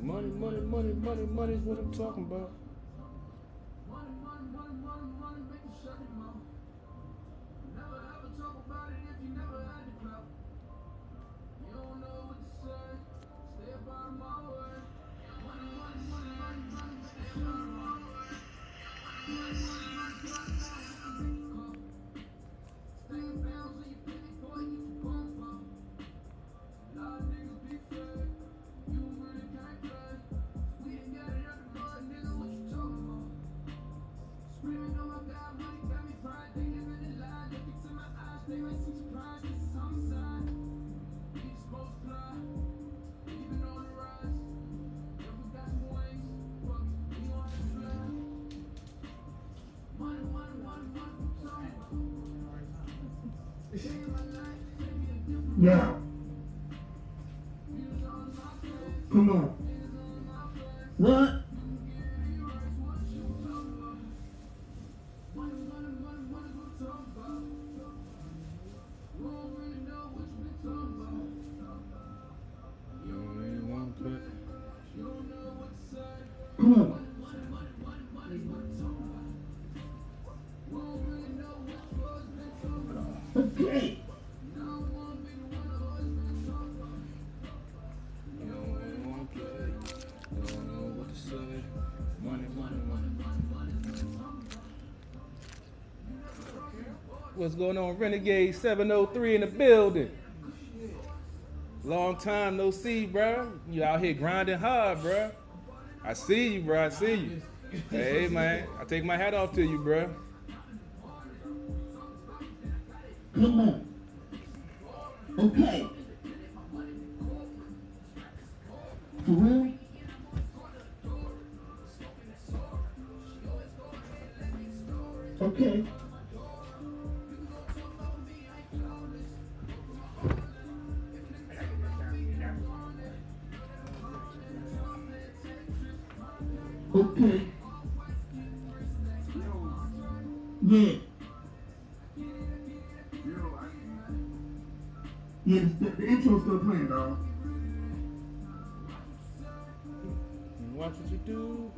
Money, money, money, money, money is what I'm talking about. Money, money, money, money, money, make you shut your mouth. Never ever talk about it if you never had the clout. You don't know what to say, stay up out of my way. Money, money, money, money, money, make you shut your mouth. Money, money, money, money, money, make you make you call. Stay in bounds when you pivot, boy, get your bum pop. A lot of niggas be fake, you really can't play. We done got it out the mud, nigga, what you talking about? Screaming on my God, money got me fried. They living the lie, look into my eyes, they might seem surprised. This is homicide. We just multiply, even on the rise. If we got some wings, fuck it, we gon' have to fly. Money, money, money, money, I'm talking about. Change my life, take me a different Yeah. route. Views on my face, Come on. niggas on my face. What? You can get it erased, what you talking about? Money, money, money, money, what I'm talking about. You don't really know what you been talking about. You don't really want to play. You don't know what to say. Come on. Money, money, money, money, money, what I'm talking about. You don't really know what you always been talking about. Okay. You don't wanna be the one that always been talking about. You don't really want to play. You don't know what to say. Money, money, money, money, money. What's going on? Renegade 703 in the building. Long time no see, bro. You out here grinding hard, bro. I see you, bro. I see you. Hey, man. I take my hat off to you, bro. Come on. Okay. For real? Okay. Okay. Yeah. Yeah, the intro's still playing, dog. Watch what you do.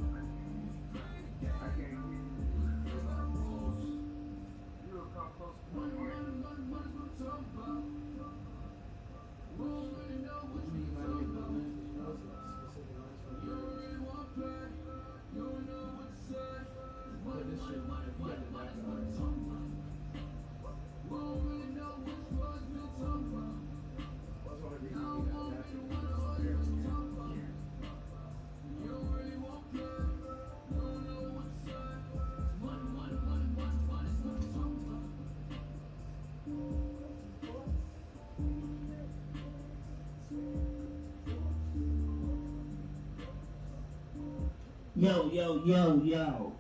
Yo.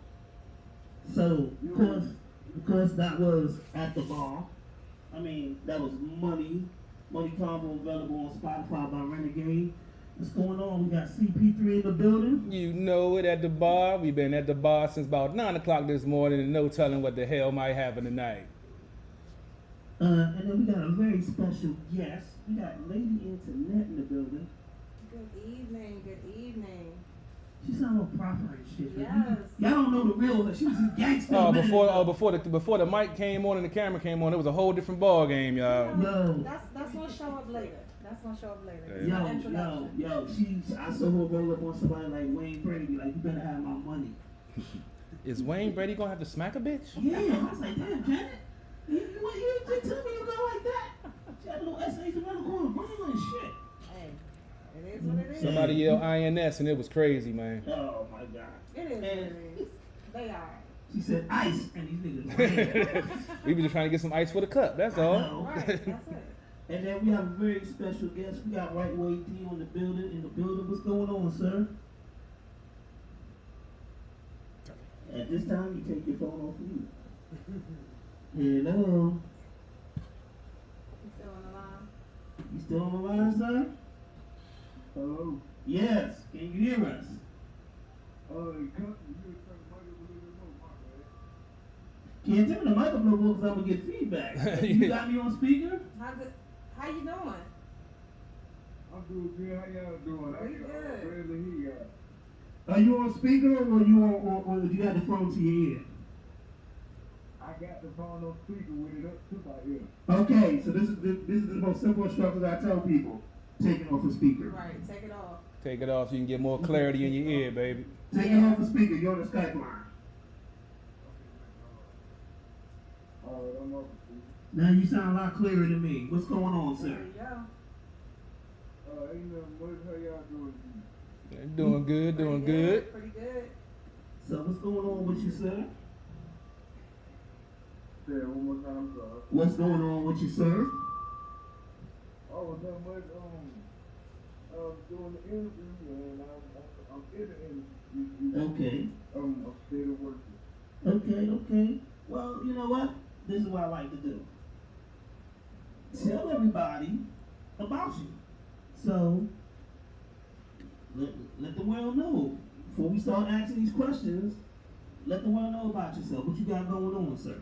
So, because that was at the bar, I mean, that was Money Convo available on Spotify by Renegade. What's going on? We got CP3 in the building. You know it at the bar. We've been at the bar since about 9 o'clock this morning and no telling what the hell might happen tonight. And then we got a very special guest. We got Lady Internet in the building. Good evening, good evening. She sound all proper and shit. Yes. Y'all don't know the real her. She was a gangster. a minute ago. Before the mic came on and the camera came on, it was a whole different ball game, y'all. Yo. That's gonna show up later. That's gonna show up later. It's my introduction. Yo, I saw her roll up on somebody like Wayne Brady, like, you better have my money. Is Wayne Brady gonna have to smack a bitch? Yeah, I was like, damn, Janet, you just tell me you go like that? She had a little essays around the corner, running and shit. Hey, it is what it is. Somebody yelled INS and it was crazy, man. Oh my God. It is what it is. They are. She said ice, and these niggas ran. We were just trying to get some ice for the cup, that's all. know. Right, that's it. And then we have a very special guest. We got Right Way D on the building. In the building, what's going on, sir? At this time, you take your phone off mute. Hello. You still on the line? You still on the line, sir? Hello. Yes. Can you hear us? You turn the mic up a little bit more, my bad. Can't turn the mic up no more because I'm gonna get feedback. You got me on speaker? How you doing? I'm doing good. How y'all doing? I We can good. barely hear y'all. Are you on speaker or you on or you got the phone to your ear? I got the phone on speaker with it up to my ear. Okay, so this is the most simple instructions I tell people. Take it off the speaker. Right, take it off. Take it off so you can get more clarity in your ear, baby. Take it off the speaker. You're on the Skype line. Alright, I'm off the speaker. Now you sound a lot clearer to me. What's going on, There sir? you go. Ain't nothing much. How y'all doing? Doing good, doing Pretty good. Pretty good. So what's going on with you, sir? Say it one more time, sorry. What's going on with you, sir? Oh, not much. Doing the interview, and I'm in the interview. Okay. I'm still working. Okay. Well, you know what? This is what I like to do. Tell everybody about you. So, let the world know. Before we start asking these questions, let the world know about yourself. What you got going on, sir?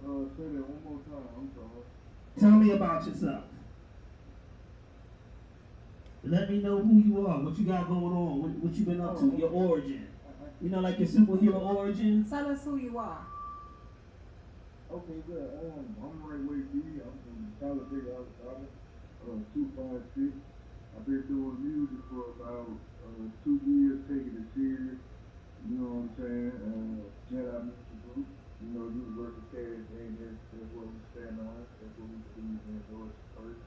Say that one more time. I'm sorry. Tell me about yourself. Let me know who you are, what you got going on, what you been up to, your origin. You know, like your superhero origin. Tell us who you are. Okay, good. I'm Ray Wade B. I'm from Talladega, Alabama. 256. I've been doing music for about 2 years, taking it serious. You know what I'm saying? Jedi Music Group. You know, Universal Cash, and that's what we stand on. That's what we believe in, endorse first.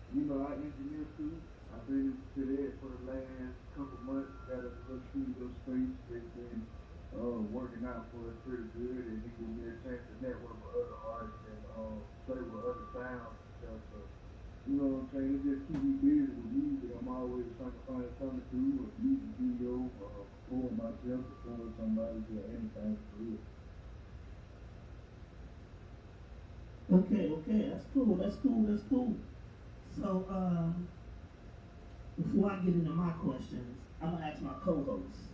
You know, I engineer too. I've been into that for the last couple months. Got a little studio space that's been working out for us pretty good, and he gives me a chance to network with other artists and play with other sounds and stuff. So, you know what I'm saying? It just keep me busy with music. I'm always trying to find something to do, a music video, for myself, for somebody, or anything for real. Okay, that's cool. So, before I get into my questions, I'm gonna ask my co-host.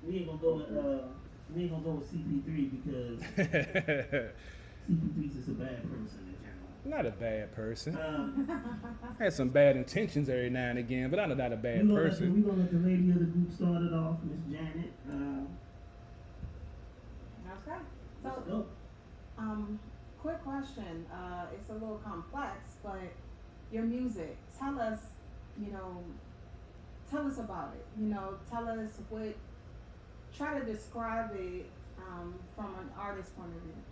We ain't gonna go with CP3 because CP3's just a bad person in general. Not a bad person. Had some bad intentions every now and again, but I'm not a bad person. We're gonna let the lady of the group start it off, Miss Janet. Okay. Let's So, go. quick question. It's a little complex, but your music. Tell us about it. Tell us try to describe it from an artist's point of view.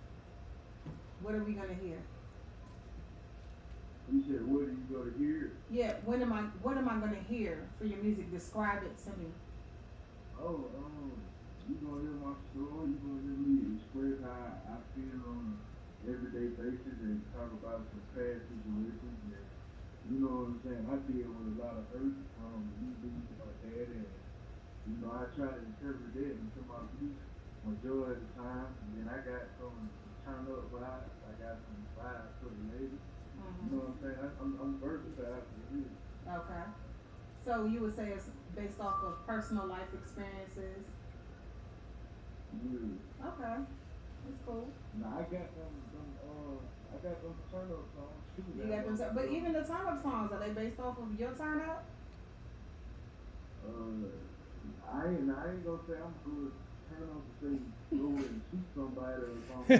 What are we gonna hear? You said, what are you gonna hear? Yeah, what am I gonna hear for your music? Describe it to me. You gonna hear my story, you gonna hear me express how I feel on an everyday basis and talk about some past situations. And, you know what I'm saying? I deal with a lot of hurt from me losing my dad, and I try to interpret that into my music majority of the time. And then I got some turn up vibes, I got some vibes for the ladies. You know what I'm saying? I'm versatile for you. Okay. So you would say it's based off of personal life experiences? Yeah. Okay. That's cool. Now I got them turn up songs too. You got them, but even the turn up songs, are they based off of your turn up? I ain't gonna say I'm good. Turn up to say go and shoot somebody or something.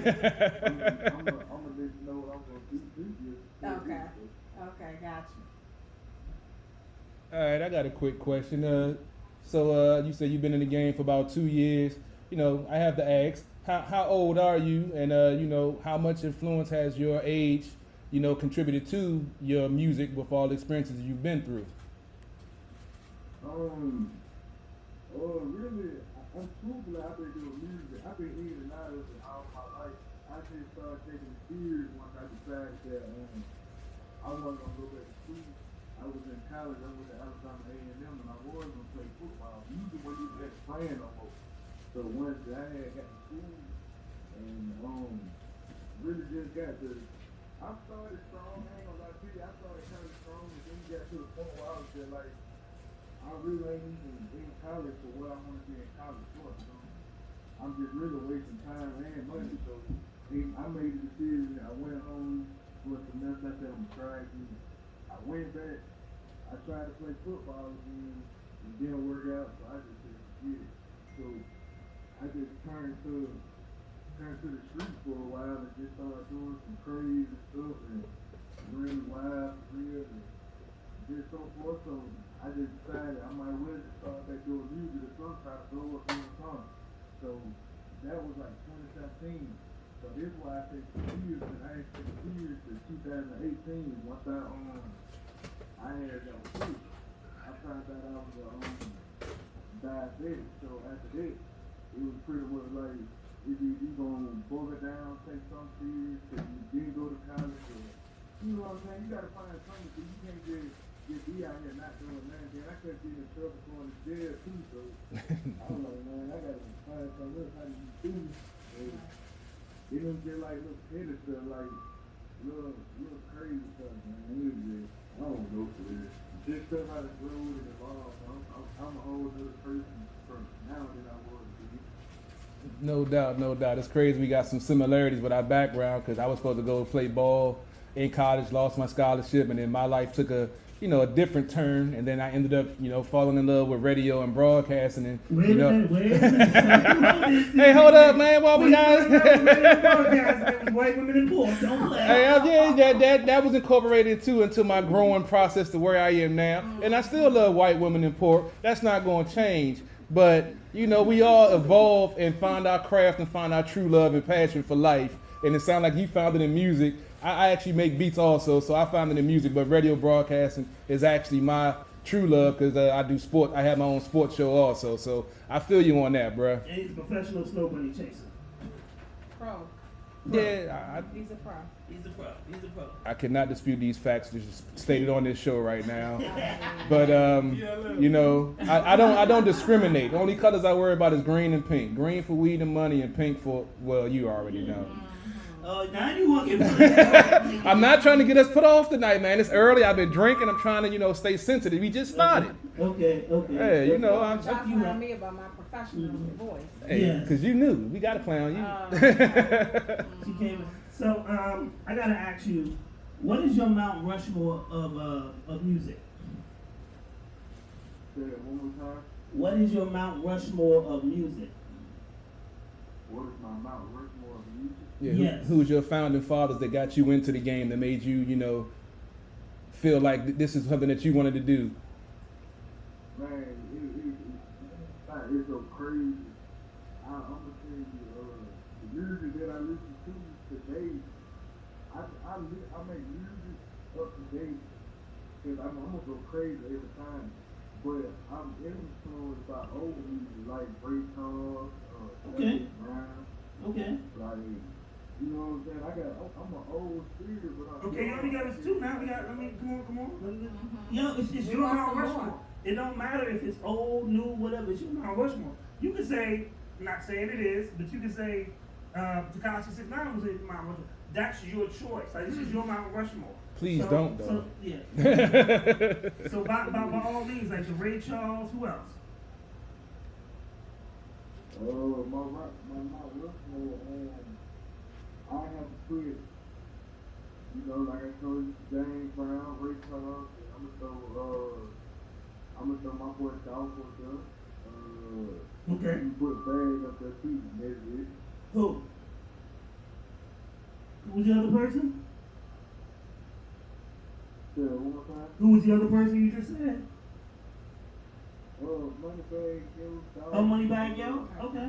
I'm gonna let you know what I'm gonna do this year. Okay, got you. All right, I got a quick question. So you said you've been in the game for about 2 years. I have to ask, how old are you, and how much influence has your age, contributed to your music with all the experiences you've been through? Really, I'm truthfully, I've been doing music. I've been in and out of it all my life. I just started taking it serious once I decided that I wasn't gonna go back to school. I was in college. I went to Alabama A&M, and I was gonna play football. Music wasn't even playing no more. So once I had got to school, and really just got to, I started strong. I ain't gonna lie to you. I started kind of strong, and then got to the point where I was just like, I really ain't even in college for what I want to be in college for. So I'm just really wasting time and money. So I made the decision. I went home for a semester. I said I'm trying to. I went back. I tried to play football again. It didn't work out, so I just said forget it. So I just turned to the street for a while and just started doing some crazy stuff and really wild, real, and just so forth. So I just decided I might well just start back doing music or some try to blow up in the song. So that was like 2017. So this is why I take 2 years, and I ain't taking 2 years to 2018. Once I had got sick, I found out I was diabetic. So after that, it was pretty much like if you gonna boil it down, take some serious, if you didn't go to college, or, you know what I'm saying? You gotta find something, because you can't just be out here not doing nothing. Then I kept getting in trouble going to jail too, so I was like, man, I gotta find something else. How do you do it? It was just like little petty stuff, like little crazy stuff, man. It was just, I don't know for this. Just stuff how the road and evolved. I'm a whole other person from now than I was. No doubt, no doubt. It's crazy. We got some similarities with our background because I was supposed to go play ball in college, lost my scholarship, and then my life took a different turn, and then I ended up, falling in love with radio and broadcasting, and Wait a minute. Hey, hold up, man! While we got white women in pork, don't play. Hey, that was incorporated too into my growing process to where I am now, and I still love white women in pork. That's not going to change, but we all evolve and find our craft and find our true love and passion for life. And it sounds like you found it in music. I actually make beats also, so I found it in music, but radio broadcasting is actually my true love because I do sport. I have my own sports show also, so I feel you on that, bruh. And he's a professional snow bunny chaser. Pro. Yeah, He's a pro. He's a pro. I cannot dispute these facts just stated on this show right now. But I don't discriminate. The only colors I worry about is green and pink. Green for weed and money, and pink for, well, you already know. Now you want to get I'm not trying to get us put off tonight, man. It's early. I've been drinking. I'm trying to, stay sensitive. We just started. Okay. Hey, I'm Y'all telling me about my professional voice. Hey, because you knew. We got to play on you. She came in. So, I got to ask you, what is your Mount Rushmore of music? Say it one more time. What is your Mount Rushmore of music? What is my Mount Rushmore of music? Yeah, Yes. who's your founding fathers that got you into the game, that made you, feel like this is something that you wanted to do? Man, it's so crazy. I'm gonna tell you, the music that I listen to today, I make music up to date because I'm gonna go crazy every time. But I'm influenced by old music like Ray Charles, Okay. Brown. Okay. Like, you know what I'm saying? I'm an old spirit, but I'm Okay, you only got us two now. Come on. It's We your want Mount some Rushmore. more. It don't matter if it's old, new, whatever. It's your Mount Rushmore. You can say, not saying it is, but you can say Tekashi 6ix9ine was in Mount Rushmore. That's your choice. Like, this is your Mount Rushmore. Please don't, though. So, yeah. So by all means, like the Ray Charles, who else? my Mount Rushmore, I have to put, like I told you, James Brown, Ray Charles. I'm gonna throw my boy Dolph up there. Okay. You put Bag up there too, that's it. Who? Who was the other person? Say it one more time. Who was the other person you just said? Moneybag Yo, Dolph. Oh, Moneybag Yo? Okay.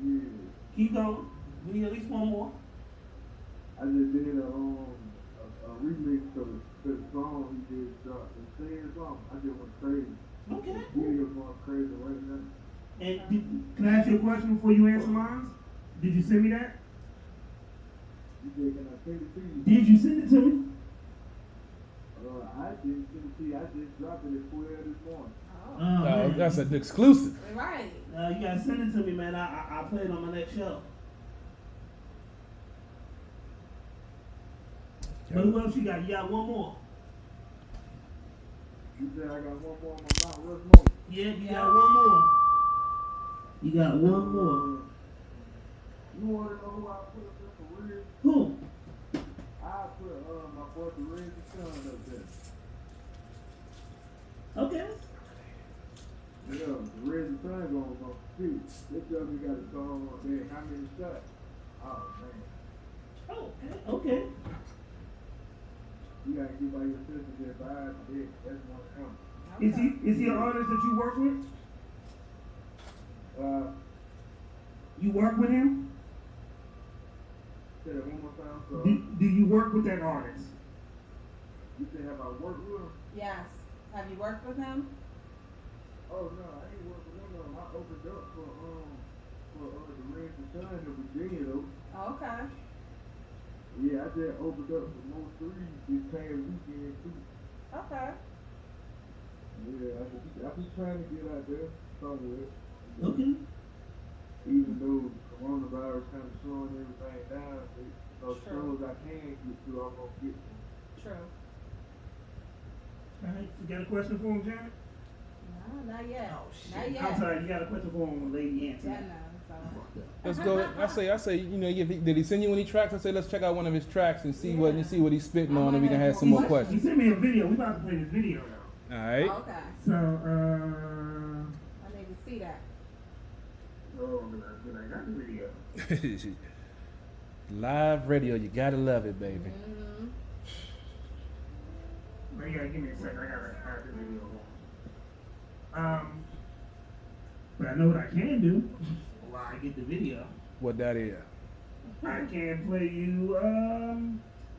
Yeah. Keep going. We need at least one more. I just did a remix to the song he did drop. The same song. I just went crazy. Okay. The video going crazy right now. And Can I ask you a question before you answer mine? Did you send me that? You said, can I send it to you? did you send it to me? I didn't send it to you. I just dropped it at 12 this morning. Oh, Oh, man. that's an exclusive. Right. You gotta send it to me, man. I'll play it on my next show. But who else you got? You got one more. You said I got one more on my Mount Rushmore. Yeah, you got one more. You got one more. You want to know who I put up there for real? Who? I put my boy Perez Son up there. Okay. Yeah, Perez Son gonna fit. They tell me got a song on there. How many shots? Oh man. Oh, okay. You gotta give by your sister their vibes. That's one count. Is he an artist that you work with? You work with him? Say that one more time. So, Do you work with that artist? you say have I worked with him? Yes. Have you worked with him? Oh no, I ain't worked with one of them. I opened up for the Red Sun in Virginia though. Oh, okay. Yeah, I just opened up for most threes this past weekend too. Okay. Yeah, I be trying to get out there somewhere. Okay. Even though coronavirus kind of slowing everything down, so as Sure. soon as I can get to, I'm gonna get to. True. All right. You got a question for him, Janet? No, not yet. Oh shit. Not yet. I'm sorry. You got a question for him, Lady Anthony? Yeah, no. So. Let's go. I say, you know, did he send you any tracks? I say, let's check out one of his tracks and see what he's spitting on, and we can have some more He questions. sent me a video. We about to play this video now. All right. Okay. So, I need to see that. Oh, but I got the video. Live radio, you gotta love it, baby. Mm-hmm. But you gotta give me a second. I gotta add the video on. But I know what I can do while I get the video. What that is? I can play you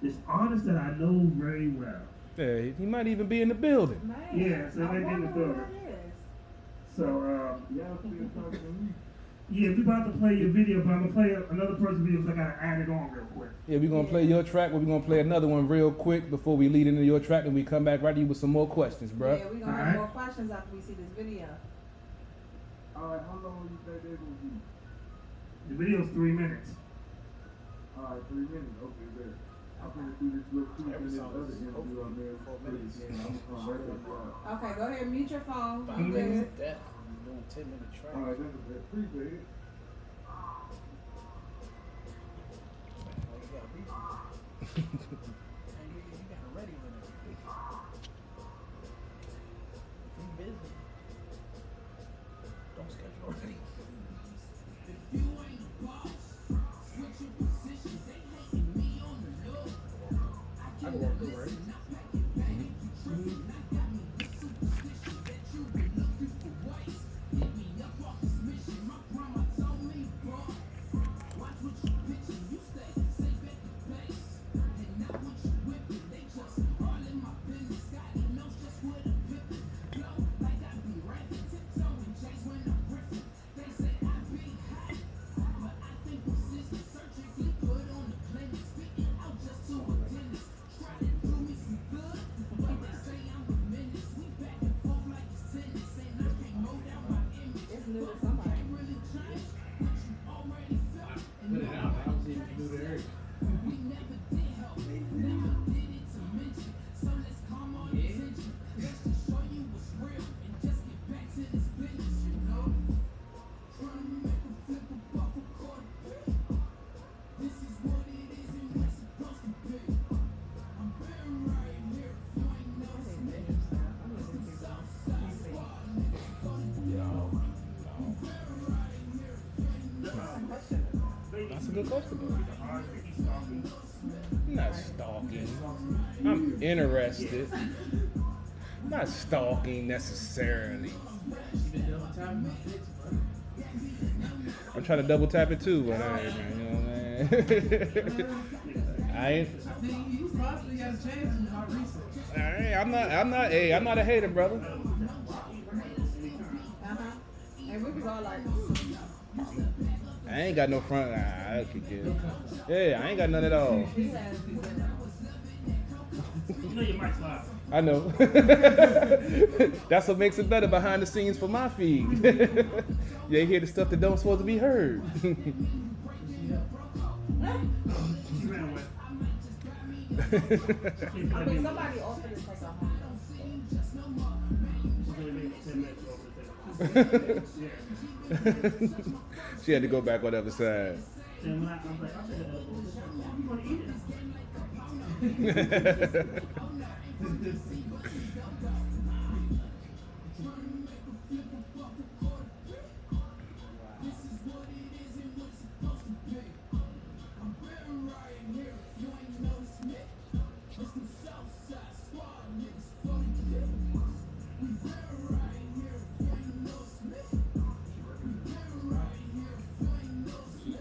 this artist that I know very well. Hey, he might even be in the building. Man, Yeah, so I they wonder did the who building. that is. So Y'all still talking to me? yeah, we about to play your video, but I'm gonna play another person's video because I gotta add it on real quick. Yeah, we're gonna play your track, but we're gonna play another one real quick before we lead into your track, and we come back right to you with some more questions, bro. Yeah, we're gonna Alright. have more questions after we see this video. Alright, how long you think they gonna be? The video's 3 minutes. Alright, 3 minutes. Okay, good. I'm gonna do this little piece in this other interview on there. I'm gonna come right back. Okay, go ahead, mute your phone. 5 You minutes good? of death. I'm doing 10-minute tracks. Alright, that's appreciate it. Oh, you got a beat. And you got a ready winner. If you busy, don't schedule already. I go up there, right? It's new to somebody. Put it out. I was even do the area. That's a good question, though. I'm not stalking. I'm interested. Not stalking necessarily. I'm trying to double tap it too, but I ain't, man, you know what I'm saying? I ain't. You possibly got to change in my research. I'm not a hater, brother. And we was all like, I ain't got no front. I could get it. Yeah, I ain't got none at all. he has You know your mic's live. I know. That's what makes it better behind the scenes for my feed. You hear the stuff that don't supposed to be heard. She ran away. I mean, somebody offered to take her home. She's only making 10 minutes over the thing. Yeah. She had to go back on the other side. And when I was like, I said, you gonna eat it?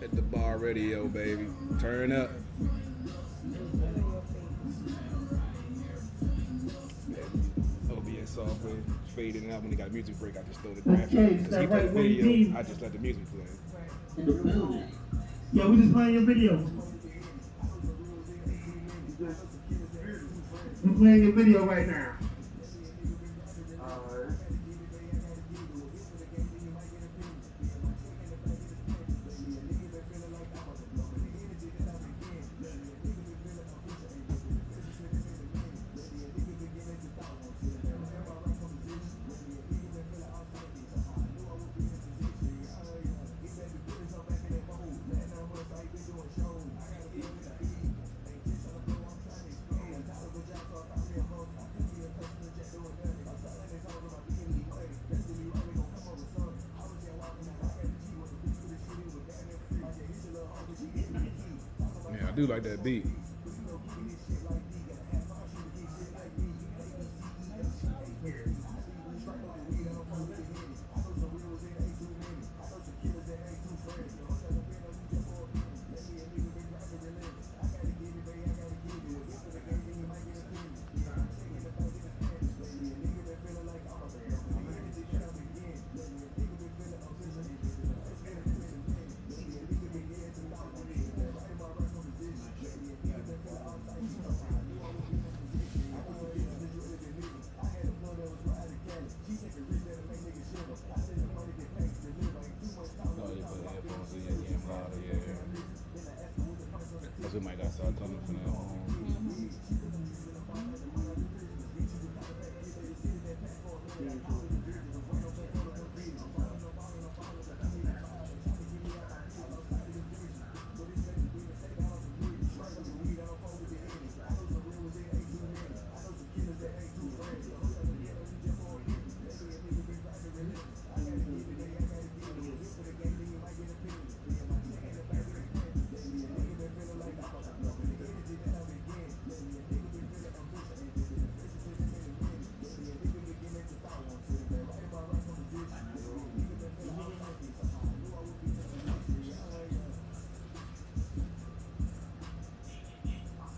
At the bar radio, baby. Turn up. OBS software fading out when they got a music break. I just throw the graphic. Okay, Because that he played right way video, deep. I just let the music play. In the building. Yo, we just playing your video. We're playing your video right now. Yeah, I do like that beat. That's what might got start coming from now on.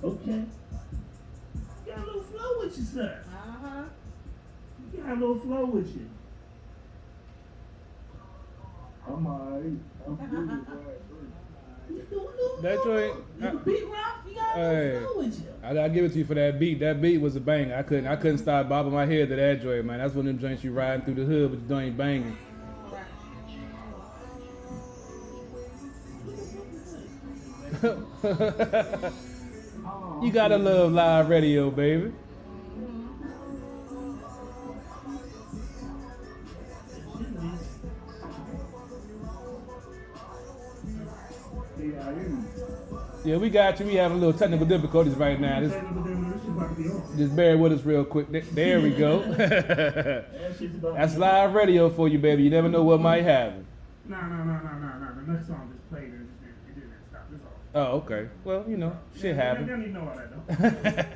Okay. You got a little flow with you, sir. Uh-huh. You got a little flow with you. I'm alright. I'm good with that. You do a little That joint, little beat rock. You got a Hey. little flow with you. I gotta give it to you for that beat. That beat was a banger. I couldn't stop bobbing my head to that joint, man. That's one of them joints you riding through the hood, but you don't ain't banging. You gotta love live radio, baby. Yeah, I am. Yeah, we got you. We having a little technical difficulties right now. This shit about to be on. Just bear with us real quick. There we go. That shit's about That's to be on. live radio for you, baby. You never know what might happen. No. The next song just played and it didn't stop. That's all. Oh, okay. Well, you know, shit They happen. don't even know all that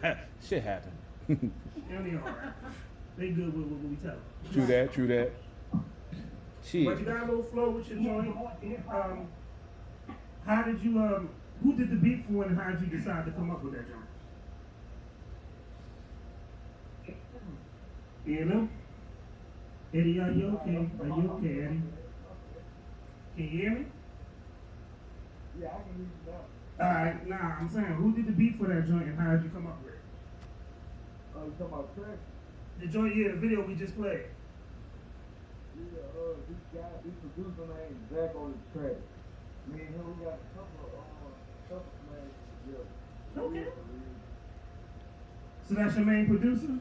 though. Shit happen. They don't need all that. They good with what we tell them. True that. But Shit. you got a little flow with your joint. How did you who did the beat for and how did you decide to come up with that joint? Hello? Eddie, are you okay? Are you okay, Eddie? Can you hear me? Yeah, I can hear you now. Alright, nah, I'm saying who did the beat for that joint and how did you come up with it? Oh, you talking about track? The joint, yeah, the video we just played. Yeah, this producer named Zach on the track. Me and him, we got a couple man together. Okay. So that's your main producer?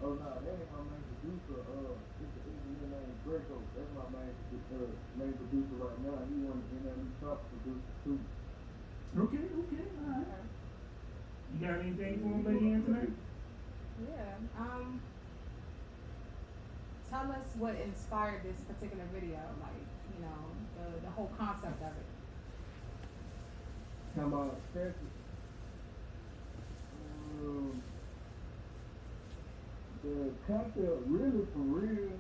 Oh no, that ain't my main producer. producer, it's a engineer named Greco. That's my main producer right now. He one of the NME top producers too. Okay, alright. You got anything for him, Lady Antoinette? Yeah. Tell us what inspired this particular video, like, you know, the whole concept of it. Come on, Texas. The concept really for real,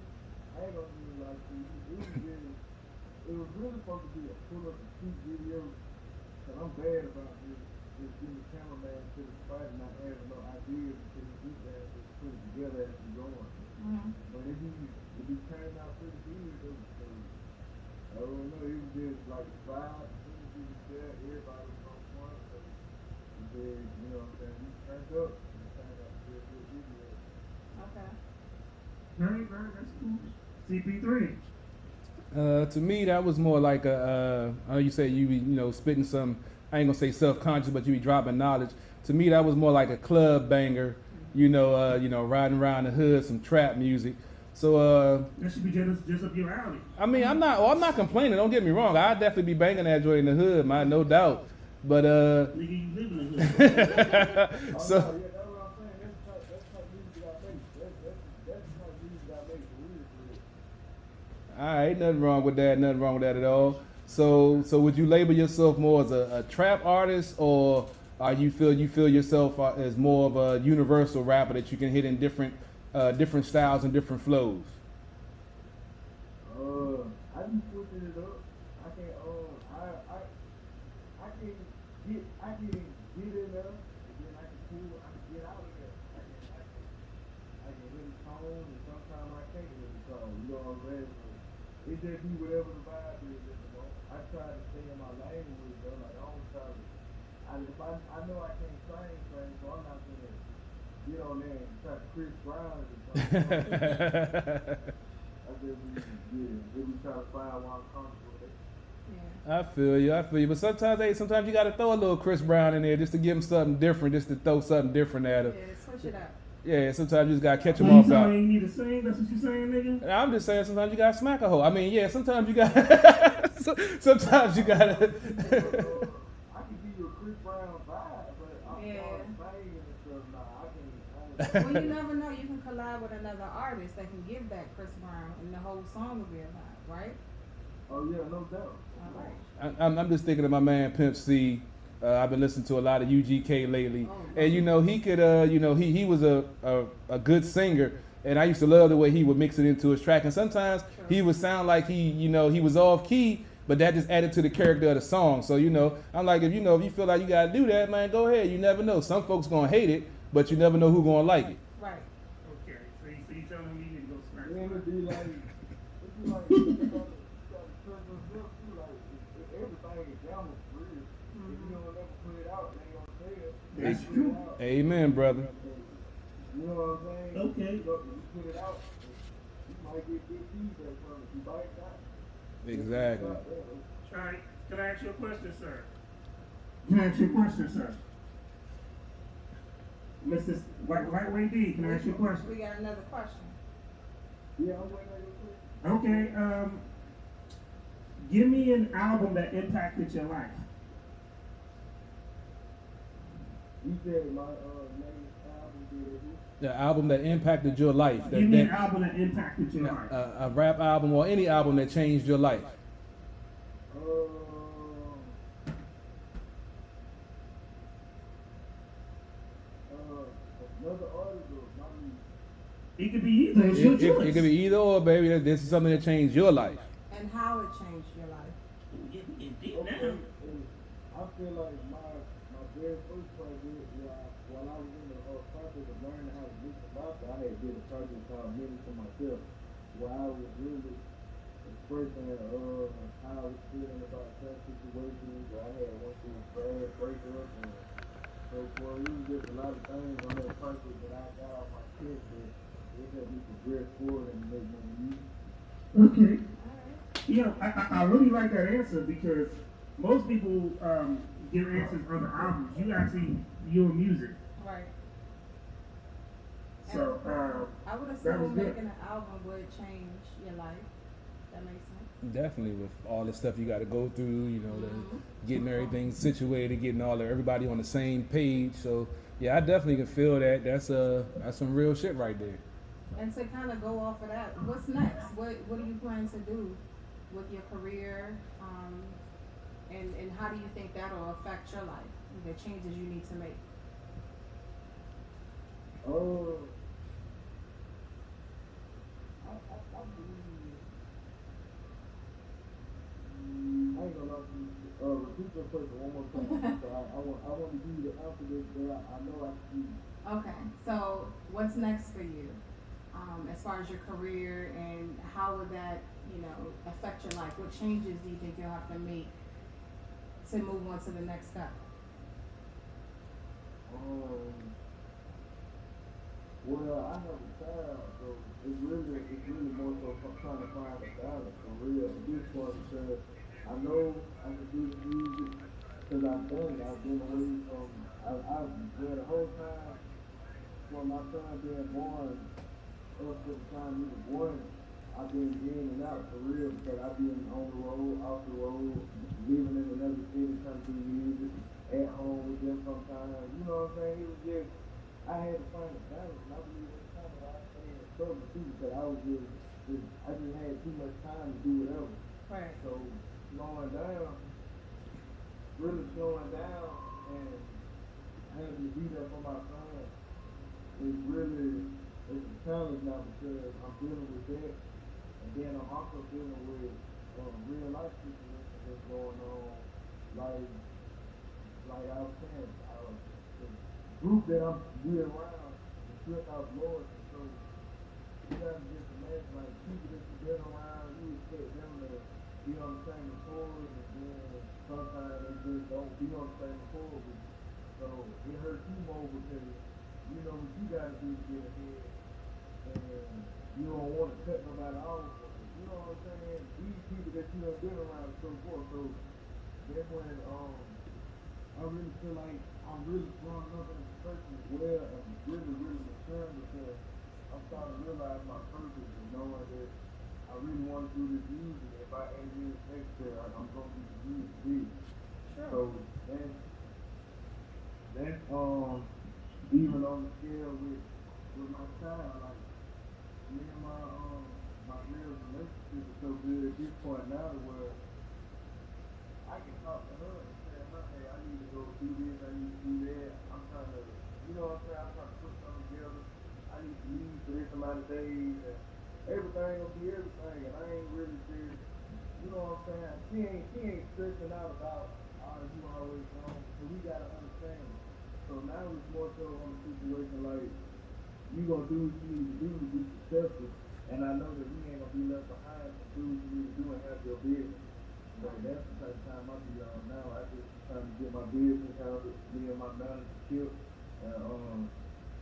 I ain't gonna do it like this. It was really supposed to be a pull up and shoot video. Cause I'm bad about this getting the cameraman to the spot and not having no ideas until you get there and just put it together as you're going. But if you turned out pretty good, I don't know, it was just like a vibe, as soon as you was there, everybody was on point. So you did, you know what I'm saying, we turned up and it turned out to be a good video. Okay. Very, that's cool. CP3. To me, that was more like a, you say you be, you know, spitting some, I ain't gonna say self-conscious, but you be dropping knowledge. To me, that was more like a club banger, you know, riding around the hood, some trap music. So, that should be just up your alley. I mean, I'm not complaining, don't get me wrong. I'd definitely be banging that joint in the hood, man, no doubt. But, Nigga, you live in the hood. so, Yeah, that's what I'm saying. That's the type of music I make. That's the type of music I make for real. all right, nothing wrong with that at all. So would you label yourself more as a trap artist, or you feel yourself as more of a universal rapper that you can hit in different styles and different flows? I be switching it up. I can get in there, and then I can get out of there. I can really tone, and sometimes I can't really tone. You know what I'm saying? So it just be whatever the vibe is. You know? I try to stay in my lane with it, though. Like I don't try to. I know I can't sing, so I'm not gonna get on there and try to Chris Brown or something. I just be trying to find what I'm comfortable with. Yeah. I feel you. But sometimes you got to throw a little Chris Brown in there just to give him something different, just to throw something different at him. Yeah, switch it up. Yeah, sometimes you just got to catch him You off telling guard. me you need to sing? That's what you saying, nigga? And I'm just saying sometimes you got to smack a hoe. I mean, yeah, sometimes you got sometimes you got to. I can give you a Chris Brown vibe, but I'm Yeah. singing and stuff. Nah, I can't. Well, you never know. You can collab with another artist that can give that Chris Brown, and the whole song will be a vibe, right? Oh yeah, no doubt. All right. I'm just thinking of my man Pimp C. I've been listening to a lot of UGK lately, Oh, and you know he could, he was a good singer, and I used to love the way he would mix it into his track. And sometimes he would sound like he was off key, but that just added to the character of the song. So I'm like, if you feel like you gotta do that, man, go ahead. You never know. Some folks gonna hate it, but you never know who gonna like it. Right. Okay, so you telling me you need to go smack Then somebody. it'd be like, you gotta turn those up too. Like everything is gamble for real. If you don't ever put it out, they gonna say it. That's Put it true. out. Amen, brother. You know what I'm saying? Okay. You put it out, you might get good feedback from it. You might not. Exactly. All right, can I ask you a question, sir? Can I ask you a question, sir? Mr. Lightweight D, can I ask you a question? We got another question. Yeah, I'm waiting on your question. Okay, give me an album that impacted your life. You said my latest album did it. The album that impacted your life. Give me an album that impacted your life. A rap album or any album that changed your life. Another artist or my music? It could be either. It's your choice. It could be either or, baby. This is something that changed your life. And how it changed your life. Get deep Okay, now. I feel like my very first project, while I was in the process of learning how to mix the master, I had did a project called Minutes to Myself, where I was really expressing how I was feeling about certain situations. I had went through a bad breakup, and so for it was just a lot of things on that project that I got off my chest that it helped me progress forward and make more music. Okay. All right. Yeah, I really like that answer because most people give answers on the albums. You actually, your music. Right. So, I would that was assume good. making an album would change your life. That makes sense. Definitely, with all the stuff you got to go through, you know, Mhm. getting everything situated, getting everybody on the same page. So yeah, I definitely can feel that. That's some real shit right there. And to kind of go off of that, what's next? What do you plan to do with your career? And how do you think that'll affect your life? The changes you need to make. I believe. I ain't gonna lie to you. Repeat your question one more time. So I want to give you the answer that I know I can give you. Okay, so what's next for you? As far as your career, and how would that, affect your life? What changes do you think you'll have to make to move on to the next step? Well, I have a child, so it's really more so trying to find a balance for real at this point, because I know I can do the music because I've done it. I've been away from, the whole time from my son being born up to the time he was born, I've been in and out for real, because I've been on the road, off the road, living in another city, trying to do music, at home with them sometimes. You know what I'm saying? It was just, I had to find a balance, and I believe that's kind of why I stayed in trouble too, because I just had too much time to do whatever. Right. So really slowing down, and having to be there for my son it's a challenge now, because I'm dealing with that, and then I'm also dealing with real life situations that's going on, like I was saying, the group that I'm with around, the Flip House Lords, and so you gotta just imagine, like, people that you've been around, you expect them to be on the same accord, and then sometimes they just don't be on the same accord with you. So it hurts you more, because you know what you gotta do to get ahead, and you don't want to cut nobody off. You know what I'm saying? These people that you done been around and so forth. So that's when I really feel like I'm really growing up in this person as well, and really maturing, because I'm starting to realize my purpose, and knowing that I really want to do this music. If I ain't really next there, I'm going to do the music big. Sure. So that's even on the scale with my child, like me and my real relationship is so good at this point now, where I can talk to her and say, hey, I need to go do this, I need to do that. I'm trying to, you know what I'm saying? I'm trying to put something together. I need to leave for this amount of days, and everything will be everything. And I ain't really just, you know what I'm saying? She ain't stressing out about, you always wrong. So we gotta understand. So now it's more so on the situation like, you gonna do what you need to do to be successful. And I know that we ain't gonna be left behind to do what you need to do and have your business. So that's the type of time I be on now. I just trying to get my business out, me and my manager Chip, and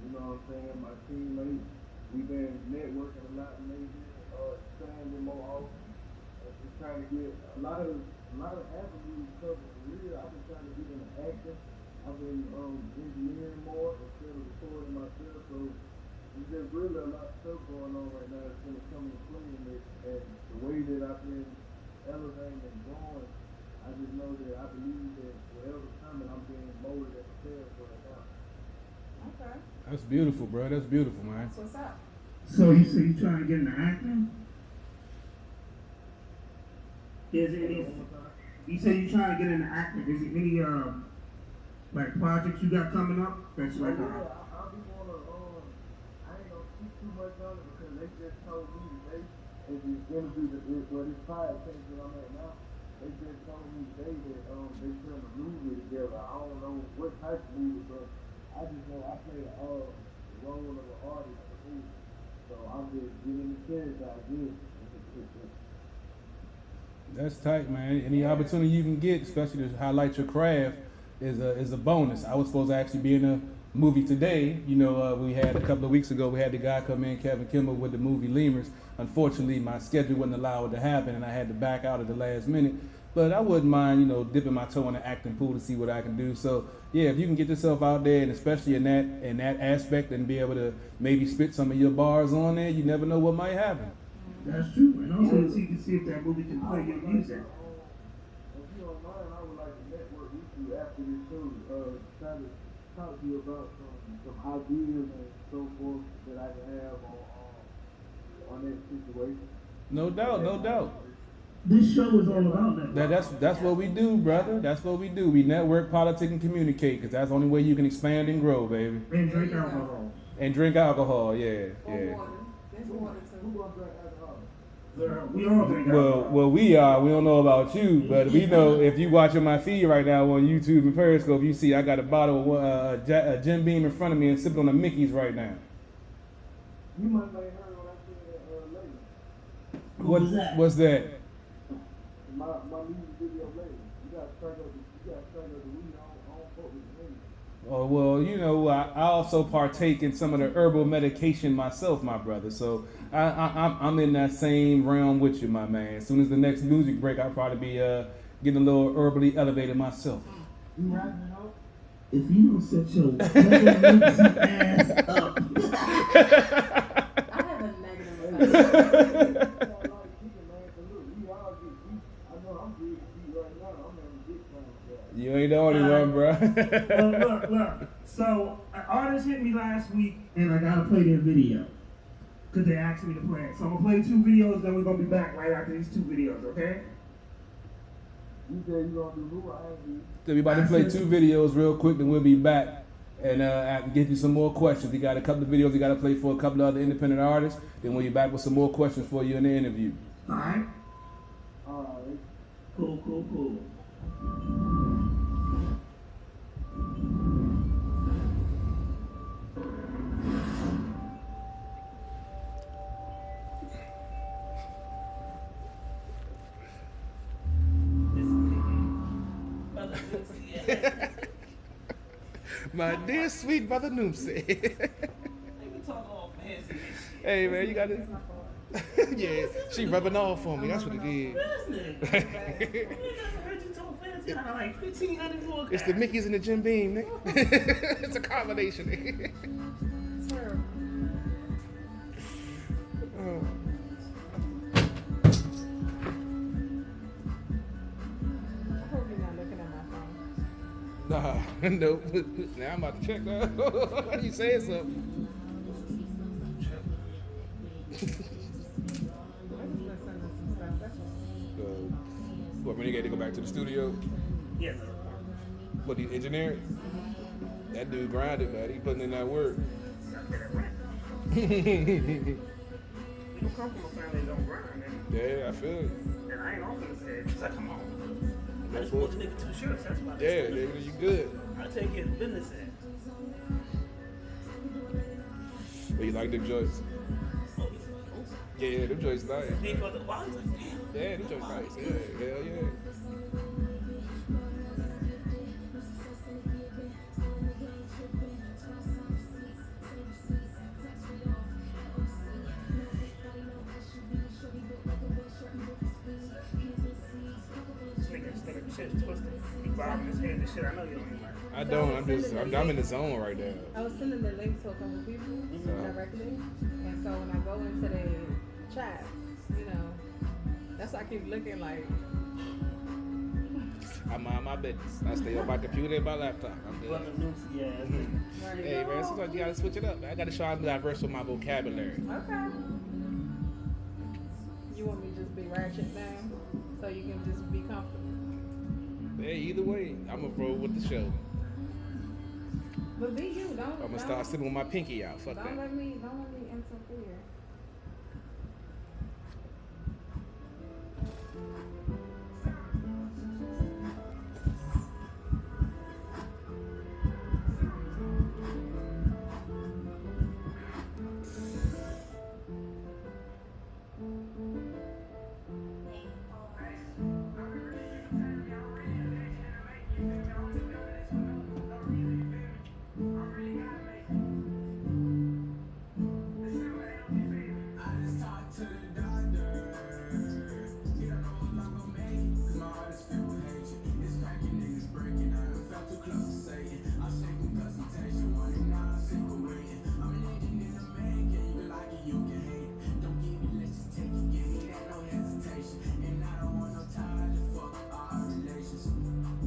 you know what I'm saying, my teammates. We've been networking a lot lately, expanding more often, just trying to get a lot of avenues covered. Really, I've been trying to get into acting. I've been engineering more instead of recording myself. So there's really a lot of stuff going on right now that's going to come into play in it. And the way that I've been elevating and growing, I just know that I believe that whatever's coming, I'm being molded and prepared for it now. Okay. That's beautiful, bro. That's beautiful, man. That's what's up. So you say you trying to get into acting? Is it any? You say you trying to get into acting? Is it any like projects you got coming up that's like? I'll be wanna I ain't gonna speak too much on it, because they just told me today, as the interview this podcast that I'm at now, they just told me today that they filmed a movie together. I don't know what type of movie, but I just know I play the role of an artist in the movie. So I'm just getting the character I did. That's tight, man. Any opportunity you can get, especially to highlight your craft, is a bonus. I was supposed to actually be in a movie today. You know, we had a couple of weeks ago, we had the guy come in, Kevin Kimball, with the movie Lemurs. Unfortunately, my schedule wouldn't allow it to happen, and I had to back out at the last minute. But I wouldn't mind, you know, dipping my toe in the acting pool to see what I can do. So yeah, if you can get yourself out there, and especially in that aspect, and be able to maybe spit some of your bars on there, you never know what might happen. That's true. And also, so you can see if that movie can play your music. If you don't mind, I would like to network with you after this show. Try to talk to you about some ideas and so forth that I can have on that situation. No doubt, no doubt. This show is all about that. That's what we do, brother. That's what we do. We network, politic, and communicate, because that's the only way you can expand and grow, baby. And drink alcohol. And drink alcohol, yeah, Or yeah. water. There's water Who too. gonna drink alcohol? We all drink alcohol. Well, we are. We don't know about you, but we know if you watching my feed right now on YouTube and Periscope, you see I got a bottle of Jim Beam in front of me and sipping on the Mickey's right now. You might have heard what I said later. What was that? What's that? My music video later. You gotta strike up the weed. I don't fuck with the weed. Oh, well, you know, I also partake in some of the herbal medication myself, my brother. So I'm in that same realm with you, my man. As soon as the next music break, I'll probably be getting a little herbally elevated myself. You rapping it out? If you don't set your Lindsay ass up. I have a negative effect. You ain't the only one, bro. Well, look. So, an artist hit me last week, and I gotta play their video. Because they asked me to play it. So, I'm gonna play 2 videos, then we're gonna be back right after these 2 videos, okay? You said you gonna do who? I ain't do. So we about to play 2 videos real quick, then we'll be back and get you some more questions. We got a couple of videos we got to play for a couple of other independent artists. Then we'll be back with some more questions for you in the interview. Alright? Alright. Cool. My dear sweet brother Noomsy. Hey man, you got it. Yeah, she rubbing off on me. That's what it is. It's the Mickey's and the Jim Beam, nigga. It's a combination. Terrible. Oh. I hope you're not looking at my phone. Nah, nope. Now I'm about to check that. You saying something? I just been sending some stuff. That's all. What, when you got to go back to the studio? Yes. What, the engineer? That dude grinded, man. He putting in that work. You come from a family that don't grind, man. Yeah, I feel it. And I ain't often said, it's like, come on. I That's just bought what. the nigga 2 shirts, that's about Yeah, it. nigga, you good. I'll take care of the business end. But you like them joints? Yeah, them joints nice. Pay for the quality, like, damn. Yeah, them joints nice. Yeah, hell yeah. This nigga shit's twisted. He bobbing his head and shit. I know you don't even like it. I don't. I'm in the zone right now. I was sending the link to a couple people directly, and so when I go into the chat, you know, that's why I keep looking like. I mind my business. I stay on my computer and my laptop. I'm Brother good. Lucy, yeah. Right. Hey man, sometimes you gotta switch it up. I gotta show I'm diverse with my vocabulary. Okay. You want me to just be ratchet now, so you can just be comfortable. Hey, either way, I'm gonna roll with the show. But be you, don't. I'm gonna start sitting with my pinky out. Fuck Don't that. let me interfere.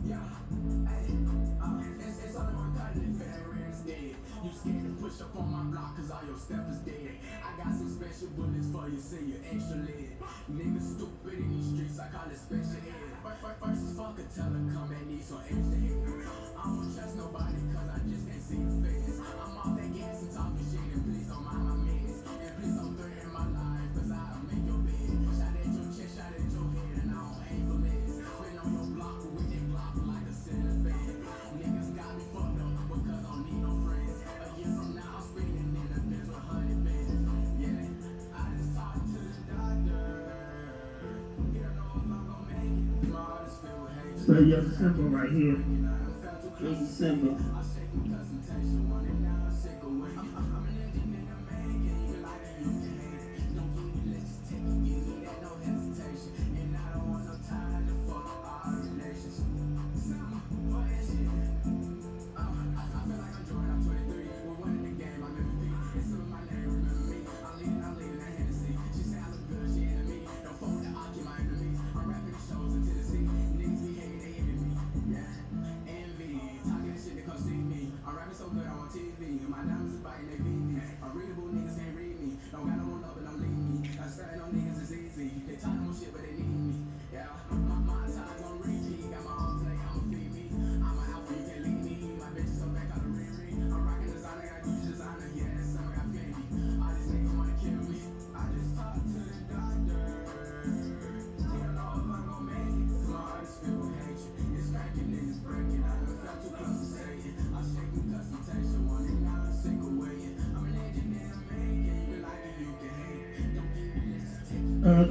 Yeah, hey, it's only one cutting if it ain't red, it's dead. You scared to push up on my block cause all your steppers dead. I got some special bullets for you, say you extra lead. Niggas stupid in these streets, I call it special ed. First is fuck a telecom that needs some extra hit. I don't trust nobody cause I just can't see the feds. I'm off that gas and talking shit and please don't mind my minutes. And please don't threaten my life cause I'll make your bed. Shot at your chest, shot at your head and I don't aim for legs. Spin on your block with that Glock like a center fed. Niggas got me fucked up because I don't need no friends. A year from now I'm spinning in the Benz with 100 bands. Yeah, I just talked to the doctor. He don't know if I'm gonna make it. My heart is filled with hate. So your symbol right here. Here's the symbol.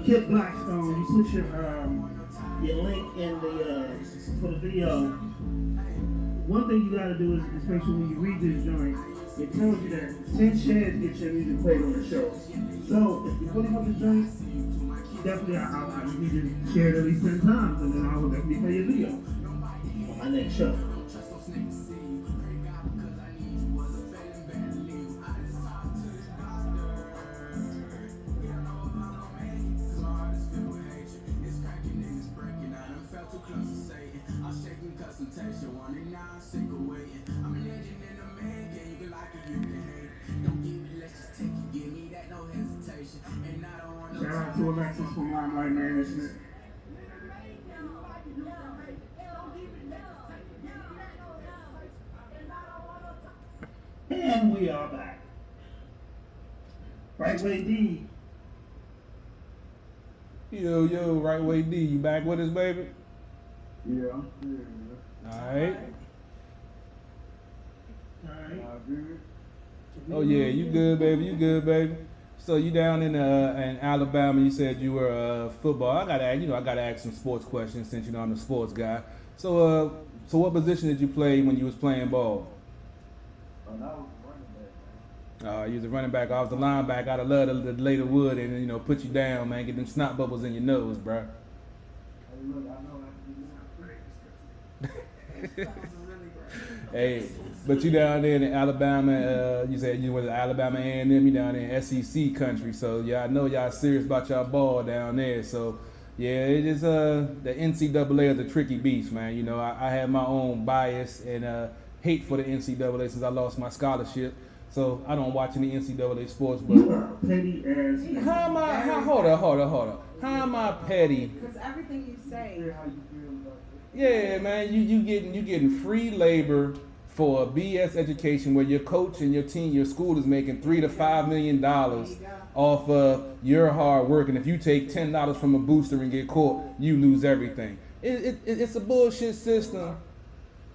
Kip Blackstone, you put your link in the for the video. One thing you gotta do is make sure when you read this joint, it tells you that 10 shares get your music played on the show. So if you really want the joint, definitely I need you to share it at least 10 times, and then I will definitely play your video on my next show. Shout out to Alexis from Limelight Management. And we are back. Right Way D. Yo, Right Way D, you back with us, baby? Yeah, I'm still here. Alright. Alright. Good. Oh yeah, you good, baby. So you down in Alabama? You said you were football. I gotta ask some sports questions since I'm the sports guy. So what position did you play when you was playing ball? And I was running back. You was a running back. I was a linebacker. I'd love to lay the wood and put you down, man. Get them snot bubbles in your nose, bro. Hey, look, I know that's Hey, but you down there in Alabama, you said you went to Alabama A&M, you down there in SEC country, so yeah, I know y'all serious about y'all ball down there, so yeah, it is, the NCAA is a tricky beast, man. I have my own bias and hate for the NCAA since I lost my scholarship, so I don't watch any NCAA sports, but... You are petty as... Hold on. How am I petty? Because everything you say... how you feel about it. Yeah, man, you getting free labor for a BS education where your coach and your team, your school is making $3 to $5 million off of your hard work, and if you take $10 from a booster and get caught, you lose everything. It's a bullshit system.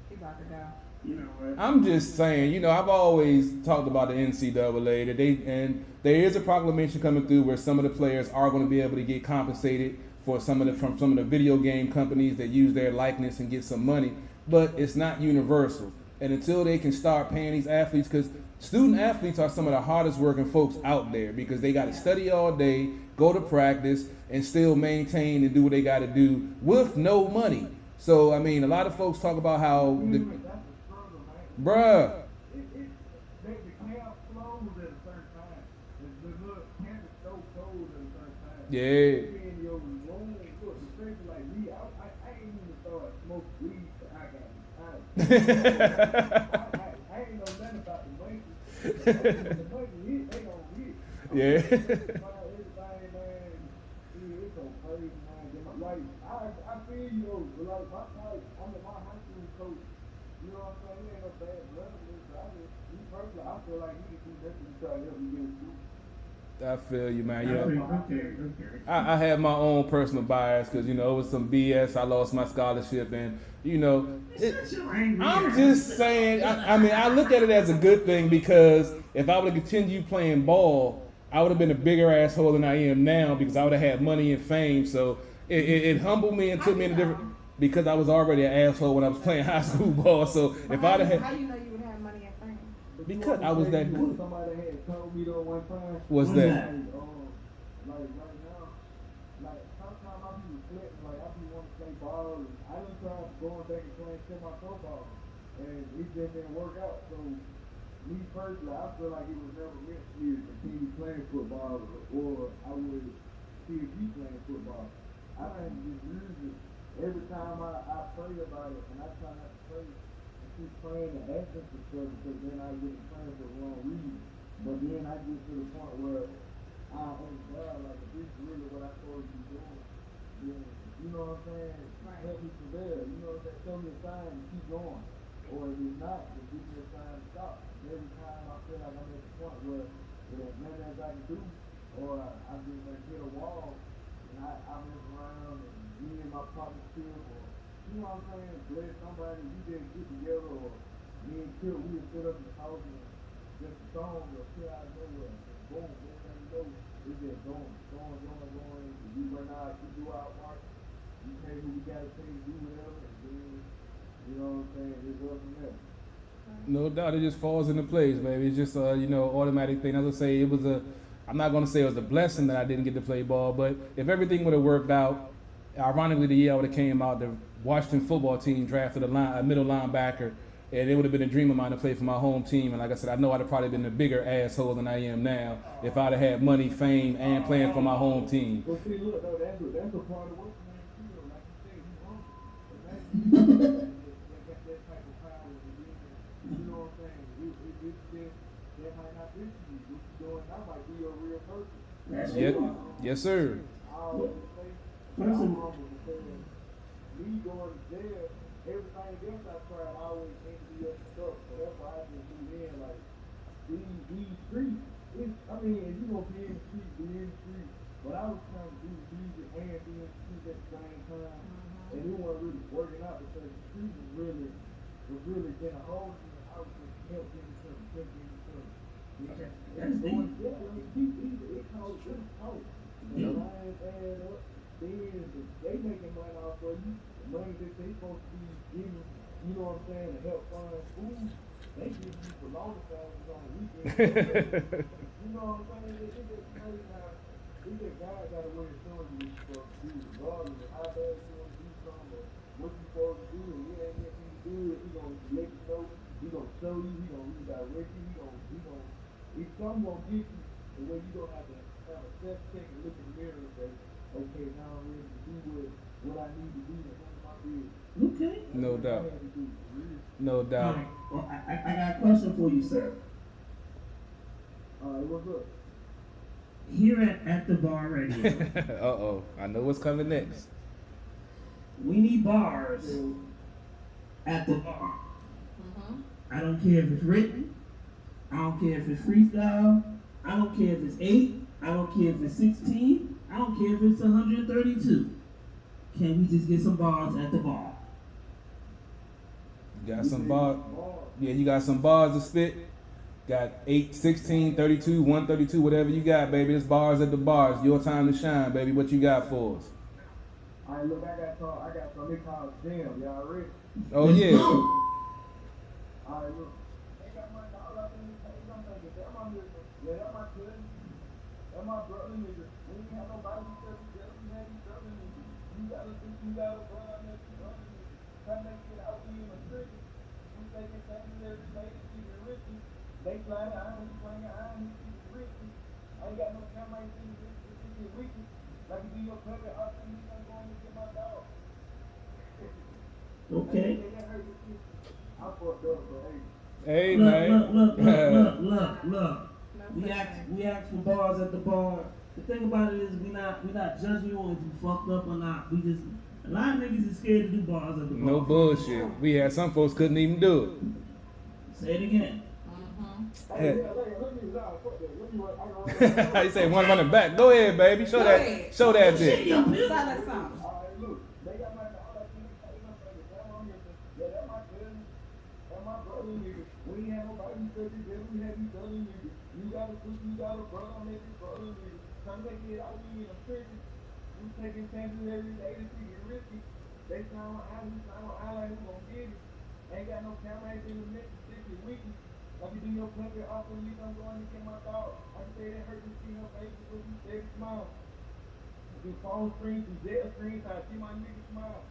He about to go. You know what? I'm just saying, I've always talked about the NCAA and there is a proclamation coming through where some of the players are going to be able to get compensated from some of the video game companies that use their likeness and get some money, but it's not universal. And until they can start paying these athletes, because student athletes are some of the hardest working folks out there because they got to study all day, go to practice, and still maintain and do what they got to do with no money. So, I mean, a lot of folks talk about how, That's a struggle, man. bruh, The camp closed at a certain time. The little camp is so cold at a certain time. yeah. In your room, look, especially like me, I ain't even start smoking leave. I got it. I ain't know nothing about the money. The money hit, they gon' hit. Yeah. Everything, man, it's so crazy, man. Like, I feel you though, but like I'm my high school coach. You know what I'm saying? He ain't no bad blood with me, but me personally, I feel like he can do nothing to try to help me get a school. I feel you, man. Okay. I have my own personal bias because, you know, it was some BS. I lost my scholarship, and, you know, I'm just saying, I mean, I look at it as a good thing because if I would have continued playing ball, I would have been a bigger asshole than I am now because I would have had money and fame. So it humbled me and took me in a different, because I was already an asshole when I was playing high school ball. So if I'd have had, How you know you would have money and fame? because I was that good. Somebody had told me though one time. What's that? Like right now, like sometimes I be reflecting, like I be wanting to play ball, and I done tried going back and playing semi-pro ball, and it just didn't work out. So me personally, I feel like it was never meant for me to continue playing football, or I would still be playing football. I done just use it every time I pray about it, and I try not to pray. Keep praying and asking for stuff because then I get praying for the wrong reason. But then I get to the point where I ask God, like, if this is really what I'm supposed to be doing, then, you know what I'm saying? Right. Help me prevail. You know what I'm saying? Show me a sign to keep going. Or if it's not, then give me a sign to stop. And every time I feel like I'm at the point where there's nothing else I can do, or I just like hit a wall, and I mess around and me and my partner still, or you know what I'm saying? Bless somebody, you didn't get together, or me and Kill, we would sit up in the house and just a song or Kill out of nowhere. And boom, next thing you know, it's just going. And we run out, we do our part, we pay what we gotta pay, do whatever, and then, you know what I'm saying? It's up from there. No doubt, it just falls into place, baby. It's just you know, automatic thing. As I say, it was I'm not gonna say it was a blessing that I didn't get to play ball, but if everything would have worked out, ironically, the year I would have came out, the Washington football team drafted a middle linebacker, and it would have been a dream of mine to play for my home team. And like I said, I know I'd have probably been a bigger asshole than I am now if I'd have had money, fame, and playing for my home team. Well, see, look, though, that's a part of working man too. Like you said, he's humble. And that's they got that type of power. You know what I'm saying? That might not be for you. What you're doing now might be your real person. That's Yep. it. Yes, sir. I always say, I'm humble because me going to jail, everything else I tried, I always end to be up to stuff. So that's why I just do in like these streets. I mean, if you gonna be in the street, be in the street. But I was trying to do music and be in the street at the same time, and it wasn't really working out because the street was really getting a hold of me. I was just kept getting something. That's deep. It caused them talk. The lines add up. Then they making money off of you. The money that they supposed to be giving, you know what I'm saying, to help fund food. They give you for longer families on the weekend. You know what I'm saying? It's just crazy how God got a way of showing you what you're supposed to do, regardless of how bad you want to do something or what you're supposed to do. And it ain't nothing you do it. He gonna let you know. He gonna show you. He gonna redirect you. If something gonna get you, the way you gonna have to have a self check and look in the mirror and say, okay, now I'm ready to do what I need to do to handle my business. Okay. No doubt. No All doubt. right. Well, I got a question for you, sir. What's up? Here at the bar radio, Uh-oh. I know what's coming next. we need bars at the bar. Mm-hmm. I don't care if it's written. I don't care if it's freestyle. I don't care if it's 8. I don't care if it's 16. I don't care if it's 132. Can we just get some bars at the bar? You got some bars. Yeah, you got some bars to spit. Got 8, 16, 32, 132, whatever you got, baby. It's bars at the bars. Your time to shine, baby. What you got for us? Alright, look, I got something called Jam. Y'all ready? Oh, Let's yeah. go. Alright, look. They got my dog up in this place. I'm thinking, that's my nigga. Yeah, that's my cousin. That's my brother nigga. We ain't have nobody to tell you that we had each other nigga. You gotta think you got a brother next to brother nigga. Try to make it out to you in a trigger. We taking things every day to keep it risky. They flying iron, we playing iron, we keep it risky. I ain't got no camera, I ain't seen this is wicked. Like you do your cousin, I think you gonna go in and get my dog. Okay. I fucked up, but hey. Hey, Look, man. look. No We such ask thing. for bars at the bar. The thing about it is we not judging you on if you fucked up or not. We just a lot of niggas is scared to do bars at the bar. No bullshit. We had some folks couldn't even do Say it again. it. Hey, let me fuck that. Let me I can He say one running back. Go ahead, baby. Show Go that. ahead. Show that Shit, dick. yo, bitch. Tell us something. Alright, look, they got my all that thing, yeah, that's my cousin, that's my brother, nigga. We ain't had nobody who said this, we had each other, nigga. You got a sister, you got a brother, I'm making brother, nigga. Come take it out, we in a prison. We taking chances every day to see it risky. They sound like we gon' get it. Ain't got no camera, ain't been a minute, this is weekly. Like you do your country off when you don't go and get my dog. I can say that hurt to see her face, but you steady smile. Through phone screens, through jail screens, I see my nigga smile.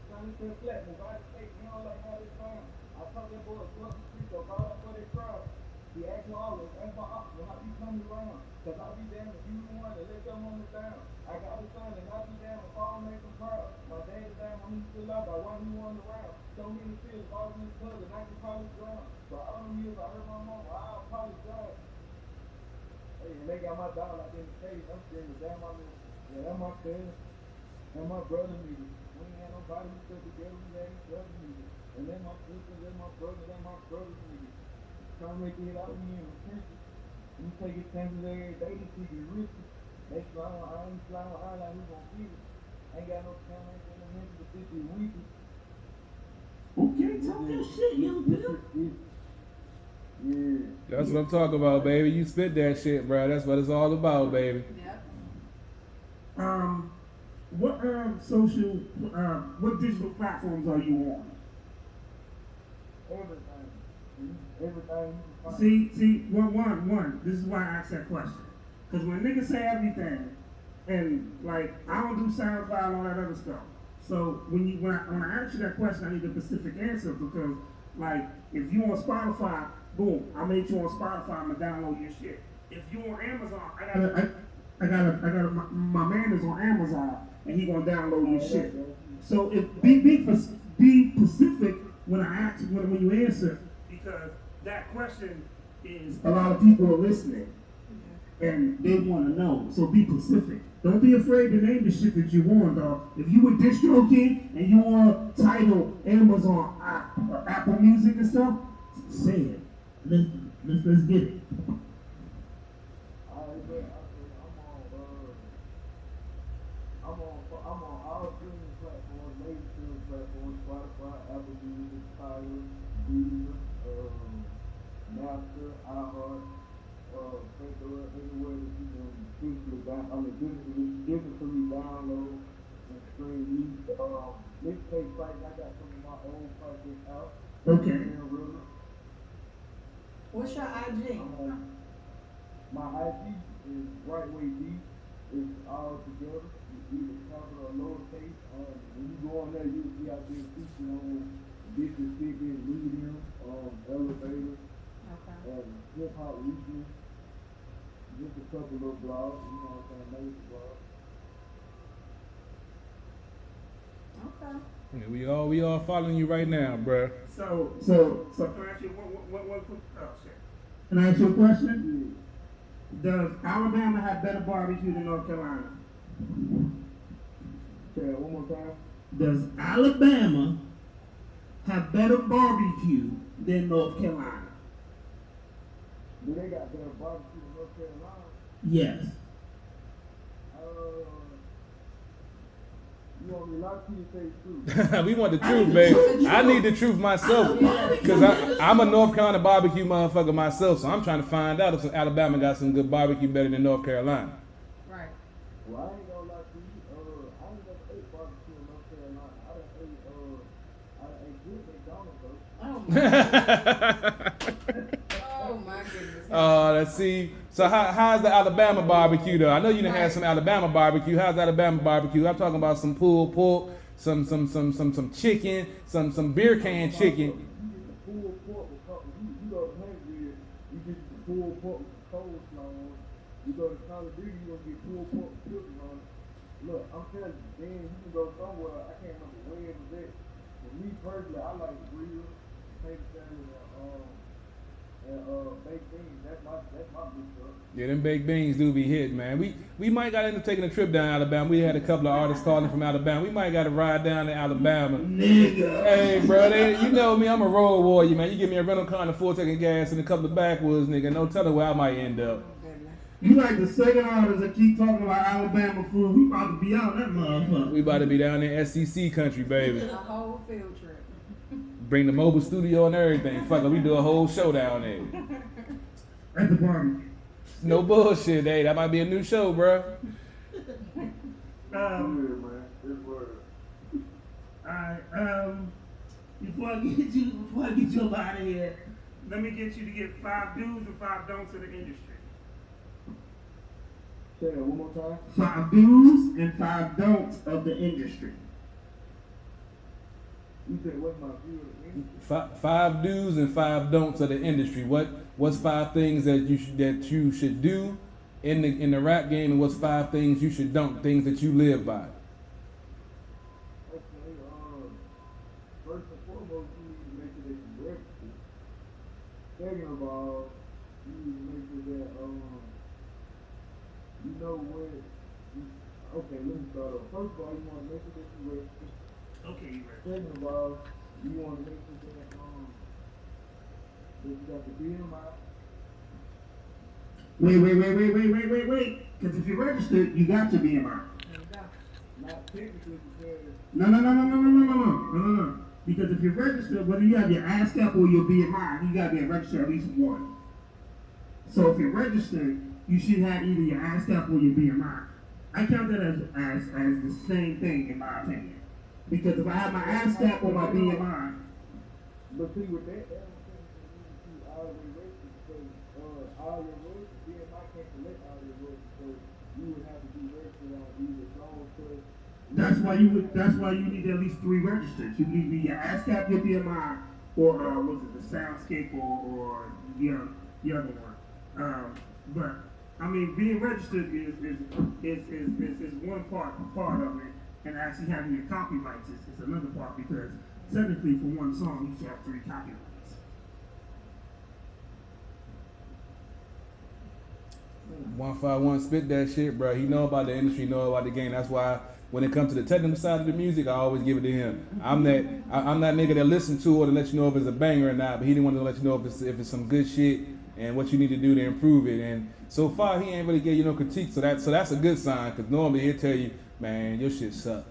Trying to stay flat, but I say, you know, like how they sound. I talk that boy across the street, so call up for their crowd. He asked me always, ask my option, how you coming around? Cause I'll be damn if you the one to let your woman down. I got a son and I'll be damn if all make him proud. My dad is down when he still out, I want him on around. So many feelings, all in his blood, and I can probably drown. But all them years I heard my mama, I apologize. Hey, and they got my dog like in the face. I'm screaming, damn, my nigga. Yeah, that's my cousin. That's my brother, nigga. We ain't had nobody who stuck together, we had each other, nigga. And then my sister, then my brother, nigga. Trying to make it out of me in the trenches. You take your chances every day to see you risky. They flying with iron, flying with iron like we gon' get it. Ain't got no camera, ain't got no mental to fit you weekly. Okay, talk that shit, young Bill. Yeah. That's what I'm talking about, baby. You spit that shit, bro. That's what it's all about, baby. Yep. What social, what digital platforms are you on? Everything. Everything you can find. See, one. This is why I asked that question. Because when niggas say everything, and like I don't do SoundCloud and all that other stuff. So when I ask you that question, I need a specific answer because like if you on Spotify, boom, I made you on Spotify. I'm gonna download your shit. If you on Amazon, I got my man is on Amazon and he gonna download your shit. So if be specific when I ask when you answer because that question is a lot of people are listening and they want to know. So be specific. Don't be afraid to name the shit that you want, dog. If you were DistroKid and you want Tidal, Amazon, Apple Music and stuff, say it. Let's get it. I'm on all streaming platforms, major streaming platforms, Spotify, Apple Music, Tidal, Deezer, Napster, iHeart, Pandora, anywhere that you can digitally digitally download and stream music. Mixtape sites, I got some of my old projects out. Okay. What's your IG? My IG is Brightway D. It's all together. It's either capital or lowercase. When you go on there, you'll see out there featuring on Disney Ticket, Medium, Elevator, Hip Hop Weekly. Just a couple of blogs, you know what I'm saying, major blogs. Okay. Yeah, we all following you right now, bruh. So can I ask you one quick shit? Can I ask you a question? Does Alabama have better barbecue than North Carolina? Say that one more time. Does Alabama have better barbecue than North Carolina? Do they got better barbecue in North Carolina? Yes. You want me to lie to you, say true. We want the truth, baby. I need the truth myself. Because I'm a North Carolina barbecue motherfucker myself, so I'm trying to find out if Alabama got some good barbecue better than North Carolina. Right. Well, I ain't gonna lie to you. I ain't never ate barbecue in North Carolina. I done ate good McDonald's though. Oh my goodness. Let's see. So how's the Alabama barbecue though? I know you done had some Alabama barbecue. How's Alabama barbecue? I'm talking about some pulled pork, some chicken, some beer can chicken. Pulled pork with you go to Huntsville, you get the pulled pork with coleslaw on. You go to Call of Duty, you gonna get pulled pork with chicken on. look, I'm telling you, then you can go somewhere. I can't remember where it was at. For me personally, I like real potato salad and baked beans. That's my big stuff. Yeah, them baked beans do be hit, man. We might got into taking a trip down Alabama. We had a couple of artists calling from Alabama. We might got to ride down to Alabama. Nigga. Hey, bro, you know me. I'm a road warrior, man. You give me a rental car and a full tank of gas and a couple of backwoods, nigga. No telling where I might end up. You like the second artist that keep talking about Alabama food. We about to be out that motherfucker. We about to be down in SEC country, baby. A whole field trip. Bring the mobile studio and everything. Fuck it, we do a whole show down there. At the barbecue. No bullshit, hey. That might be a new show, bro. Yeah, man. It's word. Alright, Before I get you up out of here, let me get you to get 5 do's and 5 don'ts of the industry. Say that one more time. 5 do's and 5 don'ts of the industry. You said what's my view of the industry? Five do's and 5 don'ts of the industry. What's 5 things that you should do in the rap game, and what's 5 things you should don't, things that you live by? Okay, first and foremost, you need to make sure that you're registered. Second of all, you need to make sure that you know what. Okay, let me start off. First of all, you want to make sure that you're registered. Okay, you ready? Second of all, you want to make sure that you got the BMI. Wait. Because if you're registered, you got your BMI. There you go. Not technically because No. Because if you're registered, whether you have your ASCAP or your BMI, you got to be registered at least one. So if you're registered, you should have either your ASCAP or your BMI. I count that as the same thing in my opinion. Because if I have my ASCAP or my BMI, but see with that don't you already registered because all your words, BMI can't collect all your words, so you would have to be registered on either zone plus. that's why you need at least 3 registers. You need your ASCAP, your BMI, or the Soundscape or the other one. But I mean, being registered is one part of it, and actually having your copyrights is another part, because technically for one song you should have 3 copyrights. 151 spit that shit, bro. He know about the industry, know about the game. That's why when it comes to the technical side of the music, I always give it to him. I'm that nigga that listen to it and let you know if it's a banger or not. But he didn't want to let you know if it's some good shit and what you need to do to improve it. And so far, he ain't really gave you no critique. So that's a good sign, because normally he'll tell you, man, your shit suck.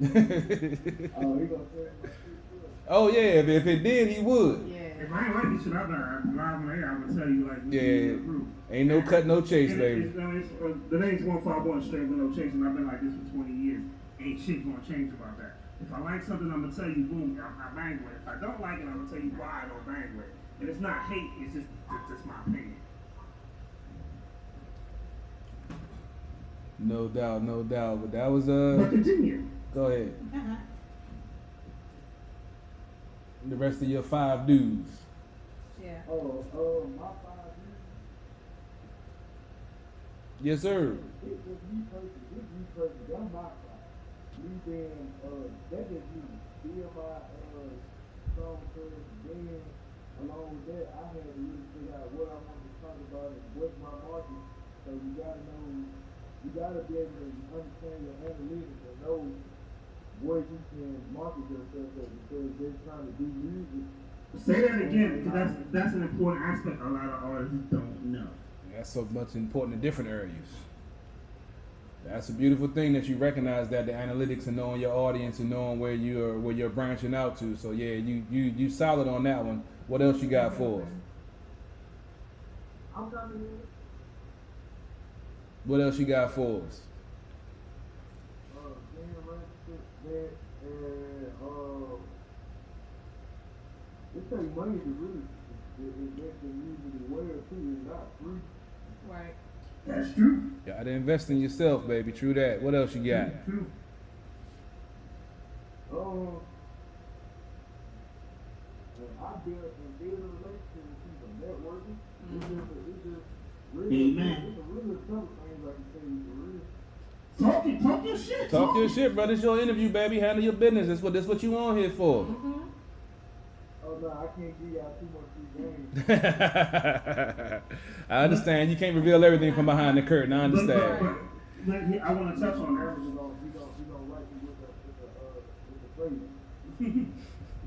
Oh, he gonna say my shit too. Oh yeah, if it did, he would. Yeah. If I ain't like this shit, I'm live on the air. I'm gonna tell you like, Yeah. Ain't no cut, no chase, And baby. the name's 151 straight with no chase, and I've been like this for 20 years. Ain't shit gonna change about that. If I like something, I'm gonna tell you, boom, I bang with it. If I don't like it, I'm gonna tell you why I don't bang with it. And it's not hate, it's just my opinion. No doubt. But that was But continue. Go ahead. The rest of your 5 dudes. Yeah. My 5 years. Yes, sir. It's me personally. That's my 5. Me being, that just me. BMI, song first, then along with that, I had to really figure out what I wanted to talk about and what's my market. So you gotta know, you gotta be able to understand your analytics and know where you can market yourself at, because they're trying to do music. Say that again, because that's an important aspect a lot of artists don't know. That's so much important in different areas. That's a beautiful thing that you recognize that the analytics and knowing your audience and knowing where you're branching out to. So yeah, you solid on that one. What else you got for us? I'm coming in. What else you got for us? Being registered, that, and it takes money to really invest in music as well too. It's not free. Right. That's true. You gotta invest in yourself, baby. True that. What else you got? True. I build a relationship with people, networking. It's just really, Amen. it's a really tough thing, like you say, for real. Talk your shit. Talk your shit, brother. It's your interview, baby. Handle your business. That's what you on here for. Mm-hmm. Oh no, I can't give y'all too much free game. I understand. You can't reveal everything from behind the curtain. I understand. But I want to touch on that. We gonna write you with the flavor.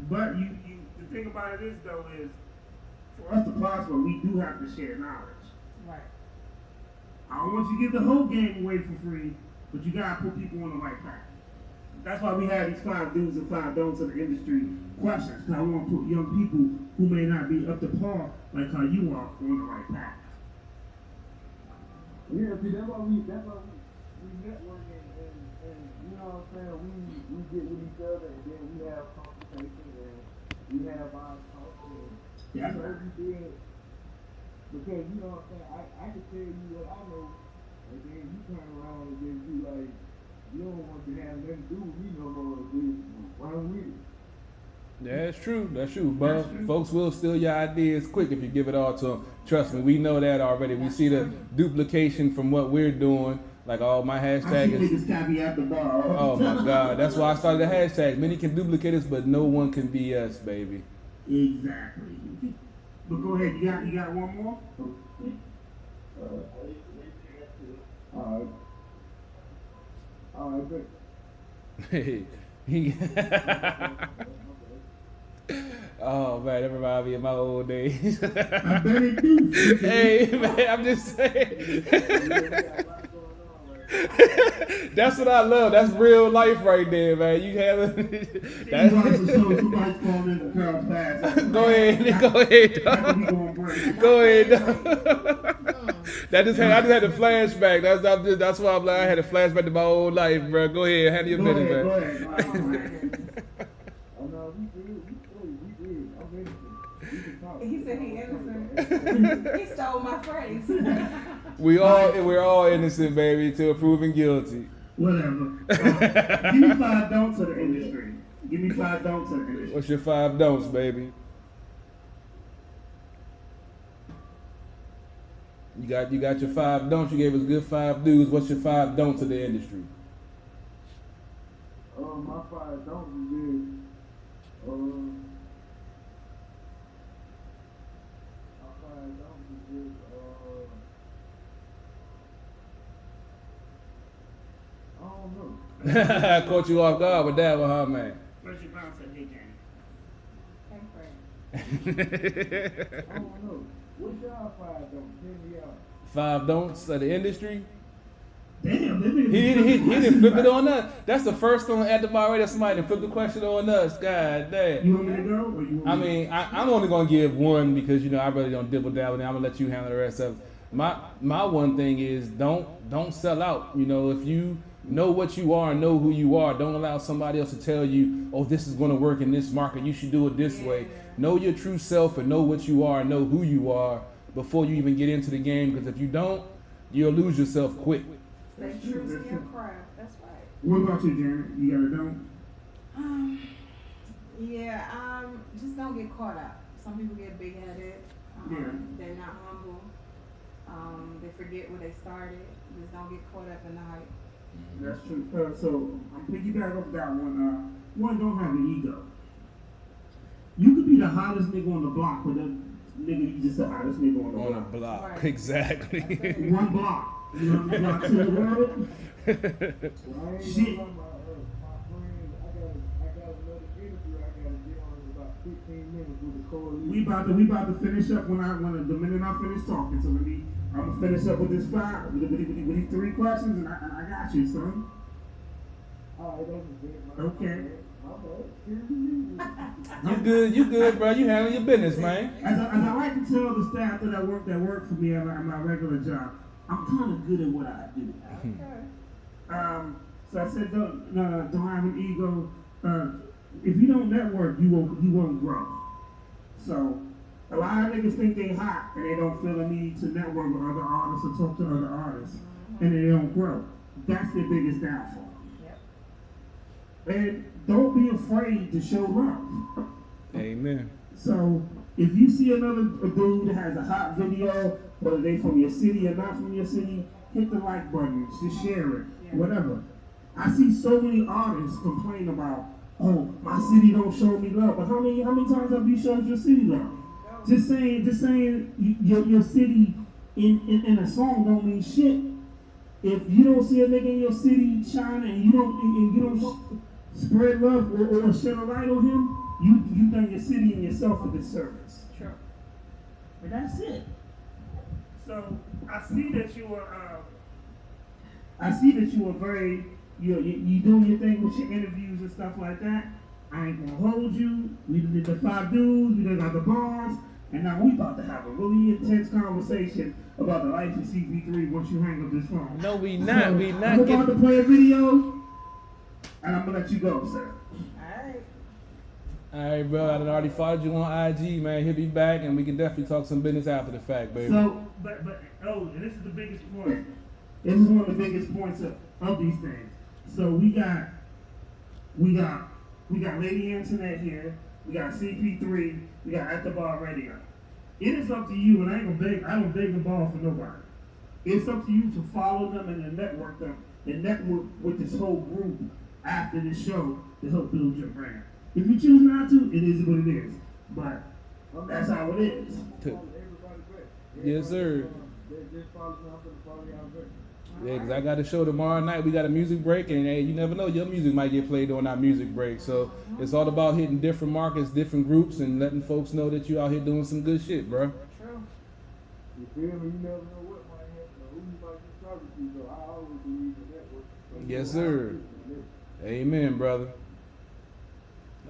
But the thing about it is though is, for us to prosper, we do have to share knowledge. Right. I don't want you to give the whole game away for free, but you gotta put people on the right path. That's why we have these 5 do's and 5 don'ts of the industry questions. Because I want to put young people who may not be up to par like how you are on the right path. Yeah, see, that's why we network and you know what I'm saying, we get with each other and then we have conversations and we have our talks and Yeah. you know everything. Because you know what I'm saying, I can tell you what I know and then you turn around and then you like, you don't want to have nothing to do with me no more, dude. Run with it. Yeah, that's true. That's true. But folks will steal your ideas quick if you give it all to them. Trust me, we know that already. We see the duplication from what we're doing. Like, oh, my I see hashtag is. niggas copy at the bar. Oh my God, that's why I started the hashtag. Many can duplicate us, but no one can be us, baby. Exactly. But go ahead, you got one more? Alright, good. Hey, oh man, that reminds me of my old days. I bet it do. Hey man, I'm just saying. That's what I love. That's real life right there, man. You have That's somebody's calling in the crowd fast. Go ahead, go ahead. Go ahead. I just had a flashback. That's why I'm like, I had a flashback to my old life, bro. Go ahead, handle your business, man. Go ahead. Oh no, we did. I'm innocent. We can talk. He said he innocent. He stole my phrase. We're all innocent, baby, till proven guilty. Whatever. Give me 5 don'ts of the industry. Give me 5 don'ts of the industry. What's your 5 don'ts, baby? You got your 5 don'ts. You gave us good 5 do's. What's your 5 don'ts of the industry? My 5 don't be good. My 5 don't be good. I don't know. I caught you off guard with that one, huh, man? First you bounce at hey, Hey, I don't know. What's y'all 5 don't? Tell me y'all. 5 don'ts of the industry. Damn, they been He didn't flip it on us. That's the first one at the bar right there. Somebody done flipped the question on us. God damn. You want me to go? Or you want I me mean, I'm only gonna give one because I really don't dibble dabble. I'm gonna let you handle the rest of it. My one thing is don't sell out. If you know what you are and know who you are, don't allow somebody else to tell you, oh, this is gonna work in this market. You should do it this way. Know your true self and know what you are and know who you are before you even get into the game. Because if you don't, you'll lose yourself quick. Stay true to your craft. That's right. What about you, Janet? You got a don't? Just don't get caught up. Some people get big-headed. They're not humble. They forget where they started. Just don't get caught up in the hype. That's true. So I'm piggyback off that one. One, don't have an ego. You could be the hottest nigga on the block, but that nigga, you just the hottest nigga on the On a block. block, Right. exactly. One block. You know what I'm block to the world? Well, I ain't Shit. gonna lie, my friends, I got another interview I gotta get on in about 15 minutes with the coalition. We about to finish up the minute I finish talking. So I'm gonna finish up with this 5, with these 3 questions, and I got you, son. Alright, that's good. Okay. You good, bro. You handle your business, man. As I like to tell the staff that work for me at my regular job, I'm kind of good at what I do. Okay. So I said, don't have an ego. If you don't network, you won't grow. So a lot of niggas think they hot and they don't feel a need to network with other artists or talk to other artists, and they don't grow. That's their biggest downfall. Yep. And don't be afraid to show love. Amen. So if you see another dude that has a hot video, whether they from your city or not from your city, hit the like button. Just share it. whatever. I see so many artists complain about, oh, my city don't show me love. But how many times have you showed your city love? Just saying your city in a song don't mean shit. If you don't see a nigga in your city shining and you don't spread love or shed a light on him, you done your city and yourself a disservice. Sure. But that's it. So I see that you are very you doing your thing with your interviews and stuff like that. I ain't gonna hold you. We did the 5 dudes, we done got the bars, and now we about to have a really intense conversation about the life of CP3 once you hang up this phone. No, we not. So, We not I'm about getting. to play a video, and I'm gonna let you go, sir. Alright. All right, bro. I done already followed you on IG, man. Hit me back, and we can definitely talk some business after the fact, baby. So, and this is the biggest point. This is one of the biggest points of these things. So we got Lady Antoinette here. We got CP3. We got At the Bar Radio. It is up to you, and I don't beg the ball for nobody. It's up to you to follow them and to network them and network with this whole group after the show to help build your brand. If you choose not to, it is what it is. But that's how it is. Yes, sir. Just follow me. I'm gonna follow y'all back. Yeah, because I got a show tomorrow night. We got a music break, and hey, you never know, your music might get played during our music break. So it's all about hitting different markets, different groups, and letting folks know that you out here doing some good shit, bro. True. You feel me? You never know what might happen or who you might be talking to. So I always believe in network. So Yes, you know, sir. I Amen, brother.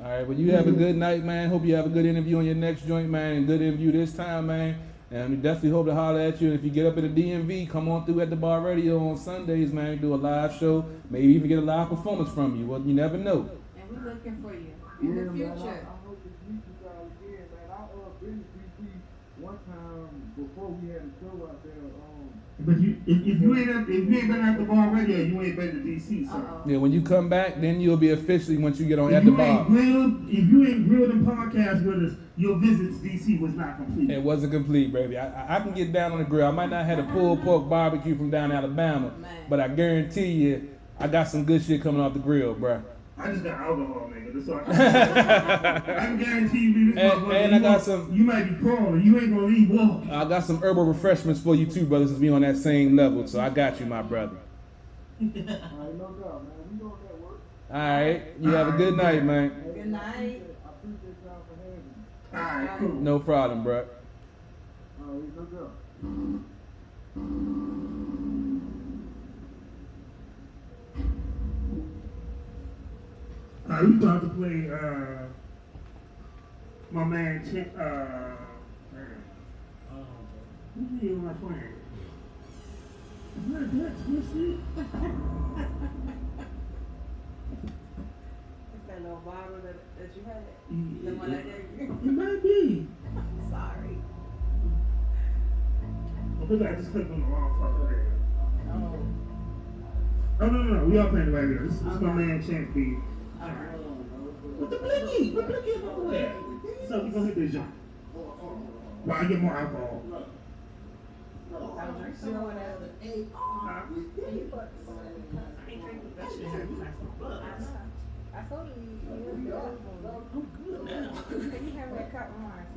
All right, well, you have a good night, man. Hope you have a good interview on your next joint, man, and good interview this time, man. And we definitely hope to holler at you. And if you get up in the DMV, come on through At the Bar Radio on Sundays, man. Do a live show, maybe even get a live performance from you. Well, you never know. And we're looking for you in the Man, future. I hope to meet you guys again, man. I been to DC one time before we had a show out there. But if you ain't been At the Bar Radio, you ain't been to DC, sir. Uh-oh. Yeah, when you come back, then you'll be officially once you get on If At the you ain't Bar. if you ain't grilled and podcast with us, your visit to DC was not complete. It wasn't complete, baby. I can get down on the grill. I might not have a pulled pork barbecue from down Alabama, Man. but I guarantee you, I got some good shit coming off the grill, bruh. I just got alcohol, nigga. That's all I can guarantee you, this And- motherfucker, and I you got won't- some- You might be crawling. You ain't gonna leave walking. I got some herbal refreshments for you too, brother, since we on that same level. So I got you, my brother. All right, no doubt, man. We doing that work. All right, you have a good night, man. Good night. I appreciate y'all for having me. All right, cool. No problem, bruh. All right, no doubt. We about to play my man who the hell am I playing? Is that twisted? It's that little bottle that you had. Yeah, The one I gave you. it might be. Sorry. Oh, look, I just clicked on the wrong fucking radio. Oh. Oh, no. We all playing the radio. This is my man Champ B. Alright. What the blicky? What blicky is over there? So we gonna hit this jump. Well, I get more alcohol. I'll drink some more of that. Huh? I ain't drinking that shit. I told you I'm good now. you have that cup of wine.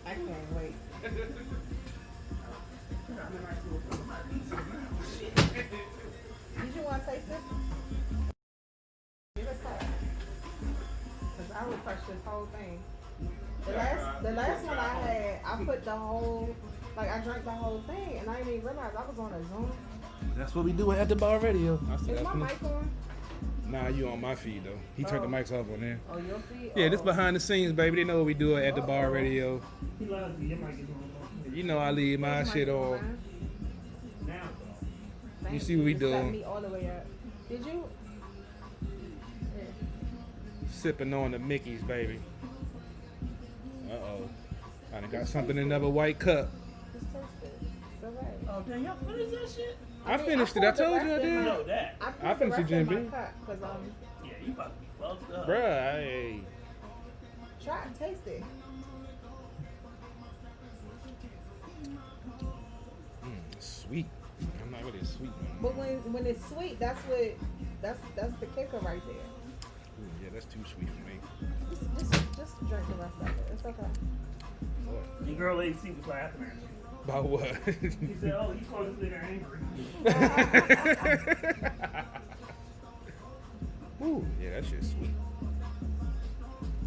I can't wait. Did you want to taste this? Give us that. Because I would crush this whole thing. The last one I had, I put the whole, like I drank the whole thing and I didn't even realize I was on a Zoom. That's what we do at the bar radio. Is my mic on? Nah, you on my feed though. He turned the mics off on there. Oh, your feet? Yeah, this behind the scenes, baby. They know what we do at the bar radio. He loves you. Your mic is on. You know I leave my shit on. You see what we Set doing? me all the way up. Did you? Yeah. Sipping on the Mickeys, baby. Uh-oh. I done got something in another white cup. Just taste it. It's okay. Oh, damn, y'all finished that shit? I finished it. I told you I did. No, that. I finished it, Jim B. Because Yeah, you about to be fucked up. Bruh, Try it, taste it. sweet. I'm not really a sweet man. But when it's sweet, that's the kicker right there. Ooh, yeah, that's too sweet for me. Just drink the rest of it. It's okay. Your girl AC was laughing at you. About what? He said, "Oh, you called this nigga angry." Ooh, yeah, that shit's sweet.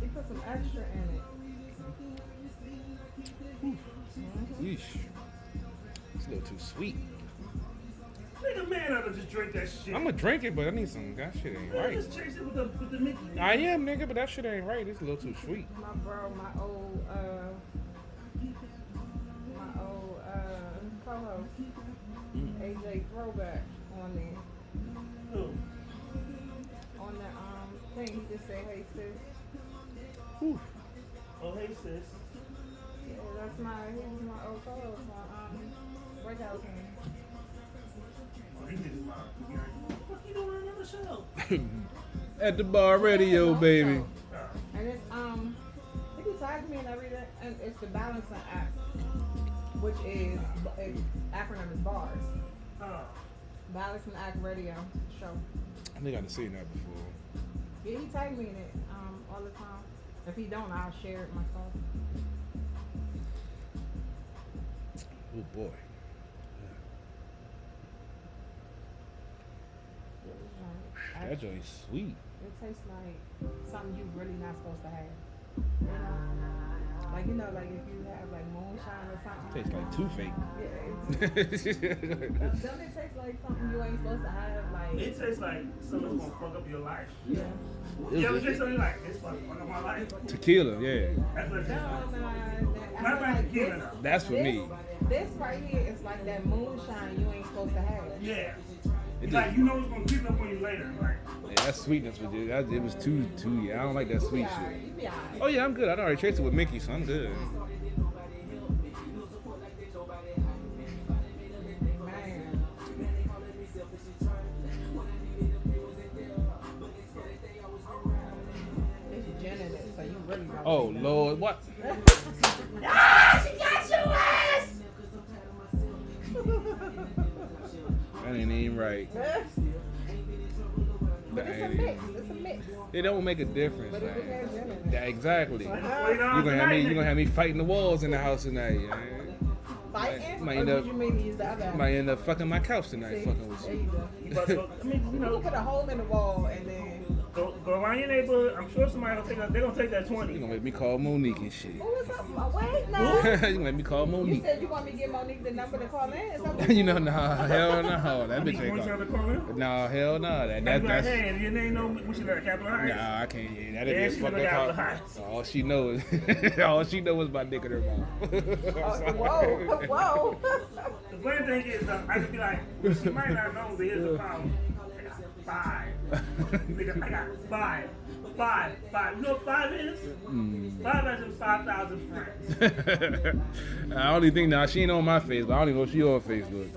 You put some extra in it. Yeesh. It's a little too sweet. Nigga, man, ought to just drink that shit. I'm gonna drink it, but I need some. That shit ain't Man, right. just chase it with the Mickey. I am, nigga, but that shit ain't right. It's a little too sweet. My old co-host, AJ Throwback on there. Who? On the thing, he just said, "Hey sis." Oh, hey, sis. Yeah, that's he was my old co-host on Breakout King. Oh, he did his mouth. What the fuck you doing on another show? At the bar radio, baby. And it's he tagged me and everything, and it's the Balancing Act, which is acronym is BARS. Balancing Act Radio Show. I think I've seen that before. Yeah, he tagged me in it all the time. If he don't, I'll share it myself. Oh boy. That joint's sweet. It tastes like something you really not supposed to have. You know? Like, you know, like if you have like moonshine or something. Tastes like toothache. Yeah. Doesn't it taste like something you ain't supposed to have? Like, It tastes like something's gonna fuck up your life. yeah. You ever drink something like this? Fuck up my life. Tequila, yeah. That's what it tastes like. No. Not like tequila, though. That's for me. This right here is like that moonshine you ain't supposed to have. Yeah. It Like, just- you know it's gonna creep up on you later. Like, Yeah, that sweetness was just, it was too, yeah. I don't like that sweet shit. You be alright. Oh yeah, I'm good. I already chased it with Mickey, so I'm good. Man. It's gin in it, so you really don't. Oh Lord, what? Ah, she got your ass! That ain't even right. But That it's a ain't mix. even. It's a mix. It don't make a difference, But it man. has gin in it. Yeah, exactly. wait on You tonight, gonna have me fighting the walls in the house tonight. Man. Fighting? Might Or end would up- you mean use the other? Might end up fucking my couch tonight. See? Fucking with There you. you go. You about to, I mean, you You know, put a hole in the wall and then. go around your neighborhood. I'm sure somebody will take that. They're gonna take that You 20. gonna make me call Monique and shit. Who is up? Wait, no. You gonna make me call You Monique. said you want me to give Monique the number to call in? Is that what You know, nah, hell no. That bitch You want ain't to gonna. call in? Nah, hell no. Like, like, That's. hey, if your name no, we should let her capitalize. Nah, I can't. Yeah, that'd Yeah, be a she fucked look up out the house. house. All she knows, all she knows is my dick in her mouth. Whoa. The funny thing is, I could be like, well, she might not know, but here's the problem. I got 5. Nigga, I got 5. 5. You know what 5 is? 5 is 5,000 friends. I only think now she ain't on my face, but I don't even know if she on Facebook.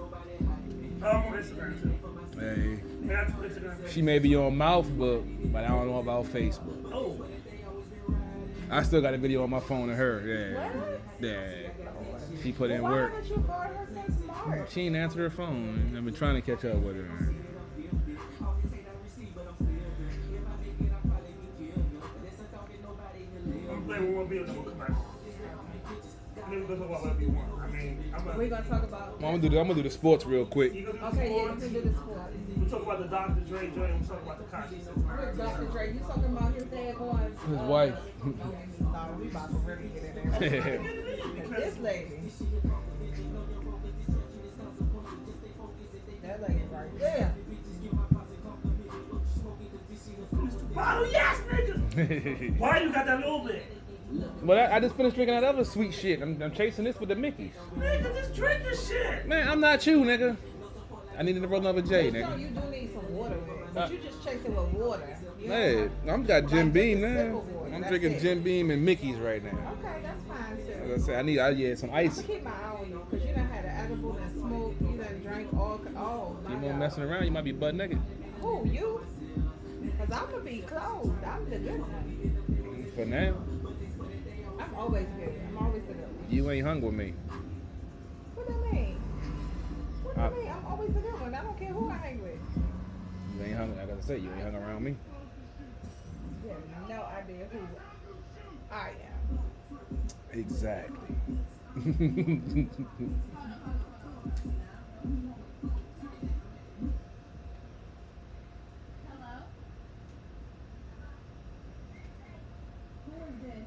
I'm on Instagram too. Hey, Man, I took Instagram. she may be on Mouthbook, but I don't know about Facebook. Oh, I still got a video on my phone of her. Yeah, yeah. She put in Why work. haven't you called her since March? She ain't answer her phone. I've been trying to catch up with her. I'm playing one more video, then we'll come back. And then we'll talk about whatever you want. I mean, We're gonna talk about. I'm gonna do the sports real quick. You gonna do Okay, yeah, you sports? can do the sport. We'll talk about the Dr. Dre joint, and we'll talk about the Kashi. With Dr. Dre, you talking about his dad going? His wife. No, we about to really get in there. This lady. That lady right there. Bottle, yes, nigga! Why you got that little bit? But I just finished drinking that other sweet shit. I'm chasing this with the Mickeys. Nigga, just drink this shit! Man, I'm not you, nigga. I needed to roll another J, So nigga. you do need some water with it, but you just chase it with water. You know? Hey, I'm got Jim Like, Beam just a sip now. of water, I'm that's drinking it. Jim Beam and Mickey's right now. Okay, that's fine too. As I said, I need some I'm ice. gonna keep my eye on you because you done had an edible and smoked. You done drank all. Oh my You know, God. messing around, you might be butt naked. Who you? Cause I'm gonna be cold. I'm the good one. For now, I'm always good. I'm always the good one. you ain't hung with me. What do you mean? What do you mean? I'm always the good one. I don't care who I hang with. You ain't hung. I gotta say, you ain't hung around me. You have no idea who I am. Exactly. Hello? Who is this?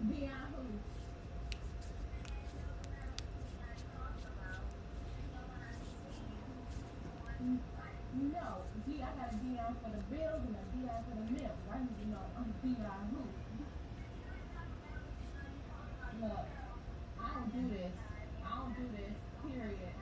Beyond who? No, gee, I got a Dion for the bills and a Dion for the milk. I need to know I'm Dion who. Look, I don't do this. I don't do this. Period.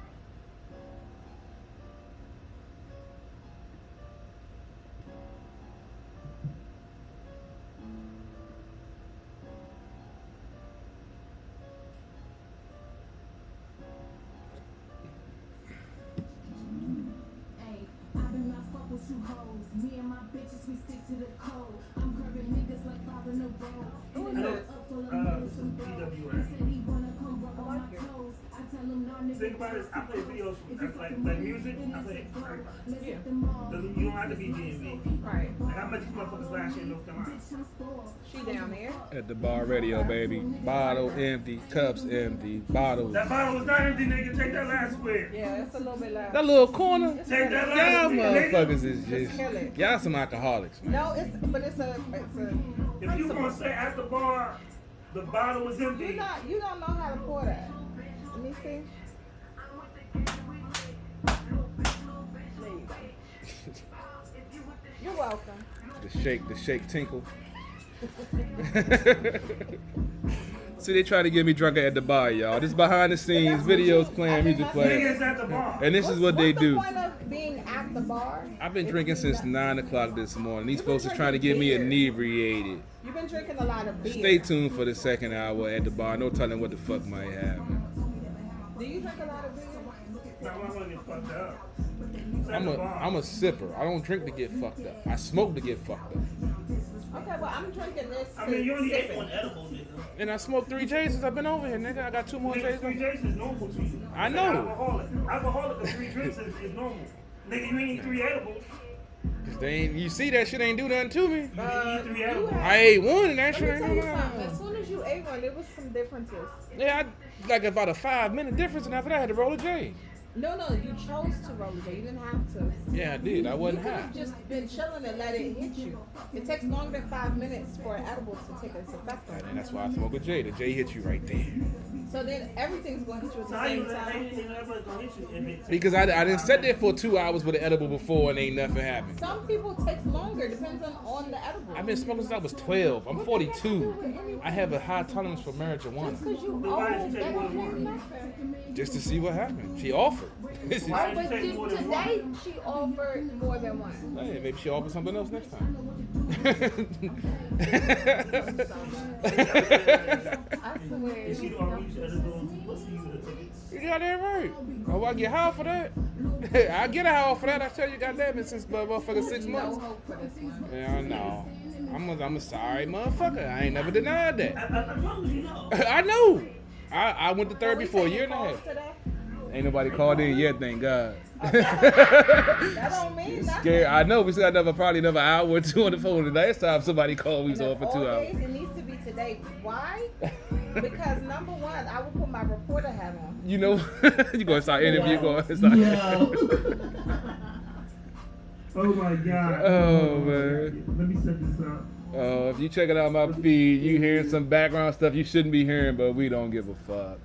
Hey, I do not fuck with you hoes. Me and my bitches, we stick to the code. I'm curving niggas like five in a row. Who is I know, this? Up full of millions from bro. DWA. He said he wanna come rub on my toes. I tell him no, nigga. Think about it, I play videos from If you that's fucking like with me, music, then I let's play go. Let's Yeah. hit them all. you don't have to be DMV. Right. Like I met these motherfuckers last year in North Carolina. Bitch, I'm spoiled. She down there. At the bar radio, baby. Bottle empty, cups empty, bottles. That bottle was not empty, nigga. Take that last square. Yeah, it's a little bit loud. That little corner. Take that Y'all last square, nigga. motherfuckers is just Kill it. y'all some alcoholics, man. No, it's a If you gonna say at the bar, the bottle was empty. you don't know how to pour that. Let me see. There you go. You're welcome. The shake tinkle. See, they try to get me drunk at the bar, y'all. This behind the scenes, videos playing, music playing. Niggas at the bar. And this is what they What's do. the point of being at the bar? I've been drinking since 9 o'clock this morning. These folks is trying to get me inebriated. You've been drinking a lot of beer. Stay tuned for the second hour at the bar. No telling what the fuck might happen. Do you drink a lot of beer? Nah, I wanna get fucked up. I'm a sipper. I don't drink to get fucked up. I smoke to get fucked up. Okay, well, I'm drinking this. I mean, you only ate sipping. one edible, nigga. And I smoked 3 J's since I've been over here, nigga. I got 2 more Nigga, J's. 3 J's is normal to you. I Like know. Alcoholic. Alcoholic of 3 drinks is normal. Nigga, you ain't 3 edibles. They ain't, you see that shit ain't do nothing to me. You eat 3 edibles. I ate one and that Let shit me ain't tell do you something. nothing. As soon as you ate one, there was some differences. Yeah, like about a 5-minute difference, and after that I had to roll a J. No, you chose to roll it. You didn't have to. Yeah, I did. I You wasn't could high. have just been chilling and let it hit you. It takes longer than 5 minutes for an edible to take its effect on And you. that's why I smoke a J. The J hits you right there. So then everything's going to hit you at the Nah, same you time. ain't never gonna hit you if it Because I didn't sit there for 2 hours with an edible before and ain't nothing happened. Some people it takes longer, depends on the edible. I've been smoking since I was 12. I'm 42. I have a high tolerance for marijuana. Just because you Then why did old, you that take don't more mean than nothing. Just to see what happened. She offered. Why But did you take more than one? today she offered more than one. Hey, maybe she offer something else next time. I swear. If she don't reach edible, what's the use of the ticket? You got that right. Oh, I get high for that. I get a high for that. I tell you, goddamn it, since motherfucker 6 No months. hope for this one. Yeah, no. I'm a sorry motherfucker. I ain't never denied that. As long as you know. I know. I went to therapy We for a taking year and a calls half. today? Ain't nobody called in yet, thank God. That don't mean nothing. Scared. I know we still got probably another hour or 2 on the phone. The last time somebody called, we was And on for all 2 hours. days, it needs to be today. Why? Because number one, I will put my reporter hat on. You know, you gonna start interviewing. Yo. Oh my god. Oh man. Let me set this up. If you checking out my feed, you hearing some background stuff you shouldn't be hearing, but we don't give a fuck.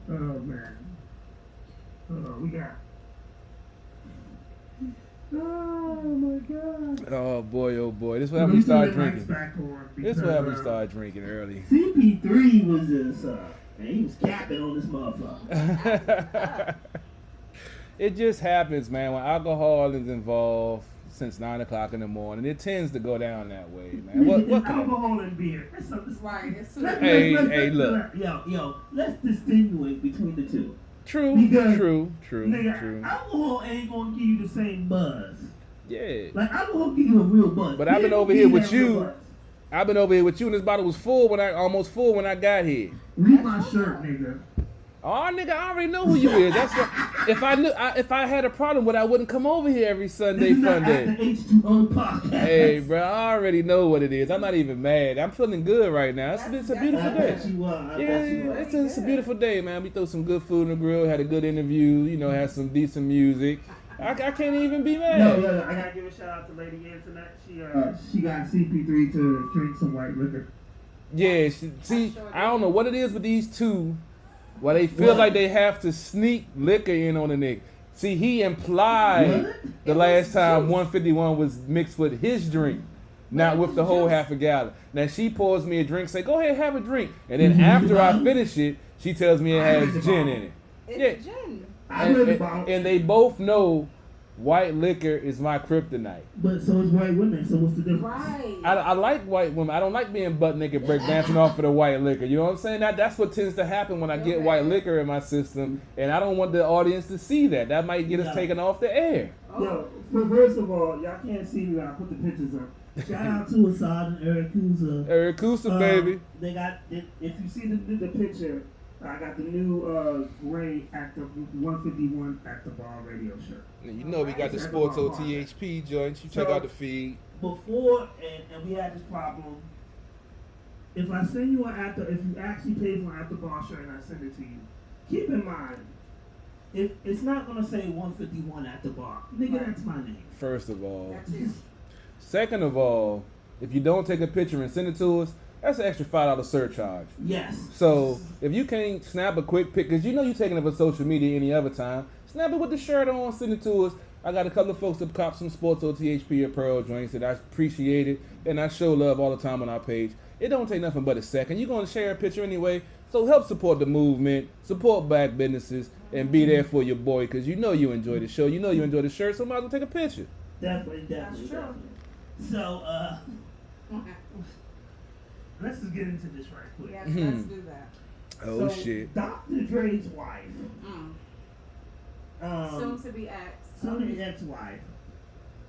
Oh man. We got. Oh my god. Oh boy. This is when we start drinking. This is This when we start drinking early. CP3 was just, man, he was capping on this motherfucker. It just happens, man. When alcohol is involved since 9 o'clock in the morning, it tends to go down that way, man. What can alcohol and beer. Right. It's Hey, look. Yo, let's distinguish between the two. True, Because, true. Nigga, alcohol ain't gonna give you the same buzz. Yeah. Like alcohol give you a real buzz. But I've been Beer over don't here give with that real you. buzz. I've been over here with you, and this bottle was almost full when I got here. Read my shirt, nigga. Oh, nigga, I already know who you is. That's what. If I had a problem with, it, I wouldn't come over here every Sunday, This is not Funday. at the H2O podcast. Hey, bro, I already know what it is. I'm not even mad. I'm feeling good right now. It's a beautiful I day. bet you are. I Yeah, bet you are. it's a beautiful day, man. We throw some good food in the grill, had a good interview, had some decent music. I can't even be mad. No, I gotta give a shout out to Lady Internet. she got CP3 to drink some white liquor. Yeah, see, I don't know what it is with these two. Why they feel What? like they have to sneak liquor in on the nigga. See, he implied What? the last time 151 was mixed with his drink, not with the whole half a gallon. Now she pours me a drink, say, "Go ahead, have a drink," and then after I finish it, she tells me it has gin in it. It's gin. I read about And they both know white liquor is my kryptonite. But so is white women, so what's the difference? Right. I like white women. I don't like being butt naked break dancing off of the white liquor. You know what I'm saying? That's what tends to happen when I get white liquor in my system, and I don't want the audience to see that. That might get us taken off the air. Yo, first of all, y'all can't see me when I put the pictures up. Shout out to Assad and Eric Kusa. Eric Kusa, baby. They got If you see the picture, I got the new gray Active 151 at the bar radio shirt. You know we got the Sports OTHP joints. You check out the feed. before, and we had this problem. If I send you an after, if you actually pay for an after bar shirt and I send it to you, keep in mind, If it's not gonna say 151 at the bar, nigga, that's my name. First of all. That's it. Second of all, if you don't take a picture and send it to us, that's an extra $5 surcharge. Yes. So if you can't snap a quick pic, because you're taking it for social media any other time, snap it with the shirt on, send it to us. I got a couple of folks that cop some Sports OTHP apparel joints that I appreciate it, and I show love all the time on our page. It don't take nothing but a second. You're going to share a picture anyway, so help support the movement, support black businesses, and be there for your boy, because you enjoy the show, you enjoy the shirt, so might as well take a picture. Definitely. That's true. So, let's just get into this right quick. Yes, let's do that. Oh, so shit. Dr. Dre's wife, Soon to be ex. soon to be ex-wife,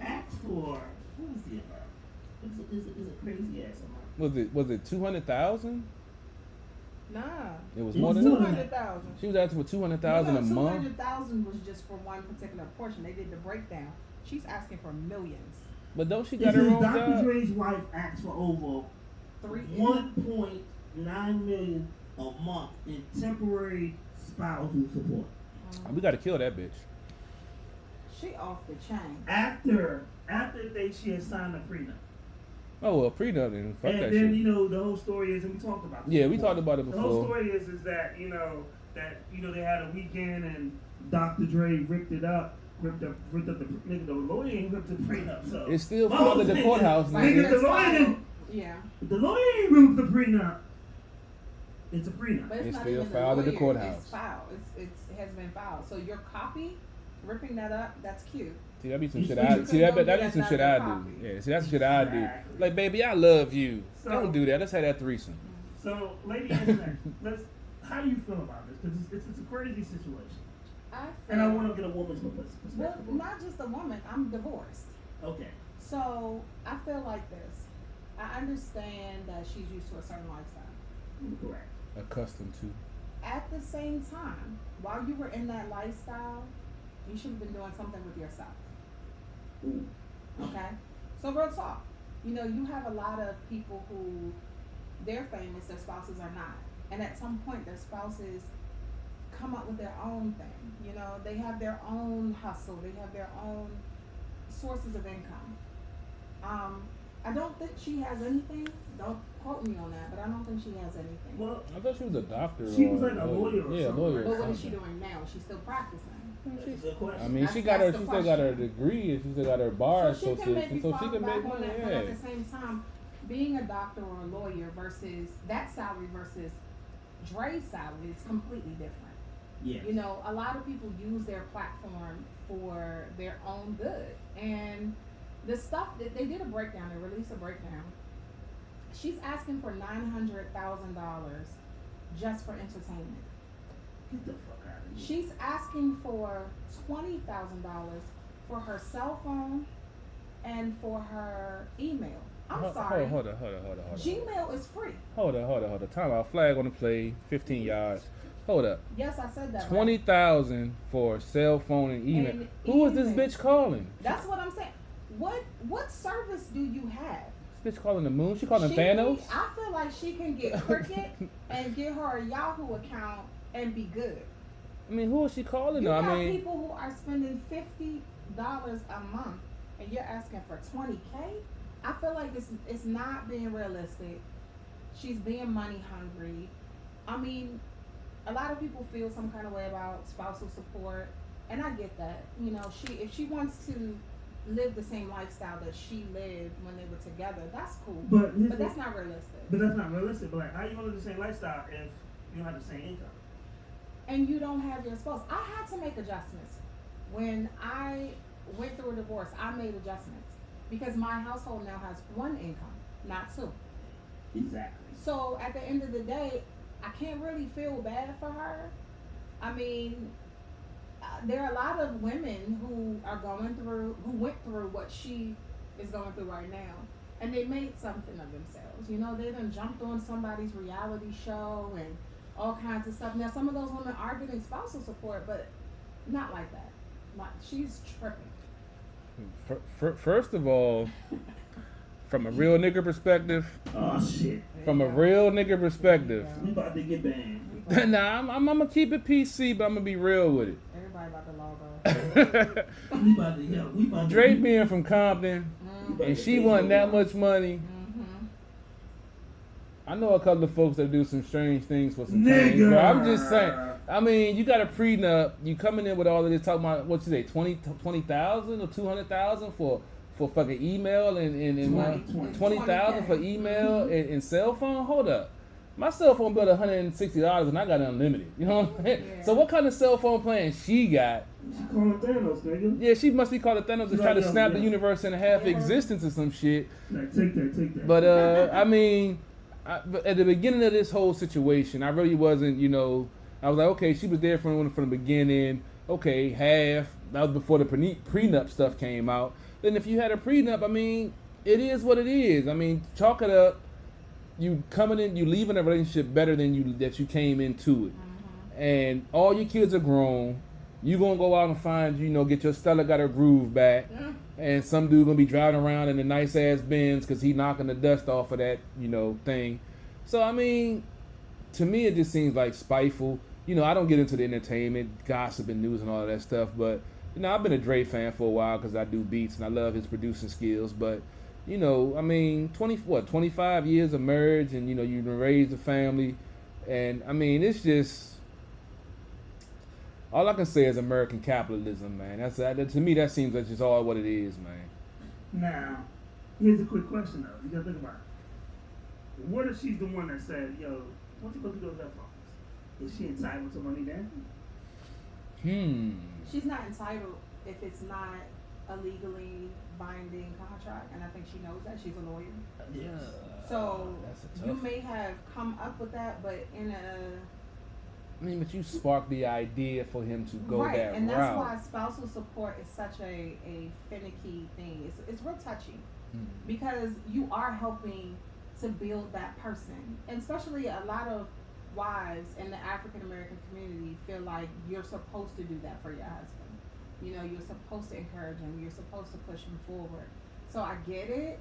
asked for, what was the amount? It's a crazy ass amount. Was it 200,000? Nah. It was It more was than 200,000. She was asking for 200,000 a month. 200,000 was just for one particular portion. They did the breakdown. She's asking for millions. But don't she It got her says own Dr. job? Dre's wife asked for over 1.9 million a month in temporary spousal support. We got to kill that bitch. She off the chain. After she had signed a prenup. Oh, well, prenup then. Fuck And that then shit. the whole story is, and we talked about this Yeah, we before. talked about it The whole before. story is that they had a weekend and Dr. Dre ripped the nigga. The lawyer ain't ripped the prenup. So It's still filed at the courthouse, Nigga, nigga. the lawyer didn't. Yeah. The lawyer ain't ripped the prenup. It's a prenup. But it's It's not still even filed at the lawyer, courthouse. It's filed. It has been filed. So your copy, ripping that up, that's cute. See, that be some You shit see, I you see. couldn't That go be some get shit I another do. copy. Yeah, see, that's the shit I do. Exactly. Like, baby, I love you. So- Don't do that. Let's have that threesome. So, lady internet, how do you feel about this? Because it's a crazy situation, and I want to get a woman's perspective. Well, not just a woman. I'm divorced. Okay. So I feel like this. I understand that she's used to a certain lifestyle. Correct. Accustomed to. At the same time, while you were in that lifestyle, you should have been doing something with yourself. Ooh. Okay? So real talk. You have a lot of people who they're famous, their spouses are not. And at some point their spouses come up with their own thing. They have their own hustle, they have their own sources of income. I don't think she has anything. Don't quote me on that, but I don't think she has anything. Well, I thought she was a doctor. She or was like a lawyer or Yeah, something. lawyer. But or what is she something. doing now? She's still practicing. that's a good question. I mean, she That's the still got her question. degree, and she still got her bar So she can maybe association, so she fall can back make on money. that, but Yeah. at the same time, being a doctor or a lawyer versus that salary versus Dre's salary is completely different. Yes. A lot of people use their platform for their own good. And the stuff that they did a breakdown, they released a breakdown. She's asking for $900,000 just for entertainment. Get the fuck out of here. She's asking for $20,000 for her cell phone and for her email. I'm sorry. Hold on. Gmail is free. Hold on. Time out. Flag on the play, 15 yards. Hold up. Yes, I said that. right. 20,000 for cell phone and email. And Who is this email. bitch calling? That's what I'm saying. What service do you have? This bitch calling the moon? She calling She Thanos? need- I feel like she can get Cricket and get her a Yahoo account and be good. I mean, who is she calling You though? got I mean, people who are spending $50 a month, and you're asking for $20K. I feel like it's not being realistic. She's being money hungry. I mean, a lot of people feel some kind of way about spousal support, and I get that. You know, if she wants to live the same lifestyle that she lived when they were together, that's cool. But But that's not realistic. But that's not realistic. But like, how you gonna live the same lifestyle if you don't have the same income? And you don't have your spouse. I had to make adjustments. When I went through a divorce, I made adjustments because my household now has one income, not two. Exactly. So at the end of the day, I can't really feel bad for her. I mean, there are a lot of women who went through what she is going through right now, and they made something of themselves. You know, they done jumped on somebody's reality show and all kinds of stuff. Now, some of those women are getting spousal support, but not like that. She's tripping. first of all, from a real nigga perspective, Oh shit. from a real nigga perspective, We about to get banned. nah, I'm gonna keep it PC, but I'm gonna be real with it. Everybody about to log off. We about to Drake being from Compton, and she wanting that much money. Mm-hmm. I know a couple of folks that do some strange things for some change, but I'm just saying. I mean, you got a prenup. You coming in with all of this talking about what you say, 20,000 or 200,000 for fucking email and 20,000 for email and cell phone. Hold up, my cell phone bill $160 and I got unlimited. You know what I'm saying? Yeah. So what kind of cell phone plan she got? She calling Thanos, nigga. Yeah, she must be called a Thanos to try to Yeah, snap yeah. the universe in half Yeah. existence or some shit. Like, take that. But I mean, but at the beginning of this whole situation, I really wasn't, you know, I was like, okay, she was there from the beginning. Okay, half. That was before the prenup stuff came out. Then if you had a prenup, I mean, it is what it is. I mean, chalk it up. You coming in, you leaving a relationship better than you came into it. And all your kids are grown. You gonna go out and find, you know, get your Stella got her groove back. And some dude gonna be driving around in a nice ass Benz because he knocking the dust off of that, you know, thing. So I mean, to me it just seems like spiteful. You know, I don't get into the entertainment, gossip, and news and all of that stuff, but you know, I've been a Dre fan for a while because I do beats and I love his producing skills. But you know, I mean, 25 years of marriage, and you know, you've raised a family, and I mean, it's just all I can say is American capitalism, man. That's to me, that seems like just all what it is, man. Now, here's a quick question though. You gotta think about it. What if she's the one that said, "Yo, why don't you go through those headphones?" Is she entitled to money then? She's not entitled if it's not a legally binding contract, and I think she knows that. She's a lawyer. Yeah. So That's a you tough. may have come up with that, but in a I mean, but you sparked the idea for him to go right, that and that's route. why spousal support is such a finicky thing. It's real touchy Hmm. because you are helping to build that person, and especially a lot of wives in the African American community feel like you're supposed to do that for your husband. You know, you're supposed to encourage him. You're supposed to push him forward. So I get it,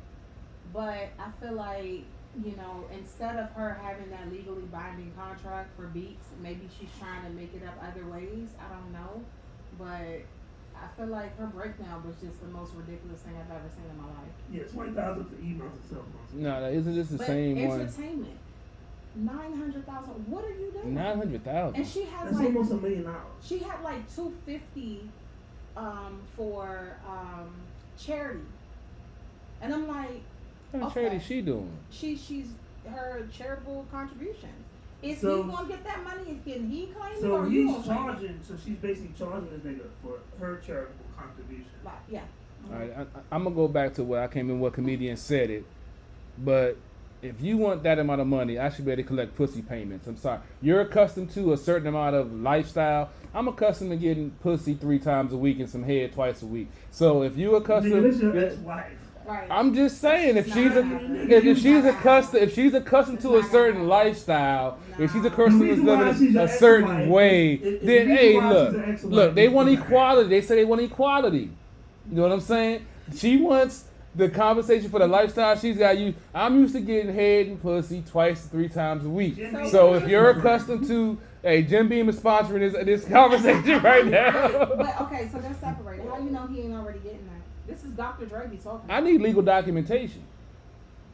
but I feel like, you know, instead of her having that legally binding contract for Beats, maybe she's trying to make it up other ways. I don't know, but I feel like her breakdown was just the most ridiculous thing I've ever seen in my life. Yeah, 20,000 for emails and cell phones. No, isn't this the But same one? entertainment, 900,000. What are you doing? 900,000. And she has That's like almost $1 million. she had like 250 for charity, and I'm like, What kind of okay. charity she doing? she's her charitable contributions. Is So- he gonna get that money? Can he claim it, So or you he's gonna claim it? charging, so she's basically charging this nigga for her charitable contribution. Like, yeah. All right, I'm gonna go back to what I came in. What comedian said it, but if you want that amount of money, I should be able to collect pussy payments. I'm sorry. You're accustomed to a certain amount of lifestyle. I'm accustomed to getting pussy 3 times a week and some head twice a week. So if you accustomed, Nigga, this your ex-wife. Right. I'm just saying, if It's she's not happening. if she's accustomed to a certain lifestyle, if she's accustomed The to reason why she's living your a certain ex-wife way, is the then reason hey, why she's an ex-wife look, they is want because- equality. They say they want equality. You know what I'm saying? She wants the compensation for the lifestyle she's got. I'm used to getting head and pussy 2 to 3 times a week. So if you're accustomed to, hey, Jim Beam is sponsoring this conversation right now. But okay, so they're separated. How you know he ain't already getting that? This is Dr. Dre be talking. I need legal documentation.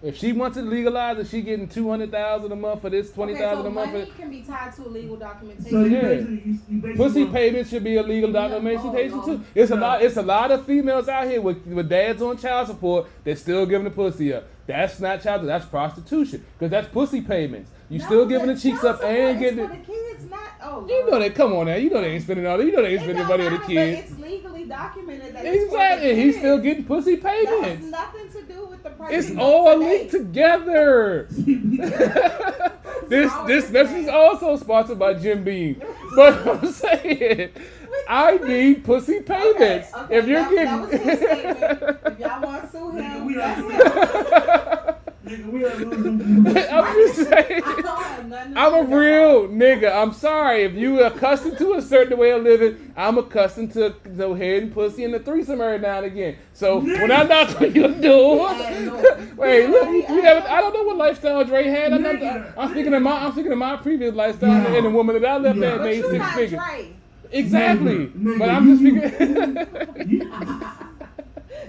If she wants it legalized, if she getting $200,000 a month for this, $20,000 a month for money can be tied to a legal documentation. So you Yeah. basically pussy want- payments should be a legal documentation too. It's a lot of females out here with dads on child support that still giving the pussy up. That's not child support, that's prostitution because that's pussy payments. You still giving the cheeks up and getting for it. the kids, not You know that. Come on now. You know they ain't spending all that. You know they ain't spending money on the But kids. it's legally documented that it's for Exactly. the He's kids. still getting pussy That has payments. nothing to do with the price. It's of all today. linked together. This message is also sponsored by Jim Beam. But I'm saying, I need pussy payments. Okay, If you're that was his getting, statement. If y'all want to sue him, we that's are- it. Nigga, we are losing. I'm just saying. I don't have nothing to I'm do a with that. real nigga. I'm sorry. If you accustomed to a certain way of living, I'm accustomed to the head and pussy and the threesome every now and again. So when I knock on your door, wait, look, you never, I don't know what lifestyle Dre had. I'm thinking of my previous lifestyle and the woman that I left Yeah. that But made you 6 not figures. Dre. Exactly. Nigga, But I'm just figuring.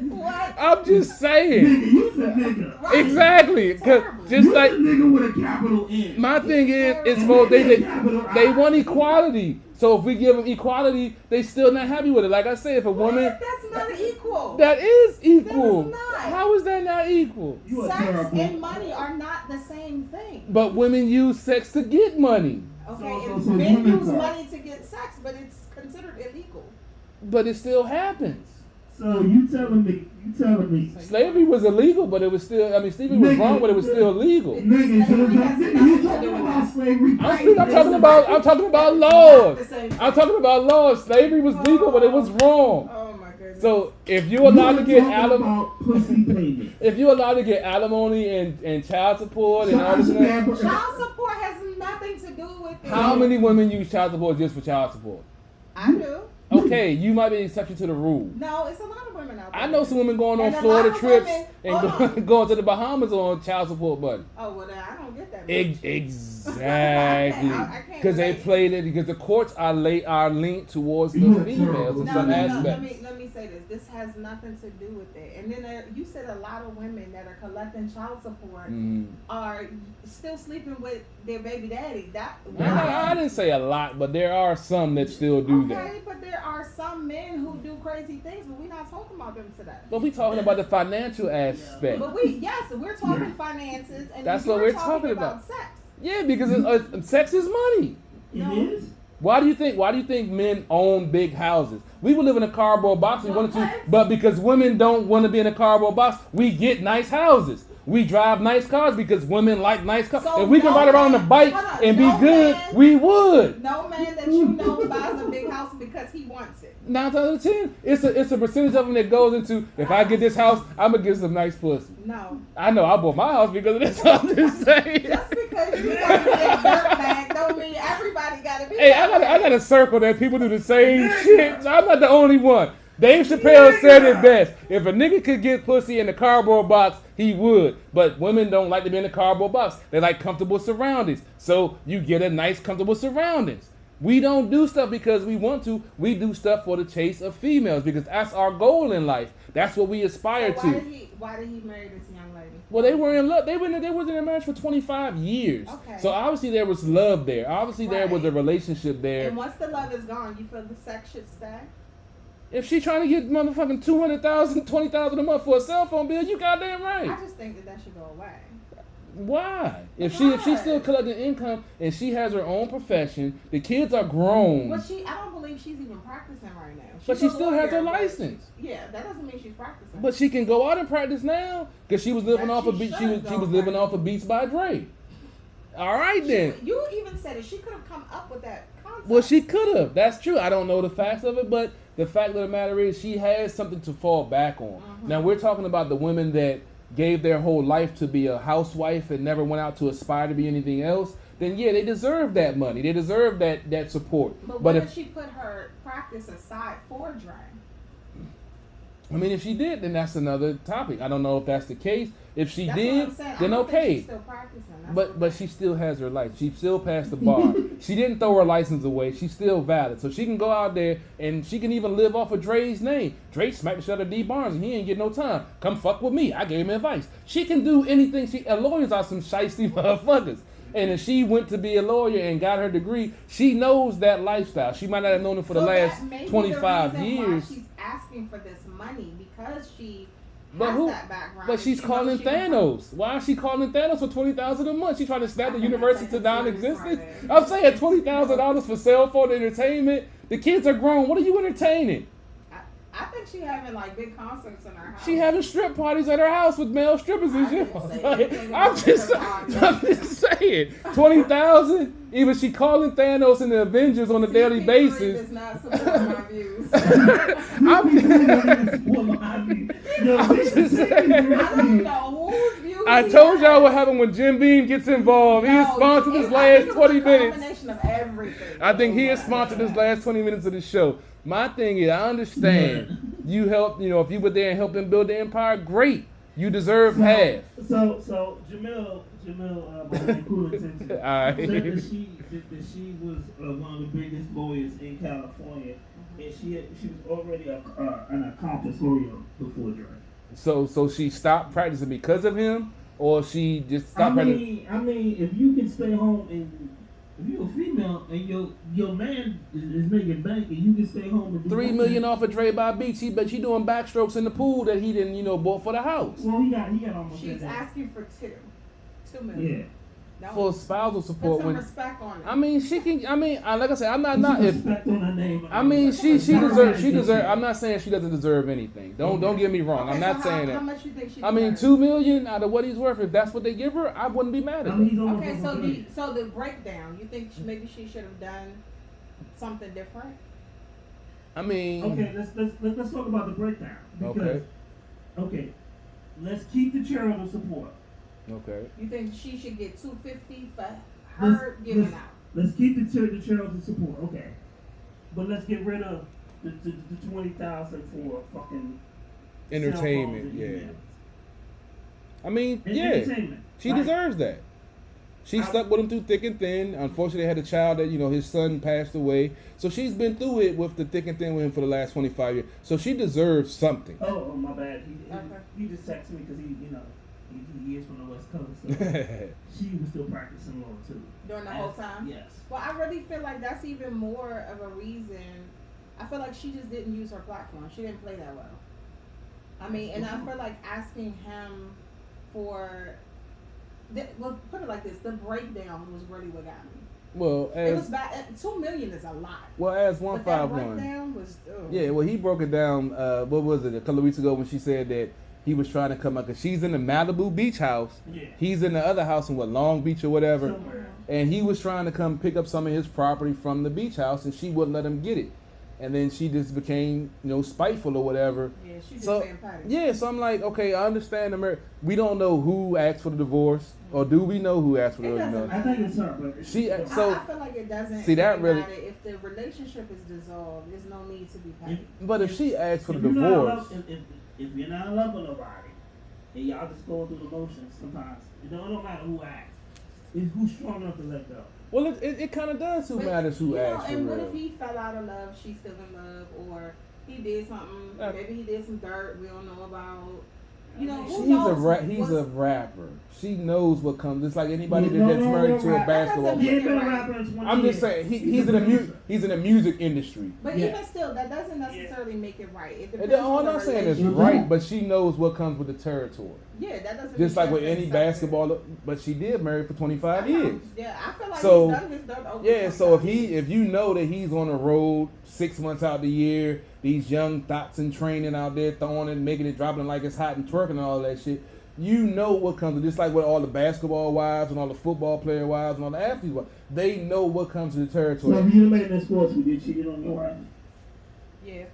What? I'm just saying. Nigga, you's a nigga. Right. Exactly. 'Cause just You's like a nigga with a capital N. my thing is, it's for they want equality. So if we give them equality, they still not happy with it. Like I said, if a woman That's not equal. that is equal, That is not. how is that not equal? You are Sex terrible. and money are not the same thing. But women use sex to get money, Okay, So and women men use are- money to get sex, but it's considered illegal. but it still happens. So you telling me? Slavery was illegal, but it was still. I mean, slavery was wrong, but it was still legal. Nigga, so you talking about slavery? I'm talking about laws. I'm talking about laws. Slavery was legal, but it was wrong. Oh my goodness. So if you're allowed to get about pussy payment. if you're allowed to get alimony and child support and all this, and that, Child support has nothing to do with it. how many women use child support just for child support? I do. Okay, you might be an exception to the rule. No, it's a lot of women out there. I know some women going on And a Florida lot of trips women- and hold on. going to the Bahamas on child support money. Oh well, then I don't get that. much. Exactly, I can't because they relate. played it because the courts are linked towards the You are females terrible. in No, some no, no. aspects. Let me say this. This has nothing to do with it. And then you said a lot of women that are collecting child support Mm. are still sleeping with their baby daddy. I didn't say a lot, but there are some that still do that. Okay, but there are some men who do crazy things, but we're not talking about them today. But we talking about the financial aspect. But we're talking finances, and That's you're what we're talking about. sex. Yeah, because sex is money. It is. Why do you think men own big houses? We would live in a cardboard box if we wanted to, but because women don't want to be in a cardboard box, we get nice houses. We drive nice cars because women like nice cars. So If we can no ride around on a man- bike hold on, and be no good, man- we would. No man that you know buys a big house because he wants it. 9 times out of 10, it's a percentage of them that goes into, if I get this house, I'm going to get some nice pussy. No. I know I bought my house because of this. I'm just saying. Just because you got to be a dirtbag don't mean everybody got to be. Hey, that way. I got a circle that people do the same shit. So I'm not the only one. Dave Chappelle said it best. If a nigga could get pussy in a cardboard box, he would. But women don't like to be in a cardboard box. They like comfortable surroundings. So you get a nice, comfortable surroundings. We don't do stuff because we want to. We do stuff for the chase of females because that's our goal in life. That's what we aspire So to. why did he marry this young lady? Well, they were in love. They was in a marriage for 25 years. Okay. So obviously there was love there. Obviously there was a Right. relationship there. And once the love is gone, you feel the sex should stay? If she trying to get motherfucking $200,000, $20,000 a month for a cell phone bill, you goddamn right. I just think that should go away. Why? If she's still collecting income and she has her own profession, the kids are grown. But I don't believe she's even practicing right now. But she She's a still has her lawyer, but- license. Yeah, that doesn't mean she's practicing. But she can go out and practice now because she was living That off she of beats. should She go was living practice. off of Beats by Dre. All right then. You even said it. She could have come up with that concept. Well, she could have. That's true. I don't know the facts of it, but the fact of the matter is she has something to fall back on. Now we're talking about the women that gave their whole life to be a housewife and never went out to aspire to be anything else. Then yeah, they deserve that money. They deserve that support. But But what if if she put her practice aside for Dre? if she did, then that's another topic. I don't know if that's the case. If she That's what did, I'm saying. I then don't think okay. she's still practicing. That's But what- she still has her life. She still passed the bar. She didn't throw her license away. She's still valid. So she can go out there and she can even live off of Dre's name. Dre smacked the shit out of D Barnes and he ain't get no time. Come fuck with me. I gave him advice. She can do anything. Lawyers are some shiesty motherfuckers. And if she went to be a lawyer and got her degree, she knows that lifestyle. She might not have known it for the So last that may be the 25 reason years. Why she's asking for this money because she But has who? that background. But and she's she calling knows she can- Thanos. Why is she calling Thanos for $20,000 a month? She's trying to snap I the think university that's to like a serious non-existence. part I'm saying $20,000 for cell phone entertainment. The kids are grown. What are you entertaining? I think she having like big concerts in her house. She having strip parties at her house with male strippers and I shit. didn't say Like, anything I'm about just, strip parties. I'm just saying, 20,000. Even she calling Thanos and the Avengers on a daily basis. Does not support my views. I'm just saying. I don't know whose views. I he told has. y'all what happened when Jim Beam gets involved. He has No, sponsored this I last think it was 20 a minutes. combination of everything. I think he has sponsored this last 20 minutes of the show. My thing is, I understand you helped, if you were there and helped him build the empire, great. You deserve half. So Jamil, by cool intention, Alright. said that she was one of the biggest lawyers in California, and she was already an accomplished lawyer before Dre. So she stopped practicing because of him, or she just stopped practicing? I mean, if you can stay home and if you're a female and your man is making bank and you can stay home and do $3 million off of Dre by Beach. But she doing backstroke in the pool that he didn't, bought for the house. Well, he got almost. She's that. asking for $2 Yeah. million. That For was- spousal Put support. some When respect on it. I mean, she can. I mean, like I said, I'm not Put if. some respect on her name. I mean, she Not deserves. right, She deserves. sister. I'm not saying she doesn't deserve anything. Don't get me wrong. Okay, I'm so not saying how that. much you think she I mean, deserves? $2 million out of what he's worth. If that's what they give her, I wouldn't be mad I at mean, her. he's almost Okay, over so three. the breakdown. You think maybe she should have done something different? I mean, Okay, let's talk about the breakdown. Because, Okay. let's keep the charitable support. okay. You think she should get $250 for her giving let's- out? Let's keep the charitable support. Okay, but let's get rid of the 20,000 for fucking Entertainment, cell phones and yeah. emails. I mean, And yeah. entertainment. She Right. deserves that. She stuck with him through thick and thin. Unfortunately, they had a child that, his son passed away. So she's been through it with the thick and thin with him for the last 25 years. So she deserves something. Oh, my bad. Okay. He just texted me because he is from the West Coast. So she was still practicing law too. During the whole time? Yes. Well, I really feel like that's even more of a reason. I feel like she just didn't use her platform. She didn't play that well. I mean, and I feel like asking him for, well, put it like this: the breakdown was really what got me. Well, It was as bad. $2 million is a lot. as But that 151. breakdown was. Ugh. Yeah, well, he broke it down. What was it? A couple of weeks ago when she said that he was trying to come out because she's in the Malibu beach house. Yeah. He's in the other house in Long Beach or whatever. Somewhere. And he was trying to come pick up some of his property from the beach house, and she wouldn't let him get it. And then she just became, spiteful or whatever. Yeah, she just So being petty. yeah, so I'm like, okay, I understand. We don't know who asked for the divorce, or do we know who asked for It the doesn't divorce? I think it's her, but She- I so- feel like it doesn't. See, that really really- matter. If the relationship is dissolved, there's no need to be petty. But if she asked for if the you're not in divorce, love- if you're not in love with nobody, and y'all just going through the motions, sometimes it don't matter who asks. It's who's strong enough to let go. well, it kind of does. Who But, matters who you know, asked for and what real. if he fell out of love, she's still in love, or he did something, Uh, maybe he did some dirt we don't know about. You know, who He's knows he's what's- a rapper. She knows what comes. It's like anybody No, that's no, married no, to a rap. basketball That He player. ain't been a Right. rapper in 20 I'm years. just saying he's in the music industry. But Yeah. even still, that doesn't necessarily make it right. It And depends then, on the I'm not saying it's relationship. right, but she knows what comes with the territory. Yeah, that doesn't. Just mean like with that's any accepted. basketball, but she did marry for 25 I know. years. Yeah, I feel like So, he's done his dirt over. Yeah, so 25 years. if you know that he's on the road 6 months out the year, these young thoughts in training out there throwing it, making it, dropping it like it's hot and twerking and all that shit, you know what comes. Just like with all the basketball wives and all the football player wives and all the athletes wives, they know what comes to the So territory. if you made that sports, would you cheated on your wife? Yeah.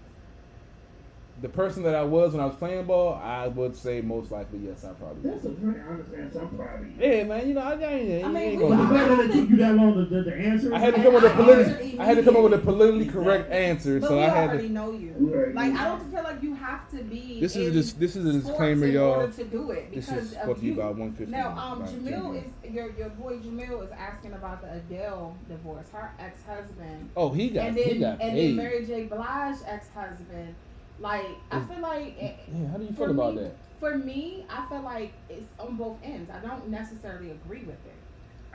The person that I was when I was playing ball, I would say most likely yes, I probably would. That's a very honest answer. I'm proud of you. Yeah, man, you know I ain't I mean, ain't we- But the gonna. fact that it took you that long to answer, I had to it, come with a I I had to come up with a politically Exactly. correct answer, But so we I had already to. know you. We already Like know. I don't feel like you have to be. This is in this is a sports disclaimer, in y'all. order to do it This because is of supposed to be you. about 150. Now, about 10 Jamil minutes. is your boy. Jamil is asking about the Adele divorce. Her ex-husband, Oh, he got and then paid. then Mary J. Blige ex-husband. Like I feel like Yeah, how do you for feel about me- that? For me, I feel like it's on both ends. I don't necessarily agree with it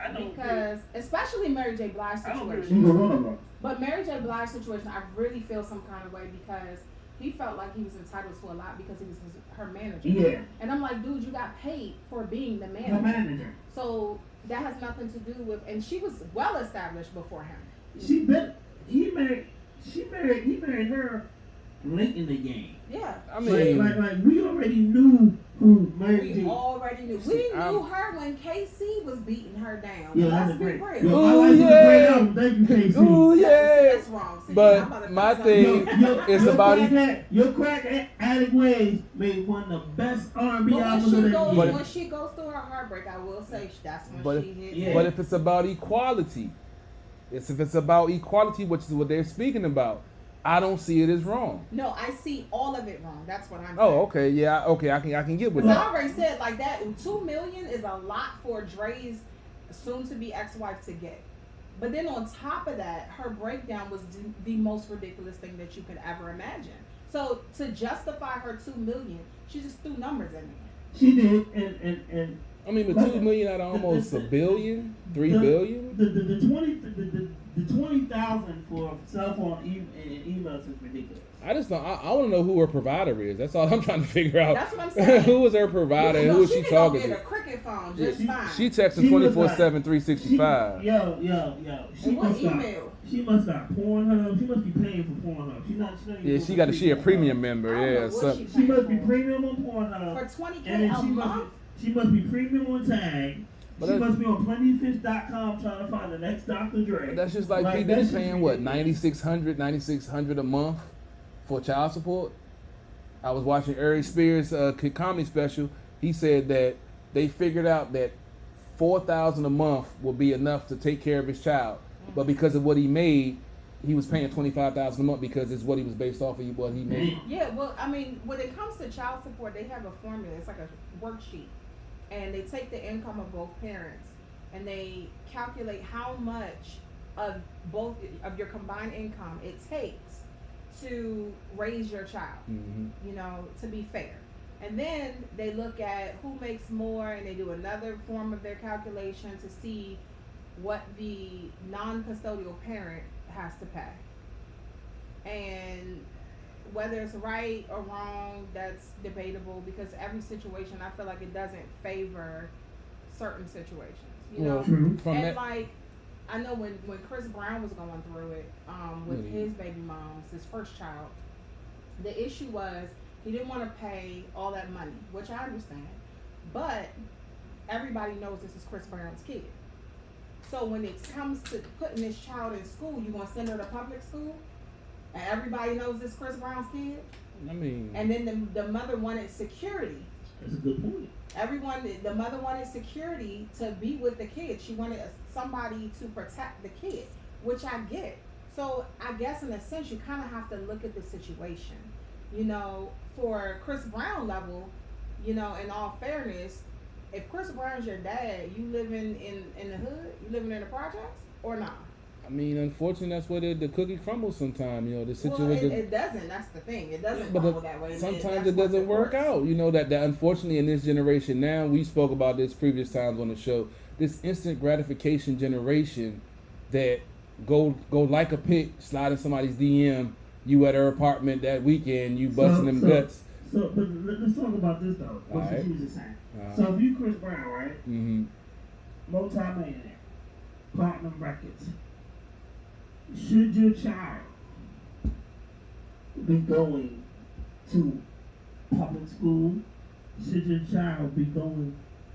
I don't because, especially Mary J. Blige I don't agree with situation. either one of them. But Mary J. Blige situation, I really feel some kind of way because he felt like he was entitled to a lot because he was her manager. Yeah, And I'm like, dude, you got paid for being the the manager. manager. So that has nothing to do with, and she was well established before him. He married her late in the game. Yeah. I mean, Like we already knew who Mary We J. already knew. See, We I'm- knew her when KC was beating her down. Yeah, Let's that's be great. real. Yo, Ooh, my life is a yeah. great album. Thank you, KC. ooh yeah. That's wrong. See, I'm about But to my put thing, something- it's about your crack addict ways made one of the best R&B But albums of that year. when she goes through her heartbreak, I will say that's when But she hit. Yeah. But if it's about equality, if it's about equality, which is what they're speaking about, I don't see it as wrong. No, I see all of it wrong. That's what I'm saying. Oh, okay, yeah, okay, I can get with Because I that. already said like that. $2 million is a lot for Dre's soon-to-be ex-wife to get. But then on top of that, her breakdown was the most ridiculous thing that you could ever imagine. So to justify her $2 million, she just threw numbers in there. She did, and I mean, but $2 million out of almost $1 billion, $3 billion. the 20,000 for cell phone and emails is ridiculous. I just don't. I want to know who her provider is. That's all I'm trying to figure out. That's what I'm saying. Who is her provider and who is she can talking go get to? a cricket phone Yeah, just fine. She texting She was 24/7, like- 365. Yo. She And what must got. email? She must got Pornhub. She must be paying for Pornhub. She not Yeah, even she got a free premium Pornhub. member. I don't Yeah, know what so she She must be paying premium on Pornhub. for $20K And then a month. she must be premium on Tag. But She that- must be on plentyfish.com trying to find the next Dr. Dre. that's just like P that Diddy shit's paying what ridiculous. $9,600 a month for child support. I was watching Ari Spears' comedy special. He said that they figured out that $4,000 a month will be enough to take care of his child, but because of what he made, he was paying $25,000 a month because it's what he was based off of what he made. Yeah, well, I mean, when it comes to child support, they have a formula. It's like a worksheet. And they take the income of both parents and they calculate how much of both of your combined income it takes to raise your child, you know, to be fair. And then they look at who makes more and they do another form of their calculation to see what the non-custodial parent has to pay. And whether it's right or wrong, that's debatable because every situation, I feel like it doesn't favor certain situations, you know? Well, True. from And that, like, I know when Chris Brown was going through it with Mhm. his baby moms, his first child, the issue was he didn't want to pay all that money, which I understand. But everybody knows this is Chris Brown's kid. So when it comes to putting this child in school, you gonna send her to public school, and everybody knows this Chris Brown's kid. I mean, And then the mother wanted security. That's a good point. The mother wanted security to be with the kid. She wanted somebody to protect the kid, which I get. So I guess in a sense, you kind of have to look at the situation. You know, for Chris Brown level, you know, in all fairness, if Chris Brown's your dad, you living in the hood, you living in the projects, or not? I mean, unfortunately, that's where the cookie crumbles sometimes. You know, the Well, situation. it doesn't. That's the thing. It doesn't But crumble that way. sometimes That's it doesn't what work works. out. You know that unfortunately in this generation now, we spoke about this previous times on the show. This instant gratification generation that go like a pic, slide in somebody's DM. You at her apartment that weekend, you busting them guts. So, but let's talk about this though. What Alright. you was just saying. Uh-huh. So if you Chris Brown, right? Mm-hmm. Multi-millionaire, platinum records. Should your child be going to public school? Should your child be going?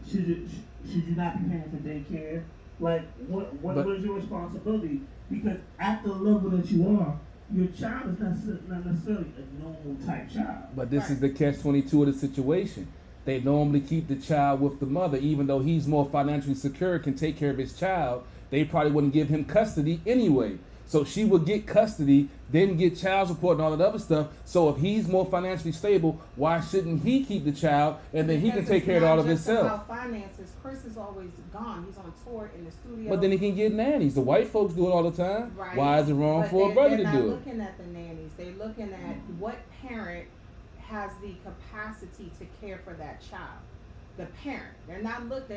Should you not be paying for daycare? Like, what is your responsibility? Because at the level that you are, your child is not necessarily a normal type child. But this is the catch-22 of the situation. They normally keep the child with the mother, even though he's more financially secure, can take care of his child. They probably wouldn't give him custody anyway. So she would get custody, then get child support and all that other stuff. So if he's more financially stable, why shouldn't he keep the child and then he can take care of it all of himself? About finances, Chris is always gone. He's on tour in the studio. But then he can get nannies. The white folks do it all the time. Right. Why is it wrong But for a brother they're to do not it? looking at the nannies. They're looking at what parent has the capacity to care for that child. The parent. They're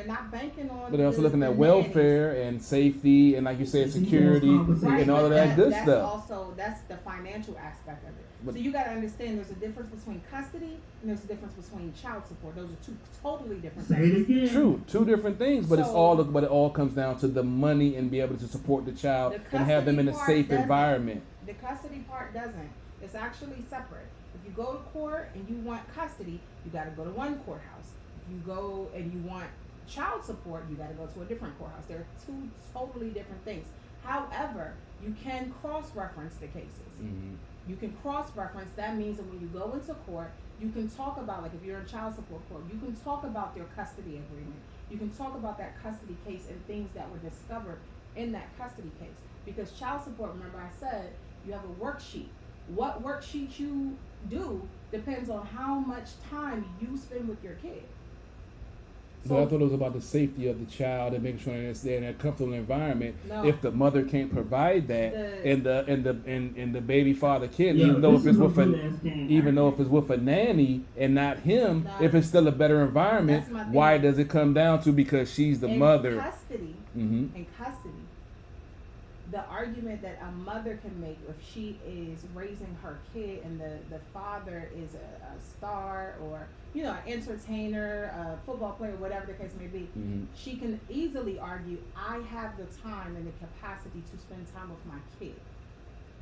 not banking on. But they're also the looking at nannies. welfare and safety and, like you said, security Right, and all of but that good that's stuff. That's the financial aspect of it. But- So you got to understand there's a difference between custody and there's a difference between child support. Those are two totally different Say it things. again. True, two different things, but So- but it all comes down to the money and be able to support the child The and have them in a custody safe part doesn't. environment. The custody part doesn't. It's actually separate. If you go to court and you want custody, you got to go to one courthouse. If you go and you want child support, you got to go to a different courthouse. They're two totally different things. However, you can cross-reference the cases. Mhm. You can cross-reference. That means that when you go into court, you can talk about, like if you're in child support court, you can talk about their custody agreement. You can talk about that custody case and things that were discovered in that custody case. Because child support, remember I said, you have a worksheet. What worksheet you do depends on how much time you spend with your kid. But I thought it was about the safety of the child and making sure that they're in a comfortable environment. No. If the mother can't provide that, and the baby father can, Yeah, even though this if it's is a with a good-ass game, even though right? if it's with a nanny and not him, No. if it's still a better environment, That's my thing. why does it come down to because she's the in mother? Custody, Mm-hmm. in custody, the argument that a mother can make if she is raising her kid and the father is a star or an entertainer, a football player, whatever the case may be, Mm-hmm. she can easily argue, I have the time and the capacity to spend time with my kid.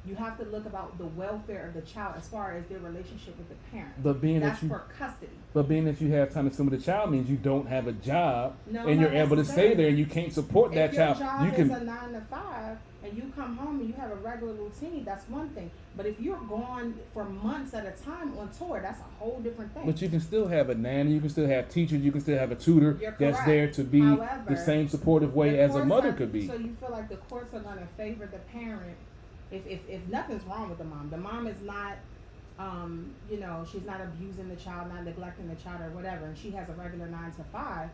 You have to look about the welfare of the child as far as their relationship with the parent. But being That's that you for custody. But being that you have time to spend with the child means you don't have a job No, and you're not able to stay necessarily. there and you can't support that If your child. job You can is a 9 to 5 and you come home and you have a regular routine, that's one thing. But if you're gone for months at a time on tour, that's a whole different thing. but you can still have a nanny, you can still have teachers, you can still have a tutor You're that's correct. there to be However, the same supportive way The as a courts mother are- could be. So you feel like the courts are going to favor the parent if nothing's wrong with the mom. The mom is not, she's not abusing the child, not neglecting the child or whatever, and she has a regular 9 to 5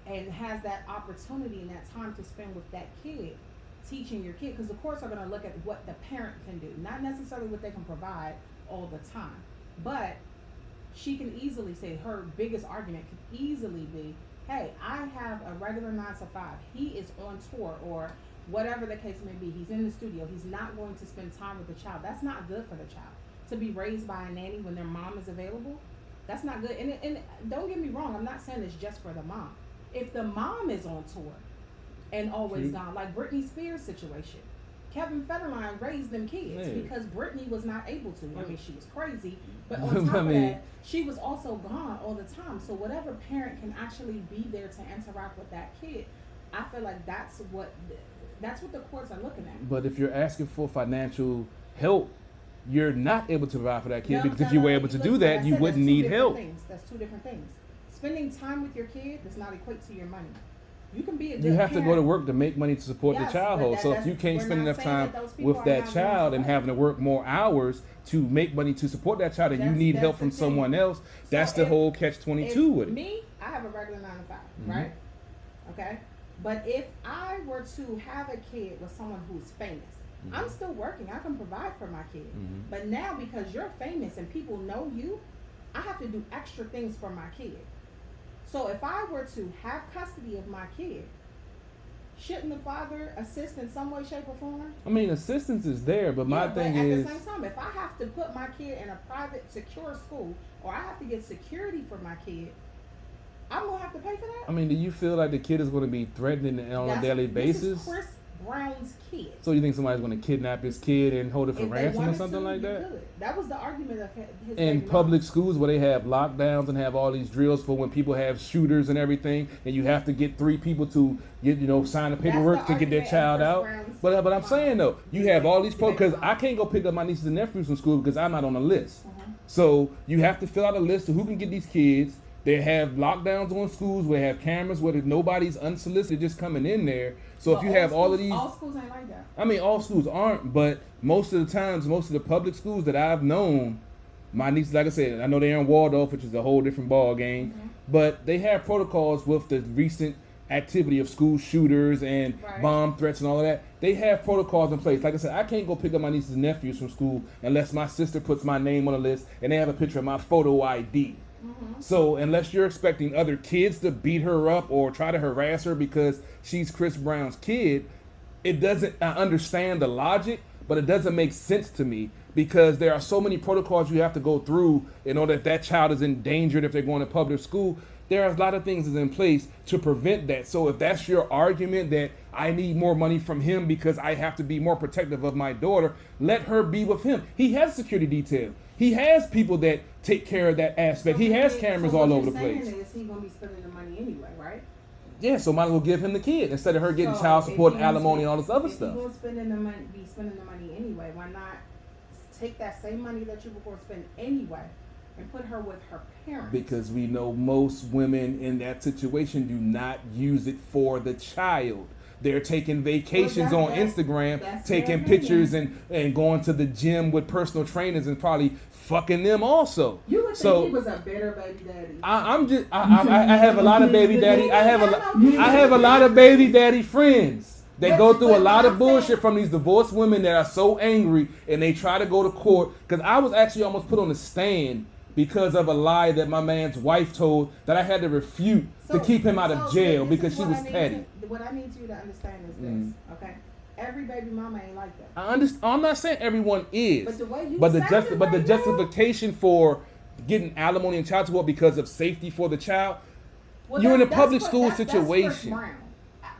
and has that opportunity and that time to spend with that kid, teaching your kid, because the courts are going to look at what the parent can do, not necessarily what they can provide all the time. But she can easily say her biggest argument could easily be, hey, I have a regular 9 to 5. He is on tour or whatever the case may be. He's in the studio. He's not going to spend time with the child. That's not good for the child. To be raised by a nanny when their mom is available, that's not good. And don't get me wrong, I'm not saying it's just for the mom. If the mom is on tour and always gone, like Britney Spears' situation, Kevin Federline raised them kids Yeah. because Britney was not able to. I mean, she was crazy, but on top I mean- of that, she was also gone all the time. So whatever parent can actually be there to interact with that kid, I feel like that's what the courts are looking at. But if you're asking for financial help, you're not able to provide for that kid No, because no, if you no, were able to look, do like that, I you said, wouldn't that's two need different help. things. That's two different things. Spending time with your kid does not equate to your money. You can be a good You have to go to parent. work to make money to support Yes, the child but hole. So if that's- you can't we're spend not enough saying time that those people with are that not going child to and work. having to work more hours to make money to support that child and you That's- need that's help the from thing. someone else, that's the if- whole catch-22 with it. Me, I have a regular 9 to 5, Mhm. right? Okay? But if I were to have a kid with someone who's famous, I'm still working. I can provide for my kid. Mhm. But now because you're famous and people know you, I have to do extra things for my kid. So if I were to have custody of my kid, shouldn't the father assist in some way, shape, or form? I mean, assistance is there, but my thing but is, at the same time, if I have to put my kid in a private, secure school, or I have to get security for my kid, I'm gonna have to pay for that. I mean, do you feel like the kid is going to be threatened on a daily basis? This is Chris Brown's kid. So you think somebody's going to kidnap his kid and hold it for If they ransom or wanted something to, like you that? could. That was the argument of his In baby public mom. schools where they have lockdowns and have all these drills for when people have shooters and everything, and you have to get 3 people to get, sign the paperwork the to get their argument child of out. Chris Brown's But I'm mom. saying though, you have all these Baby because mom. I can't go pick up my nieces and nephews from school because I'm not on the list. Mhm. So you have to fill out a list of who can get these kids. They have lockdowns on schools where they have cameras where nobody's unsolicited just coming in there. So if But you have all of these, all schools ain't like that. I mean, all schools aren't, but most of the times, most of the public schools that I've known, my nieces, like I said, I know they're in Waldorf, which is a whole different ball game, but they have protocols with the recent activity of school shooters and Right. bomb threats and all of that. They have protocols in place. Like I said, I can't go pick up my nieces and nephews from school unless my sister puts my name on the list and they have a picture of my photo ID. So unless you're expecting other kids to beat her up or try to harass her because she's Chris Brown's kid, it doesn't, I understand the logic, but it doesn't make sense to me because there are so many protocols you have to go through in order if that child is endangered if they're going to public school. There are a lot of things that's in place to prevent that. So if that's your argument that I need more money from him because I have to be more protective of my daughter, let her be with him. He has security detail. He has people that take care of that aspect. He has cameras all over the place. So what you're saying is he gonna be spending the money anyway, right? Yeah, so might as well give him the kid instead of her getting So child if support, he and wants alimony, to- and all this other if stuff. He gonna be spending the money anyway. Why not take that same money that you were going to spend anyway and put her with her parents? Because we know most women in that situation do not use it for the child. They're taking vacations Well, on that's Instagram, their taking opinion. pictures and going to the gym with personal trainers and probably fucking them also. You would think So he was a bitter baby daddy. I have a lot of baby daddy. I have a lot of baby daddy friends. They go through a lot of bullshit from these divorced women that are so angry and they try to go to court. Because I was actually almost put on the stand because of a lie that my man's wife told that I had to refute to keep him out of jail this because is she what was I need petty. what I need you to understand is this, okay? Every baby mama ain't like that. I understand. I'm not saying everyone is, But the way you but the sounded but the right now- justification for getting alimony and child support because of safety for the child. Well, You're in a that's public what- school that's Chris situation. Brown.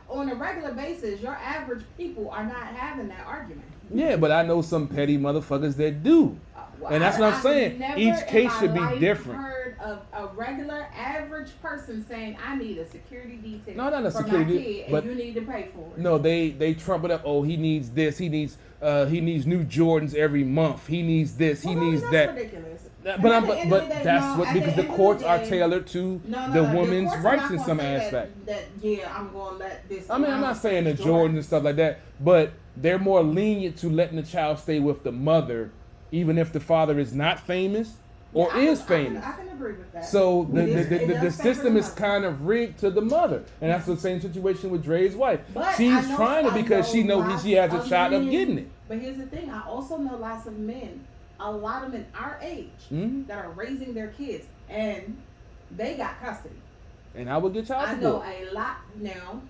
On a regular basis, your average people are not having that argument. Yeah, but I know some petty motherfuckers that do. Well, And that's what I'm I've saying. never Each in case my should be life different. Heard of a regular average person saying, "I need a security detail No, not a for security my de- kid, but- and you need to pay for it." No, they trump it up. Oh, he needs this. He needs new Jordans every month. He needs this. He Well, I mean, needs that's that. ridiculous. But And at the but, end but of the day, that's no, what at because the end of courts the are day- tailored to No, the no, woman's courts are rights not in gonna some say that- aspect. That yeah, I'm gonna let this. I mean, I'm not saying the Jordans and stuff like that, but they're more lenient to letting the child stay with the mother, even if the father is not famous or Yeah, is famous. I can agree with that. So It is- it the does favor system the is mother. kind of rigged to the mother, and that's the same situation with Dre's wife. But She's I know- trying to I because she knows lots she has a shot of men- getting it. But here's the thing: I also know lots of men, a lot of men our age, Mhm. that are raising their kids, and they got custody. And I would get child I know support. a lot now.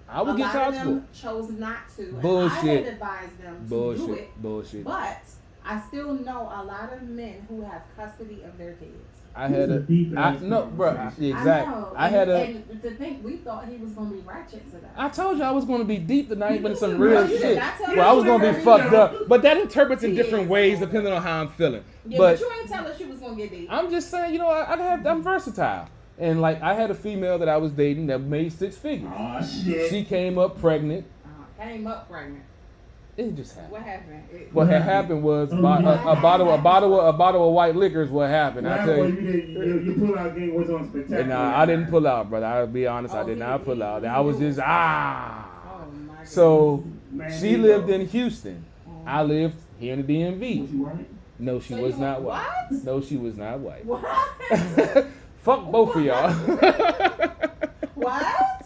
I would a get lot child of support. them chose not to. and I Bullshit. had advised them to do Bullshit. it, Bullshit. but I still know a lot of men who have custody of their kids. I had a Deep I ass no, bro. conversation. Exactly. I know. I had a. And to think we thought he was gonna be ratchet today. I told you I was going to be deep tonight, but it's some No, real you did shit. not tell Well, I me was you going to were be gonna be fucked deep. up, but that interprets in Yeah. different ways depending on how I'm feeling. Yeah, But but you ain't tell us you was gonna get deep. I'm just saying, I'm versatile, and like I had a female that I was dating that made 6 figures. Oh shit. She came up pregnant. Came up pregnant. It just happened. What happened? What had happened was Oh, a bottle of white liquor is what happened. I Well, tell you you. did, your pull-out game was on spectacular. And I didn't pull out, brother. I'll be honest, I Oh, did he- not pull he- out. he I was knew. just Oh my god. So Man, she you lived know. in Houston. I lived here in the Was DMV. you white? No, she So was you- not white. what? No, she was not white. What? Fuck both of y'all. What?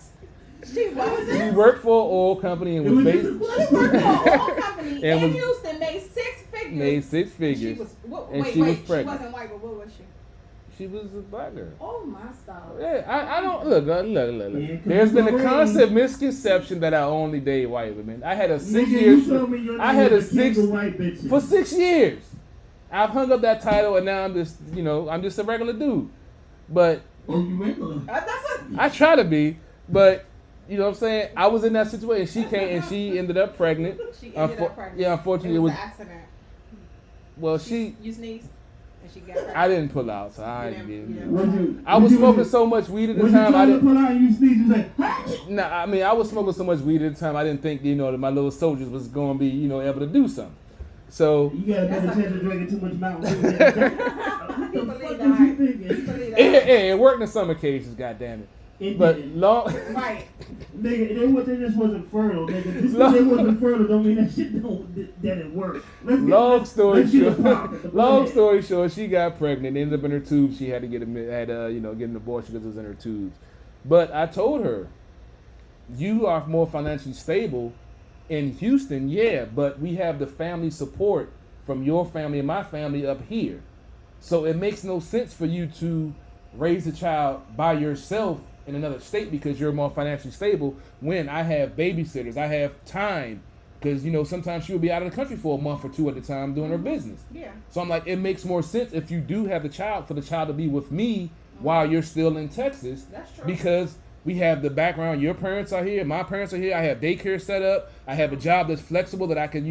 She wasn't. She worked for an oil company and It was was based. She worked for a whole company And in was- Houston, made 6 figures. Made 6 She figures. was, and she was pregnant. She wasn't white, but what was she? she was a black girl. Oh my stars. Yeah, I don't look. Yeah, 'cause There's been a you know constant misconception that I only date white women. I had a 6 Nigga, years. you told me your I nigga had a was the king 6 of white bitches. for 6 years. I've hung up that title, and now I'm just, I'm just a regular dude. But Oh, you regular? That's what. I try to be, but you know what I'm saying. I was in that situation. She came and she ended up pregnant. She ended up pregnant. Yeah, unfortunately, It it was was. an accident. Well, she. You sneezed, and she got pregnant. I didn't pull out, so I You ain't didn't- get. you What you? I was smoking so much weed at the When you time. I trying to didn't. pull out and you sneeze, you like, "Hey!" Nah, I mean, I was smoking so much weed at the time. I didn't think, that my little soldiers was going to be, able to do something. So You got a better That's chance of drinking too much Mountain Dew. What the People fuck need was that. you People thinking? need it worked in some occasions. God damn it. It But didn't. long. Right. Nigga, they just wasn't fertile, nigga. Just Long- because they wasn't fertile don't mean that shit that it worked. Long story let's get it short, poppin'. Go long ahead. story short, she got pregnant. Ended up in her tubes. She had to get get an abortion because it was in her tubes. But I told her, you are more financially stable in Houston, yeah, but we have the family support from your family and my family up here. So it makes no sense for you to raise a child by yourself in another state because you're more financially stable when I have babysitters, I have time. Because, sometimes she will be out of the country for a month or two at a time doing her business. Yeah. So I'm like, it makes more sense if you do have the child for the child to be with me while you're still in Texas. That's true. Because we have the background. Your parents are here. My parents are here. I have daycare set up. I have a job that's flexible that I can,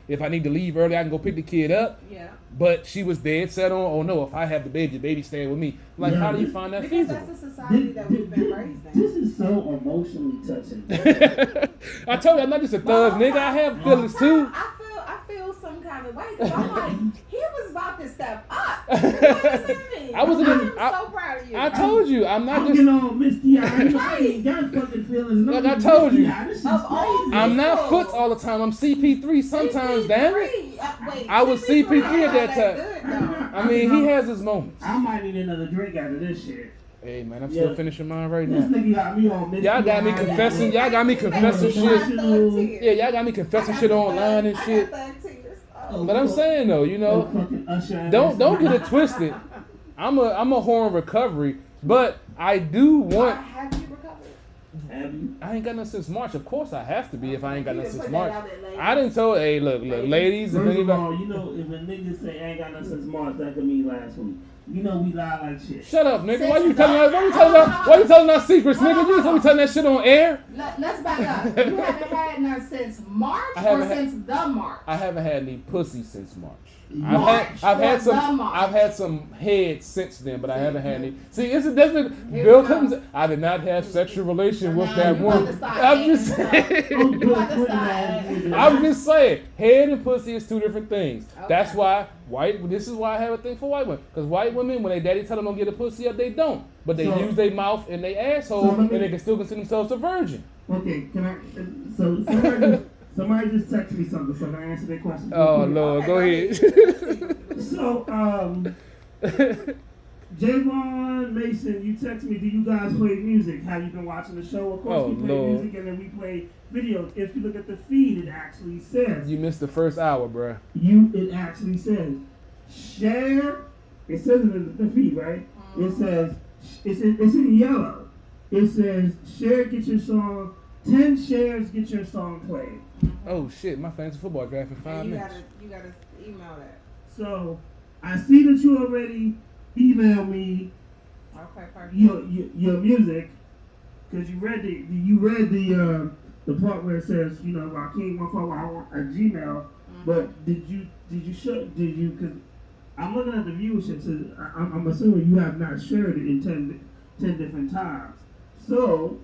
if I need to leave early, I can go pick the kid up. Yeah. But she was dead set on, oh no, if I have the baby staying with me. Like, Yeah, how do you this- find that Because feasible? that's the society that we've been raised in. This is so emotionally touching. I told you I'm not just a thug nigga. I have feelings too. I feel some kind of way because I'm like, he was about to step up. You understand me? I wasn't I'm even- so proud of you. I told you I'm not I'm just. getting all misty eyed. I ain't got fucking feelings. Like I told you. This shit's Of all crazy. I'm not people. Foots all the time. I'm CP3 sometimes, damn it. Wait, I was CP3 at that time. Good, though. I mean, he has his moments. I might need another drink after this shit. Hey man, I'm Yeah. still finishing mine right This now. nigga got me all misty. Y'all got me eyed. confessing. Y'all got me confessing shit. shit. Yeah, y'all got me confessing shit online and shit. But I'm saying though, Fucking Usher ass. don't get it twisted. I'm a whore in recovery, but I do want. Have you recovered? Have you? I ain't got nothing since March. Of course I have to be if I ain't got You nothing didn't since put that March. out there, ladies. I didn't tell. Hey, look, ladies. If First of anybody, all, if a nigga say I ain't got nothing since March, that could mean last week. We lie like shit. shut up, nigga. Why you telling our secrets, nigga? You supposed to be telling that shit on air. Let's back up. You haven't had none since March I or haven't had- since the March? I haven't had any pussy since March. March I've or had the some March? I've had some head since then, but I haven't had any. See, it's a different. Bill Clinton. I did not have sexual relation with that you woman. understand. I'm just Don't saying. put Clinton on. I'm just saying. Head and pussy is two different things. Okay. That's why This is why I have a thing for white women. Because white women, when they daddy tell them don't get a pussy up, they don't. But they So- use their mouth and their asshole, So let me- and they can still consider themselves a virgin. Okay, can I? So somebody just texted me something, so can I answer their question? Oh Lord, go ahead. So Javon Mason, you text me. Do you guys play music? Have you been watching the show? Of course, Oh, we play Lord. music and then we play videos. If you look at the feed, it actually says You missed the first hour, bruh. It actually says share. It says it in the feed, right? It says it's in yellow. It says share, get your song. 10 shares, get your song played. Oh shit, my fantasy football draft in 5 And you minutes. gotta email that. So I see that you already emailed me Okay, perfect. your music because you read the part where it says Raheem 141 at Gmail. But did you because I'm looking at the viewership, so I'm assuming you have not shared it in 10 different times. So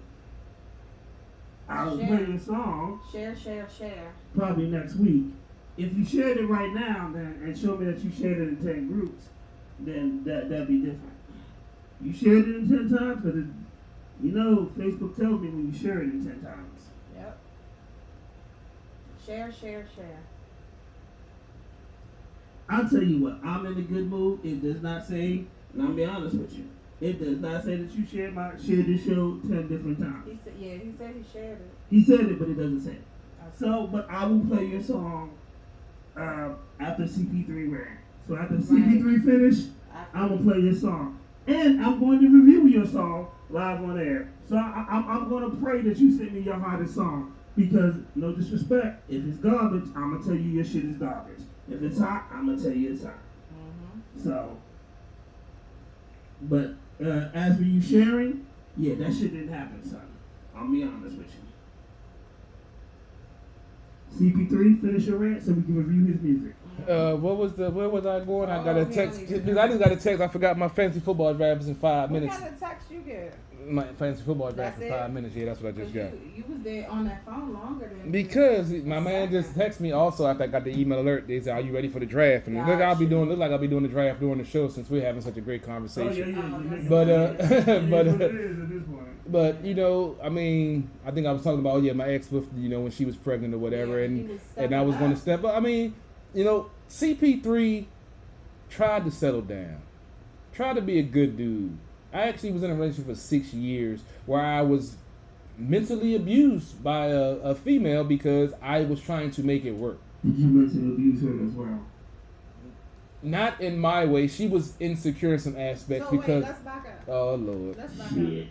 I'll Share. play your song Share. probably next week. If you shared it right now, then and show me that you shared it in 10 groups, then that'd be different. You shared it in 10 times, because Facebook tells me when you share it in 10 times. Yep. Share. I'll tell you what, I'm in a good mood. It does not say, and I'll be honest with you, it does not say that you shared this show 10 different times. He said he shared it. He said it, but it doesn't say it. So, but I will play your song after CP3 ran. So after CP3 finish, I'm gonna play your song. And I'm going to review your song live on air. So I'm going to pray that you send me your hottest song. Because, no disrespect, if it's garbage, I'm going to tell you your shit is garbage. If it's hot, I'm going to tell you it's hot. So, but as for you sharing, yeah, that shit didn't happen, son. I'll be honest with you. CP3, finish your rant so we can review his music. Where was I going? I got a Oh, text. yeah, Because I just got a text. I forgot my fantasy football draft is in 5 What minutes. kind of text you get? My fantasy football draft That's in it? 5 minutes. Yeah, that's what I just got. You was there on that phone longer than Because my man just texted me also after I got the email alert. They said, "Are you ready for the draft?" And look, look like I'll be doing the draft during the show since we're having such a great Oh, yeah, conversation. yeah. But It is but what it is at this point. but you know, I mean, I think I was talking about my ex with when she was pregnant or whatever, Yeah, he and was I was stepping going up. to step up. I mean, CP3 tried to settle down, tried to be a good dude. I actually was in a relationship for 6 years where I was mentally abused by a female because I was trying to make it work. Did you mentally abuse her as well? Not in my way. She was insecure in some aspects So because. wait, let's back up. Oh Lord. Let's back Shit.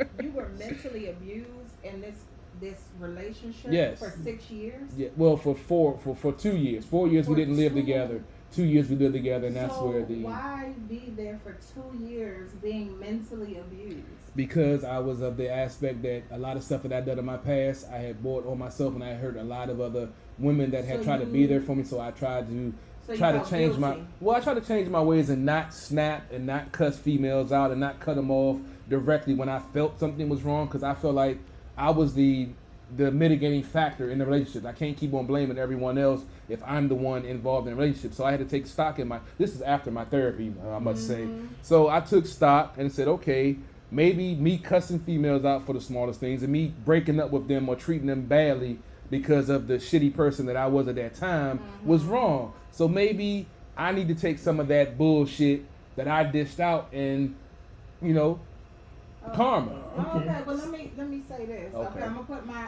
up. You were mentally abused in this relationship Yes. for 6 years. Yeah, well, for 2 years. 4 years we For didn't live 2 together. 2 years we lived together, and that's so where the why be there for 2 years being mentally abused? because I was of the aspect that a lot of stuff that I'd done in my past I had brought on myself, and I heard a lot of other women that had So tried to you- be there for me. So I tried to So you try to felt change my guilty. I tried to change my ways and not snap and not cuss females out and not cut them off directly when I felt something was wrong, because I felt like I was the mitigating factor in the relationship. I can't keep on blaming everyone else if I'm the one involved in the relationship. So I had to take stock in this is after my therapy, I must say. So I took stock and said, okay, maybe me cussing females out for the smallest things and me breaking up with them or treating them badly because of the shitty person that I was at that time was wrong. So maybe I need to take some of that bullshit that I dished out and, karma. Oh, okay, well let me say this. Okay. I'm gonna put my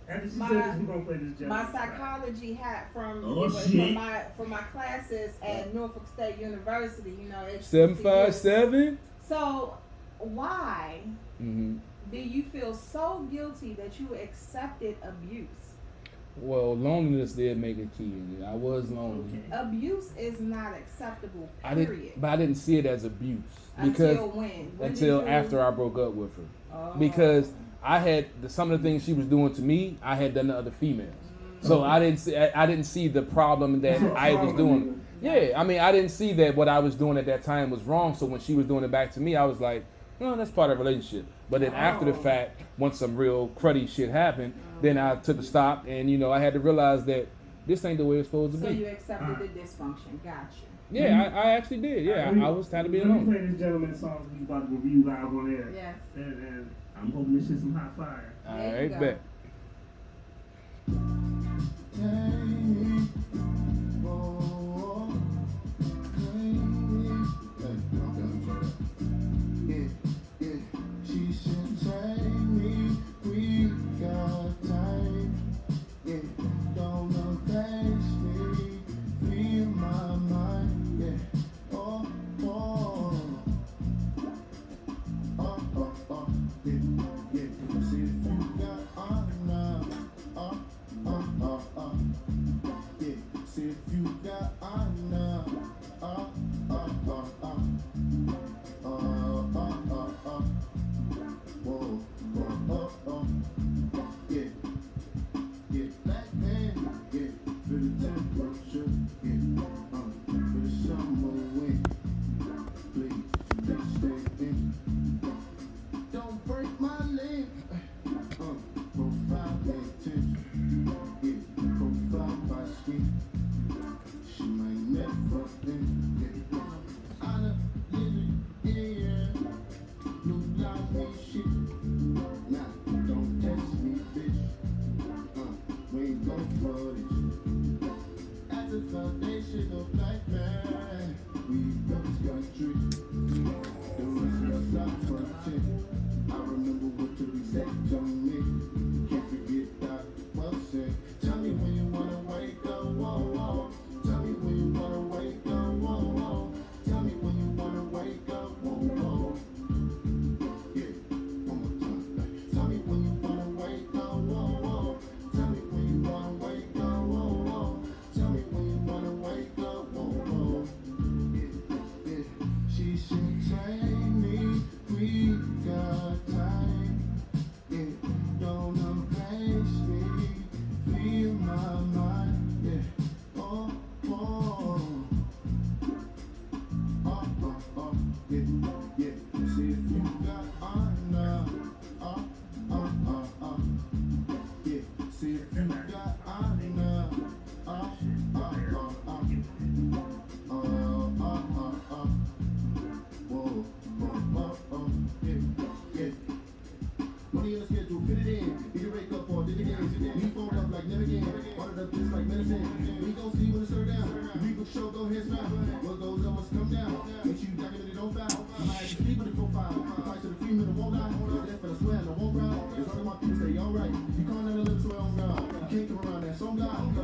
After she My- said this, we're going to play this my jam. psychology hat from Oh, it was shit. for my classes at Norfolk State University. It's 757? So why Mm-hmm. do you feel so guilty that you accepted abuse? Well, loneliness did make a key in it. I was lonely. Abuse is not acceptable. I Period. didn't see it as abuse because Until when? When until did you- after I broke up with her. Oh. Because I had some of the things she was doing to me, I had done to other females. So I didn't see the problem that So I was trauma, doing. Yeah, I mean, I didn't see that what I was doing at that time was wrong. So when she was doing it back to me, I was like, no, that's part of the relationship. But then after the fact, once some real cruddy shit happened, then I took a stop, and I had to realize that this ain't the way it's supposed to So be. you accepted the dysfunction. Gotcha. Yeah, I actually did. Yeah, I was tired of being Let me alone. play this gentleman's songs we about to review live on air. Yes. And I'm hoping this shit's some hot fire. All There you right, go. bet.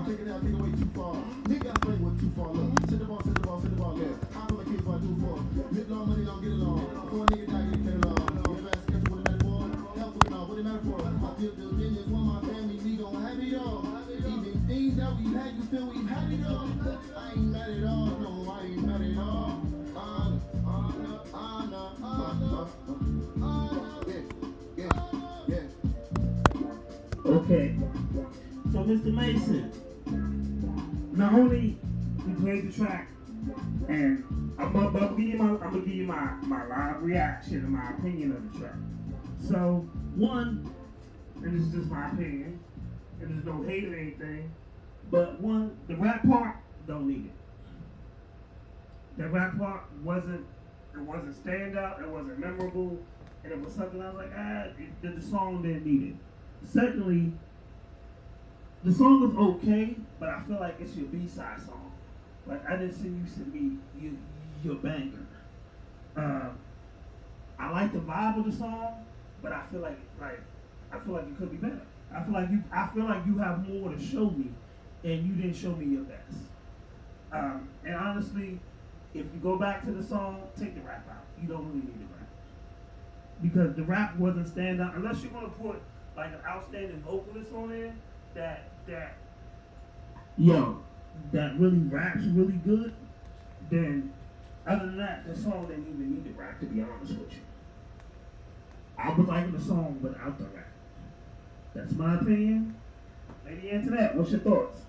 Take it out, take it away too far. Nigga, I play with too far. Look, set the ball, set the ball, set the ball. Yeah, I feel like kids what I do for. Get long money, don't get along. Before a nigga die, get carried along. You ever ask a catch what it matter for? Hell for now, what it matter for? I feel the opinions, want my family, we gon' have it all. Even things that we had, you feel we've had it all. I ain't mad at all, no, I ain't mad at all. Okay. So, Mr. Mason, not only we played the track, and I'm gonna give you my live reaction and my opinion of the track. So, one, and this is just my opinion, and there's no hate or anything, but one, the rap part don't need it. That rap part wasn't stand out, it wasn't memorable, and it was something I was like, the song didn't need it. Secondly, the song was okay, but I feel like it's your B-side song. Like, I didn't see you send me your banger. I like the vibe of the song, but I feel like it could be better. I feel like you have more to show me, and you didn't show me your best. And honestly, if you go back to the song, take the rap out. You don't really need the rap. Because the rap wasn't stand out, unless you're gonna put like an outstanding vocalist on there that really raps really good, then other than that, the song didn't even need the rap, to be honest with you. I was liking the song without the rap. That's my opinion. Lady Antoinette, what's your thoughts?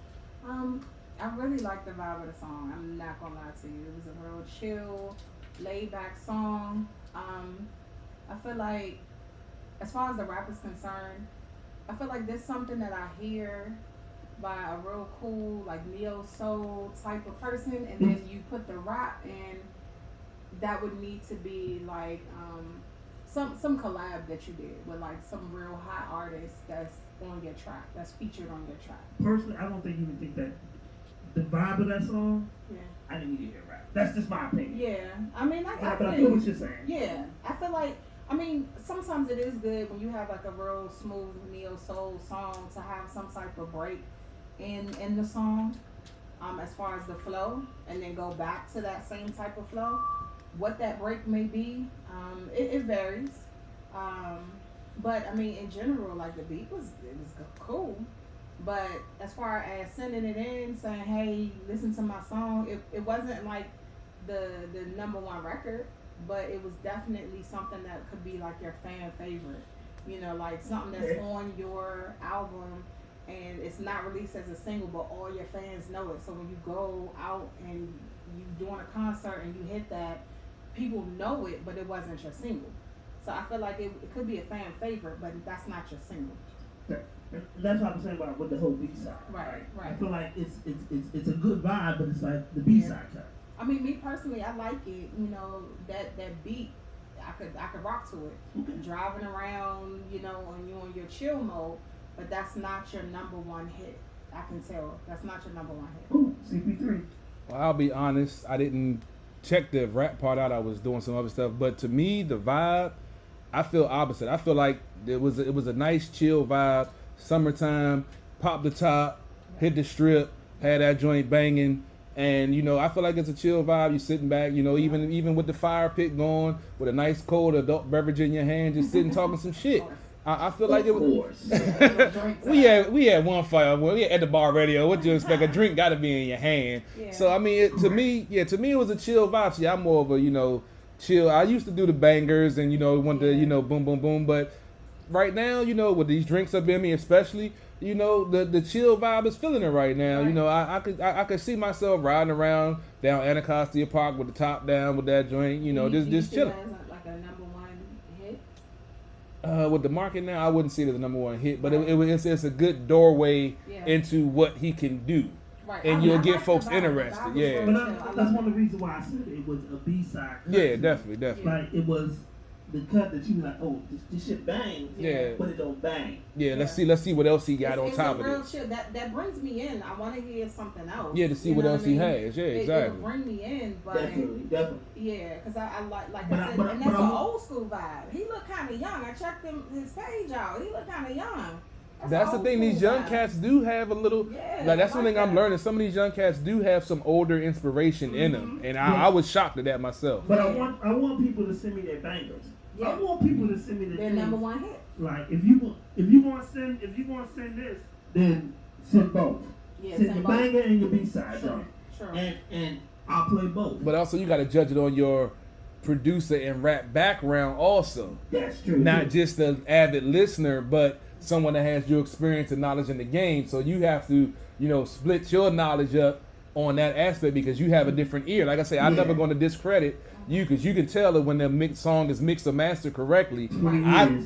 I really like the vibe of the song. I'm not gonna lie to you. It was a real chill, laid back song. I feel like, as far as the rap is concerned, I feel like there's something that I hear by a real cool, like neo soul type of person, and then you put the rap in, that would need to be like some collab that you did with like some real hot artist that's on your track, that's featured on your track. Personally, I don't even think that the vibe of that song, Yeah. I didn't need to hear rap. That's just my opinion. Yeah, I mean, But I feel what you're saying. Yeah, I feel like, I mean, sometimes it is good when you have like a real smooth neo soul song to have some type of break in the song, as far as the flow, and then go back to that same type of flow. What that break may be, it varies. But I mean, in general, like the beat was cool. But as far as sending it in, saying, "Hey, listen to my song," it wasn't like the number one record, but it was definitely something that could be like your fan favorite. You know, like something that's on your album and it's not released as a single, but all your fans know it. So when you go out and you doing a concert and you hit that, people know it, but it wasn't your single. So I feel like it could be a fan favorite, but that's not your single. That's what I'm saying about with the whole B side. Right. I feel like it's a good vibe, but it's like the B side type. I mean, me personally, I like it. You know, that beat, I could rock to it. Driving around, you know, when you're on your chill mode, but that's not your number one hit. I can tell that's not your number one hit. Ooh, CP3. Well, I'll be honest, I didn't check the rap part out. I was doing some other stuff, but to me, the vibe, I feel opposite. I feel like it was a nice chill vibe. Summertime, pop the top, hit the strip, had that joint banging, and you know I feel like it's a chill vibe. You sitting back, you know, even with the fire pit going, with a nice cold adult beverage in your hand, just sitting talking some shit. I feel like it was. we had one fire. We had at the bar radio. What you expect? A drink got to be in your hand. Yeah. So I mean, to me, it was a chill vibe. See, I'm more of a chill. I used to do the bangers and want to boom boom boom, but right now, with these drinks up in me, especially, the chill vibe is feeling it right now. Right. I could see myself riding around down Anacostia Park with the top down with that joint. Just chilling. Like a number one hit. With the market now, I wouldn't see it as a number one hit, but it's a good doorway into what he can do. Right. And you'll get folks interested. Yeah. But that's one of the reasons why I said it was a B-side. Yeah, definitely. Like it was the cut that you were like, oh, this shit bangs, but it don't bang. Yeah, let's see what else he got on top of it. It's a real shit. That brings me in. I want to hear something else. Yeah, to see what else he has. Yeah, exactly. It'll bring me in, but definitely. Yeah, because I like I said, and that's an old school vibe. He looked kind of young. I checked his page out. He looked kind of young. That's the old thing. These school young vibe. cats do have a little. Yeah, Like that's I one like thing I'm that. learning. Some of these young cats do have some older inspiration in them, and Yeah. I was shocked at that myself. But I want people to send me their bangers. Yeah. I want people to send me Their things. number one hit. Like if you gonna send this, then send both. Yeah, send send your both. banger and your B-side Sure, joint. sure. And I'll play both. But also, you got to judge it on your producer and rap background, also. That's true. Not just an avid listener, but someone that has your experience and knowledge in the game. So you have to, split your knowledge up on that aspect because you have a different ear. Like I say, I'm Yeah. never going to discredit you because you can tell that when the song is mixed or mastered correctly. 20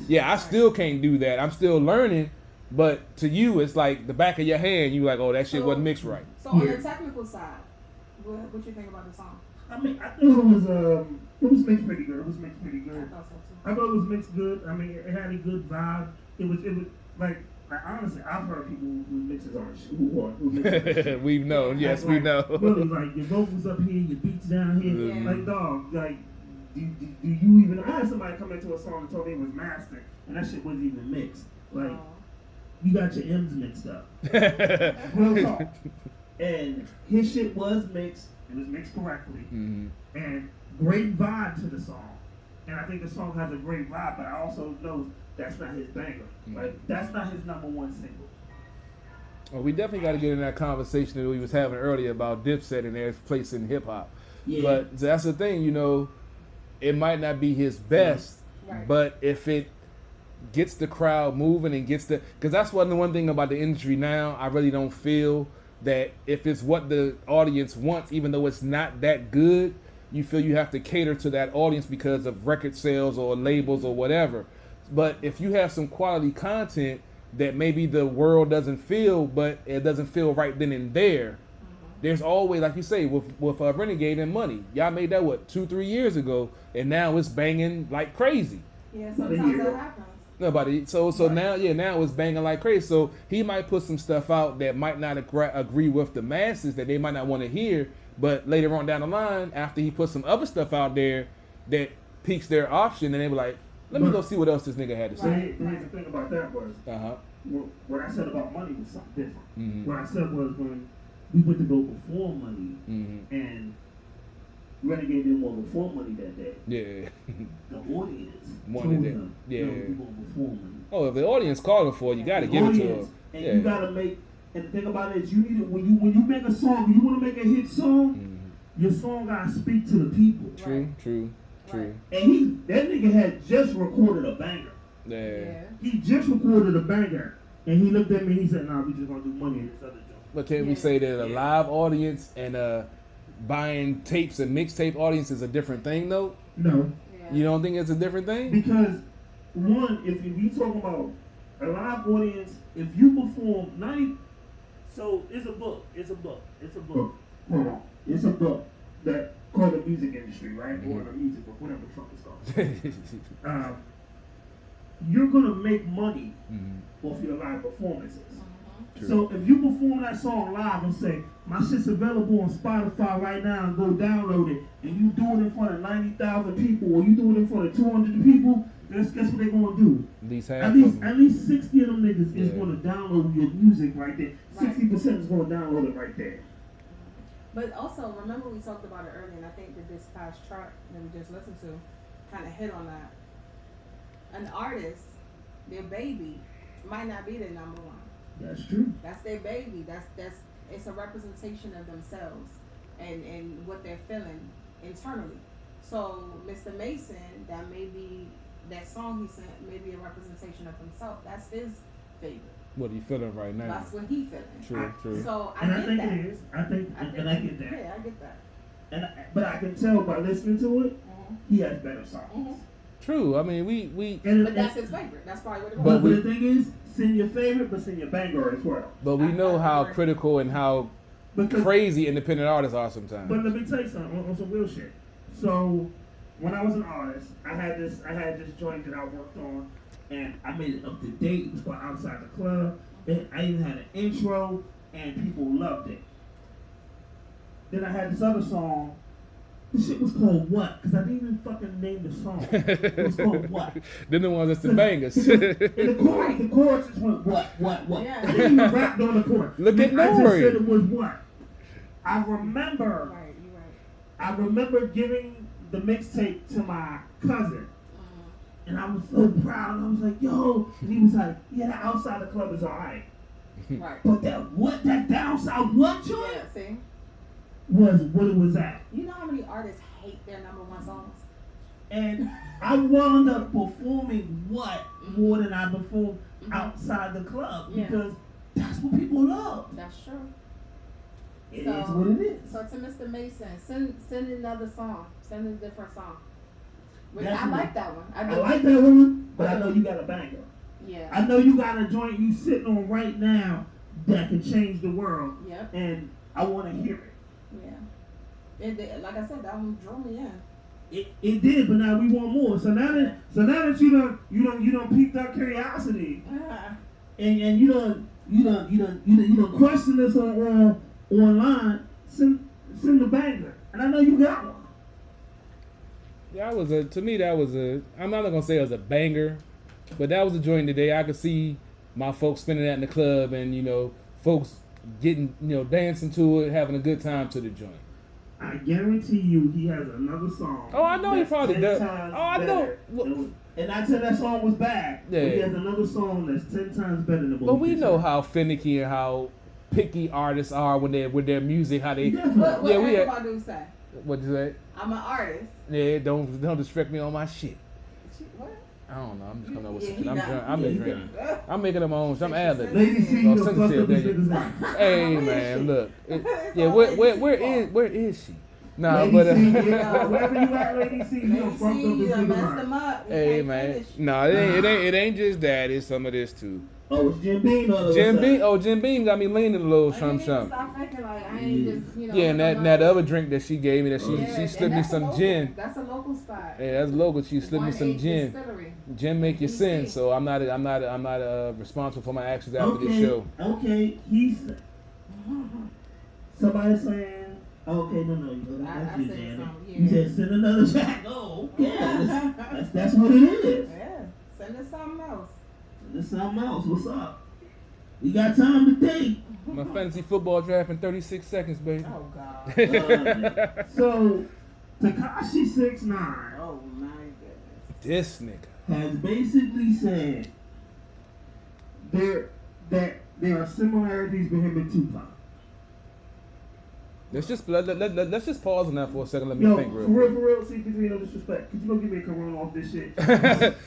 years. I still can't do that. I'm still learning. But to you, it's like the back of your hand. You like, oh, that shit So- wasn't mixed right. So on Yeah. the technical side, what you think about the song? I mean, I thought it was mixed pretty good. It was mixed pretty I good. thought so too. I thought it was mixed good. I mean, it had a good vibe. It was like honestly, I've heard people who mixes on who mixes. We've known. Yes, we know. Really, like your vocals up here, your beats down here. Yeah. Like dog, like do you even? I had somebody come into a song and told me it was mastered, and that shit wasn't even mixed. Like Oh. you got your M's mixed up. Real talk. And his shit was mixed. It was mixed correctly. Mhm. And great vibe to the song. And I think the song has a great vibe, but I also know that's not his banger. Like that's not his number one single. Well, we definitely got to get in that conversation that we was having earlier about Dipset and their place in hip hop. Yeah. But that's the thing, it might not be his best, Right. but if it gets the crowd moving and gets because that's one thing about the industry now, I really don't feel that if it's what the audience wants, even though it's not that good, you feel you have to cater to that audience because of record sales or labels or whatever. But if you have some quality content that maybe the world doesn't feel, but it doesn't feel right then and there, there's always, like you say, with Renegade and Money. Y'all made that, 2-3 years ago, and now it's banging like crazy. Yeah, sometimes that happens. Nobody. So now it's banging like crazy. So he might put some stuff out that might not agree with the masses, that they might not want to hear, but later on down the line, after he puts some other stuff out there that piques their option, and they were like, let me go see what else this nigga had to So say. here's the thing about that was Uh-huh. what I said about Money was something different. Mhm. What I said was when we went to go perform Money Mhm. and Renegade didn't want to perform Money that day. Yeah. The audience Wanted told it. him, Yeah. "Yo, we gonna perform Money." Oh, if the audience calling for it, you got to The give it to audience, them. and Yeah. you gotta make. And the thing about it is, you need it when you make a song. When you want to make a hit song, Mhm. your song gotta speak to the people. True, Right. true. Right. And that nigga had just recorded a banger. Yeah. Yeah. He just recorded a banger, and he looked at me and he said, "Nah, we just gonna do Money in this other joint." But can we Yeah. say that a Yeah. live audience and buying tapes and mixtape audience is a different thing, though? No, Yeah. You don't think it's a different thing? because one, if you talking about a live audience, if you perform 90, so it's a book. It's a book. Hold on, it's a book that called the music industry, right? Or the music book, whatever the fuck it's called. You're gonna make money Mhm. off your live performances. True. So if you perform that song live and say, my shit's available on Spotify right now and go download it, and you do it in front of 90,000 people, or you do it in front of 200 people, guess what they're gonna do? At least half At of least, them. at least 60 of them niggas is Yeah. gonna download your music right there. Right. 60% is gonna download it right there. But also, remember we talked about it earlier, and I think that this past track that we just listened to kind of hit on that. An artist, their baby, might not be their number one. That's true. That's their baby. That's it's a representation of themselves and what they're feeling internally. So Mr. Mason, that may be that song he sent, may be a representation of himself. That's his favorite. What are you feeling right now? That's what he feeling. True, true. So And I get think that. it is. I think I get that. Yeah, I get that. But I can tell by listening to it, Mhm. he has better songs. Mhm. True. I mean, we And, But that's his favorite. That's probably what it but was. we- the thing is, send your favorite, but send your banger as well. but we know how critical and how Because crazy independent artists are sometimes. But let me tell you something on some real shit. So when I was an artist, I had this joint that I worked on, and I made it up to date. It was called Outside the Club. I even had an intro, and people loved it. Then I had this other song The shit was called what? Because I didn't even fucking name the song. It was called what? Then the ones that's the bangers. And the chorus just went what? Yeah. And then you rapped on the chorus. Look at I just Nori. said it was what? I remember. Right, you're right. I remember giving the mixtape to my cousin. Mm. And I was so proud. I was like, yo. And he was like, yeah, the outside the club is alright. Right. But that downside what joint Yeah, see? was what it was at. You know how many artists hate their number one songs? And I wound up performing what more than I performed outside the club Yeah. because that's what people love. That's true. It is So- what it is. So to Mr. Mason, send another song. Send a different song. Which I Definitely. like that one. I do. like that one, but I know you got a banger. Yeah. I know you got a joint you sitting on right now that can change the world, Yep. and I want to hear it. Yeah. It did. Like I said, that one drew me in. It did, but now we want more. So now that you don't piqued our curiosity, and you don't question this on online. Send the banger, and I know you got one. That was to me that was I'm not gonna say it was a banger, but that was a joint today. I could see my folks spinning that in the club, and folks getting dancing to it, having a good time to the joint. I guarantee you, he has another song. Oh, I know he that's probably 10 does. times Oh, I know. better. And I said that song was bad. But he Yeah. has another song that's 10 times better than what But we we just know heard. how finicky and how picky artists are when they're with their music. How they Definitely. What Yeah, we Erykah Badu say? what you say? I'm an artist. Yeah, don't distract me on my shit. What? I don't know. I'm just coming up with Yeah, some he shit. not- I'm yeah, just he dreaming. I'm making up my own. I'm ad libbing. Lady C, Oh, you done Sunny fucked said up this that. nigga's life. Hey Where is man, she? look. It's Yeah, all where Lady where C where is she? Nah, Lady but C, yeah, wherever you at, Lady C, you done Lady fucked C, up you this done nigga's messed life. him up. He hey can't man, finish. no, it ain't just that. It's some of this too. Oh, it's Jim Beam all of a Jim sudden. Beam, Jim Beam got me leaning a little I some need to something. stop acting like I ain't just, Yeah, and that other drink that she gave me, that Yeah, she and slipped me that's a some local- gin. That's a local spot. Yeah, that's local. She slipped me some 1-8 gin. Distillery. Gin make you DC. sin, so I'm not responsible for my actions after Okay, this show. okay, he's somebody saying, okay, no, that's I you, said Danny. something, You yeah. said send another track. Oh, yeah, that's what it is. Yeah, send us something else. There's something else. What's up? We got time today. My fantasy football draft in 36 seconds, baby. Oh God. So, Tekashi 6ix9ine Oh my goodness. This nigga. has basically said that there are similarities with him and Tupac. Let's just pause on that for a second. Let me Yo, think for real real, quick. CP3, no disrespect. Could you go give me a Corona off this shit?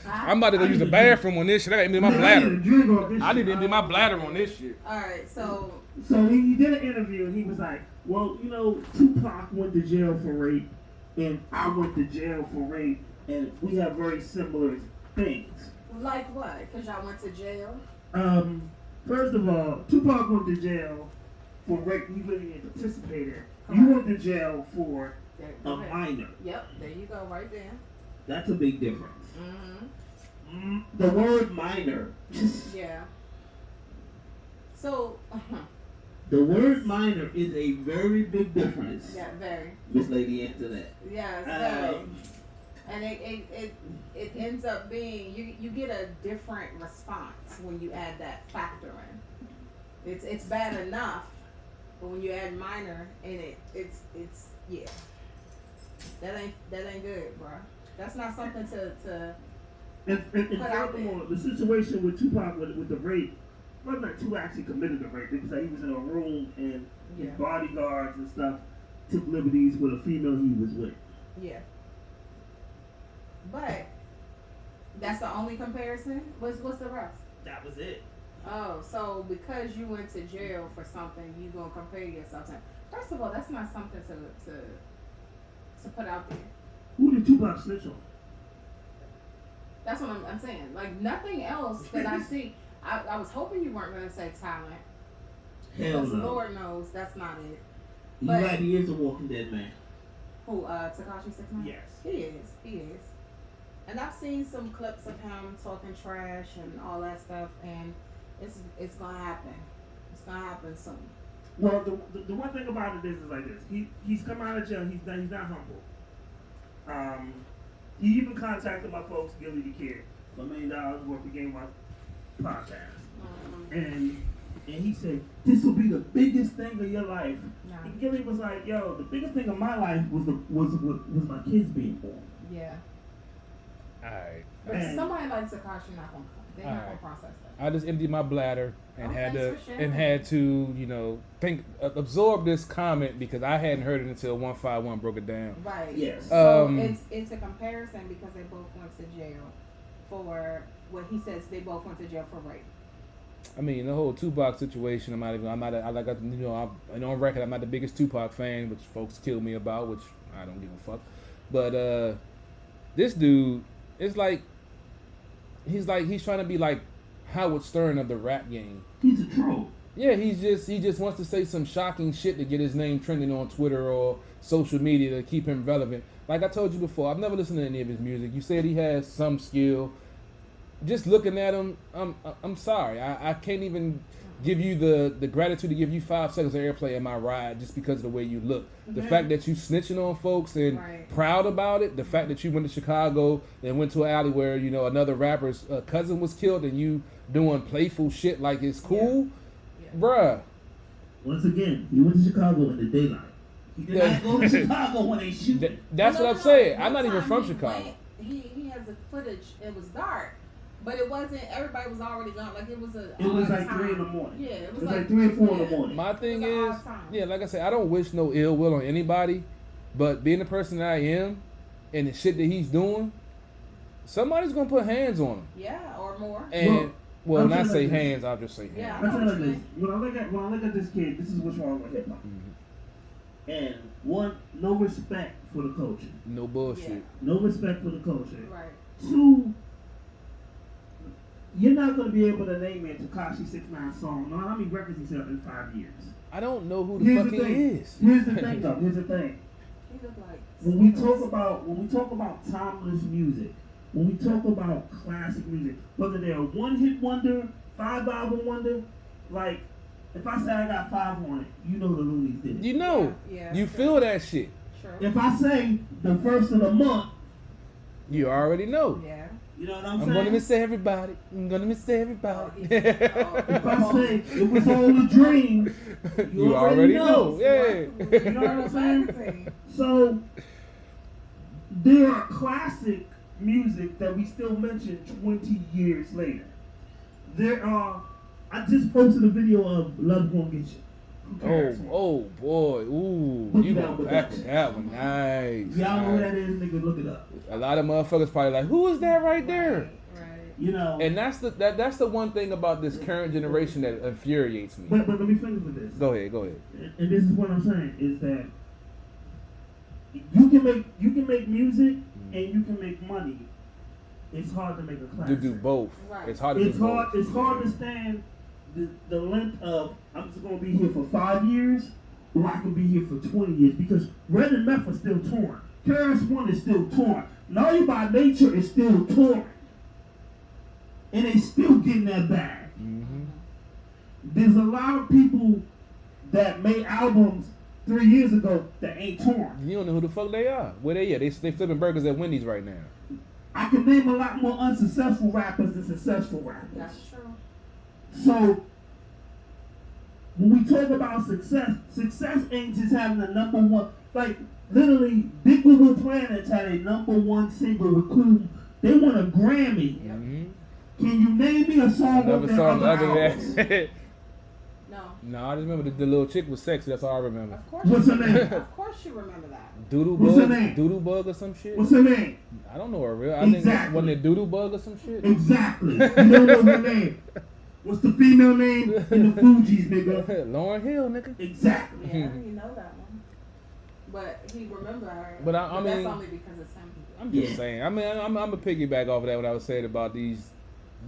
I'm about to go use the bathroom on this shit. I gotta empty my Man, I bladder. need a drink off this I need shit. to empty my bladder on this shit. All right, so So he did an interview and he was like, well, Tupac went to jail for rape and I went to jail for rape and we have very similar things. like what? Because y'all went to jail. First of all, Tupac went to jail for rape he really didn't participate in. You went to jail for There, a go ahead. minor. Yep, there you go, right there. That's a big difference. Mm-hmm. The word minor. Yeah. So, The word minor is a very big difference, yeah, very. Miss Lady Antoinette. Yeah, it's very. And it ends up being you get a different response when you add that factor in. It's bad enough, but when you add minor in it, it's yeah. That ain't good, bro. That's not something to And Put out furthermore, the situation with Tupac with the rape, well, not Tupac actually committed the rape. It was like he was in a room and his Yeah. bodyguards and stuff took liberties with a female he was with. yeah. But that's the only comparison. What's the rest? That was it. Oh, so because you went to jail for something, you gonna compare yourself to? First of all, that's not something to put out there. Who did Tupac snitch on? That's what I'm saying. Like nothing else that I see. I was hoping you weren't gonna say talent. Hell Because no. Lord knows that's not it. You're but- right, he is a Walking Dead man. Who? Tekashi 6ix9ine? Yes. He is. And I've seen some clips of him talking trash and all that stuff, and it's gonna happen. It's gonna happen soon. Well, the one thing about it is like this. He's come out of jail. He's not humble. He even contacted my folks, Gilly the Kid, for $1 million worth of Game Watch podcast. And he said, this will be the biggest thing of your life. Nah. And Gilly was like, yo, the biggest thing of my life was my kids being born. Yeah. Alright. But And- somebody like Tekashi not gonna they're not Alright. gonna process that. I just emptied my bladder and Oh, had thanks to for sharing. you know, absorb this comment because I hadn't heard it until 151 broke it down. Right. Yes. So Um, it's a comparison because they both went to jail for what he says they both went to jail for rape. I mean, the whole Tupac situation. And on record, I'm not the biggest Tupac fan, which folks kill me about, which I don't give a fuck. But this dude is like, he's trying to be like Howard Stern of the rap game. He's a troll. Yeah, he just wants to say some shocking shit to get his name trending on Twitter or social media to keep him relevant. Like I told you before, I've never listened to any of his music. You said he has some skill. Just looking at him, I'm sorry. I can't even give you the gratitude to give you 5 seconds of airplay in my ride just because of the way you look. The fact that you snitching on folks and Right. proud about it. The fact that you went to Chicago and went to an alley where, you know, another rapper's cousin was killed and you doing playful shit like it's cool. Yeah. Bruh. Once again, he went to Chicago in the daylight. He did not go to Chicago when they shoot. That's No, what no, I'm saying. no. I'm not One even time from he Chicago. went, he has the footage. It was dark, but it wasn't. Everybody was already gone. Like it was a. It was odd like time. 3 in the morning. Yeah, It was like 3 or 4 in the morning. My thing It was an is, odd time. yeah, like I said, I don't wish no ill will on anybody, but being the person that I am and the shit that he's doing, somebody's gonna put hands on him. Yeah, or more. And well, I'm not saying say like this. hands, I'll just say hands. Yeah. I tell you like this. When I look at this kid, this is what's wrong with hip hop. And one, no respect for the culture. No bullshit. No respect for the culture. Right. 2, you're not going to be able to name me a Tekashi 6ix9ine song. No, how many records he's held in 5 years? I don't know who the Here's fuck the he thing. is. Here's the thing, though. Here's the thing. He looked like. When we talk about timeless music, when we talk about classic music, whether they're a one-hit wonder, 5-album wonder, like if I say I got 5 on it, you know the Loonies did it. You know, Yeah, you sure. feel that shit. Sure. If I say the first of the month, You already know. Yeah. you know what I'm I'm saying? gonna miss everybody. I'm gonna miss everybody. If I say it was all a dream, You already know. Yeah. You know what I'm saying? So there are classic music that we still mention 20 years later. There are. I just posted a video of Love Won't Get You. Oh boy. Ooh. Put You it go out with back that with shit. that one. Nice. Y'all know who that is, nigga? Look it up. A lot of motherfuckers probably like, who is that right there? Right. You know. And that's the one thing about this current generation that infuriates me. But let me finish with this. Go ahead. And this is what I'm saying is that you can make music and you can make money. It's hard to make a To classic. do both. Right. It's hard to It's do hard. both. It's hard to stand the length of I'm just gonna be here for 5 years, or I can be here for 20 years because Red and Meth are still torn. KRS One is still torn. Naughty by Nature is still torn, and they still getting that bag. Mm-hmm. There's a lot of people that made albums 3 years ago that ain't torn. You don't know who the fuck they are. Where they at? They flipping burgers at Wendy's right now. I can name a lot more unsuccessful rappers than successful rappers. That's true. So when we talk about success ain't just having the number one. Like literally, Big Little Planets had a number 1 single with Cool. They won a Grammy. Mm-hmm. Can you name me a song Another with their song other other albums? than No. No, I just remember the little chick was sexy. That's all I remember. Of course. What's you her name? Of course you remember that. Doodle What's her bug, name? doodle bug or some shit. What's her name? I don't know her real. I think Exactly. wasn't it doodle bug or some shit. Exactly. You don't know her name. What's the female name in the Fugees, nigga? Lauren Hill, nigga. Exactly. Yeah, you know that one. But he remember her. But I that's mean- only because it's him. I'm just Yeah. saying. I mean, I'm a piggyback off of that. What I was saying about these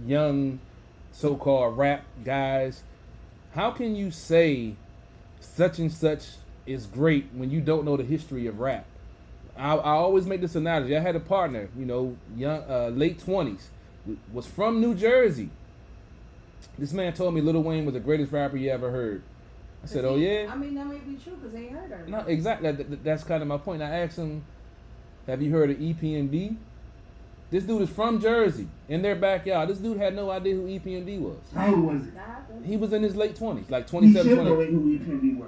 young, so-called rap guys. How can you say such and such is great when you don't know the history of rap? I always make this analogy. I had a partner, you know, young, late 20s, was from New Jersey. This man told me Lil Wayne was the greatest rapper you ever heard. I said, "Oh yeah." I mean, that may be true because they ain't heard her. No, exactly. That's kind of my point. I asked him, Have you heard of EPMD? This dude is from Jersey, in their backyard. This dude had no idea who EPMD was. How old was he? That happens. He was in his late 20s, like He 27, should know 20. who EPMD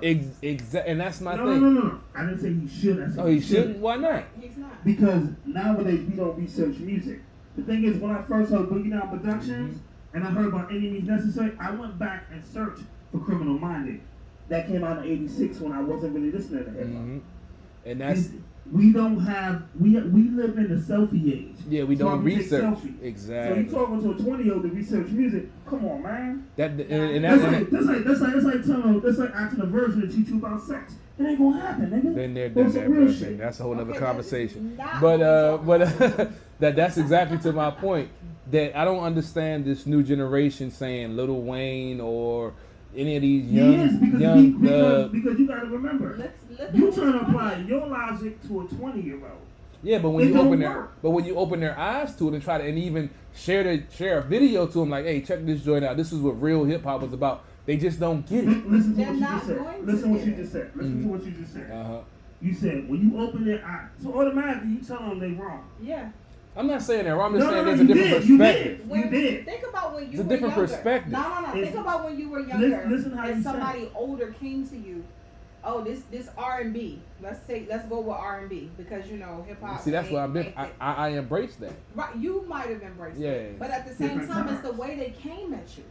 was. And that's my No, thing. no. I didn't say he should. I said Oh, he shouldn't? Why not? He's not. Because nowadays we don't research music. The thing is, when I first heard Boogie Down Productions and I heard about Any Means Necessary, I went back and searched for Criminal Minded. That came out in '86 when I wasn't really listening to hip hop. And that's, We don't have, we live in the selfie age. yeah, we That's why don't take research. selfies. So Exactly. you talking to a 20-year-old to research music? Come on, man. That's That's like asking a virgin to teach you about sex. It ain't gonna happen, nigga. Been there, That's done some that, real bro. shit. That's a whole other Okay, conversation. that is not But what we're talking that's exactly to my point. That I don't understand this new generation saying Lil Wayne or any of these He is because you gotta remember, Look you at trying to what's apply coming. your logic to a 20-year-old. yeah, but when It you don't open their work. when you open their eyes to it and try to and even share a video to them like, hey, check this joint out. This is what real hip hop was about. They just don't get it. Listen to They're what you not just said. going to Listen what get you it. just said. Listen to what you just said. Uh-huh. You said when you open their eyes, so automatically you tell them they wrong. Yeah. I'm not saying that wrong. I'm just No, saying no, there's you a different did, you perspective. did. When, You did. Think about when you It's a were different younger. perspective. No. It's- Think about when you were younger listen how you and said somebody older came to you. Oh, this R&B. Let's go with R&B because you know hip hop. See, that's what I've been. ain't- I embrace that. Right, you might have embraced Yeah. it, but at the same Different time, it's times. the way they came at you.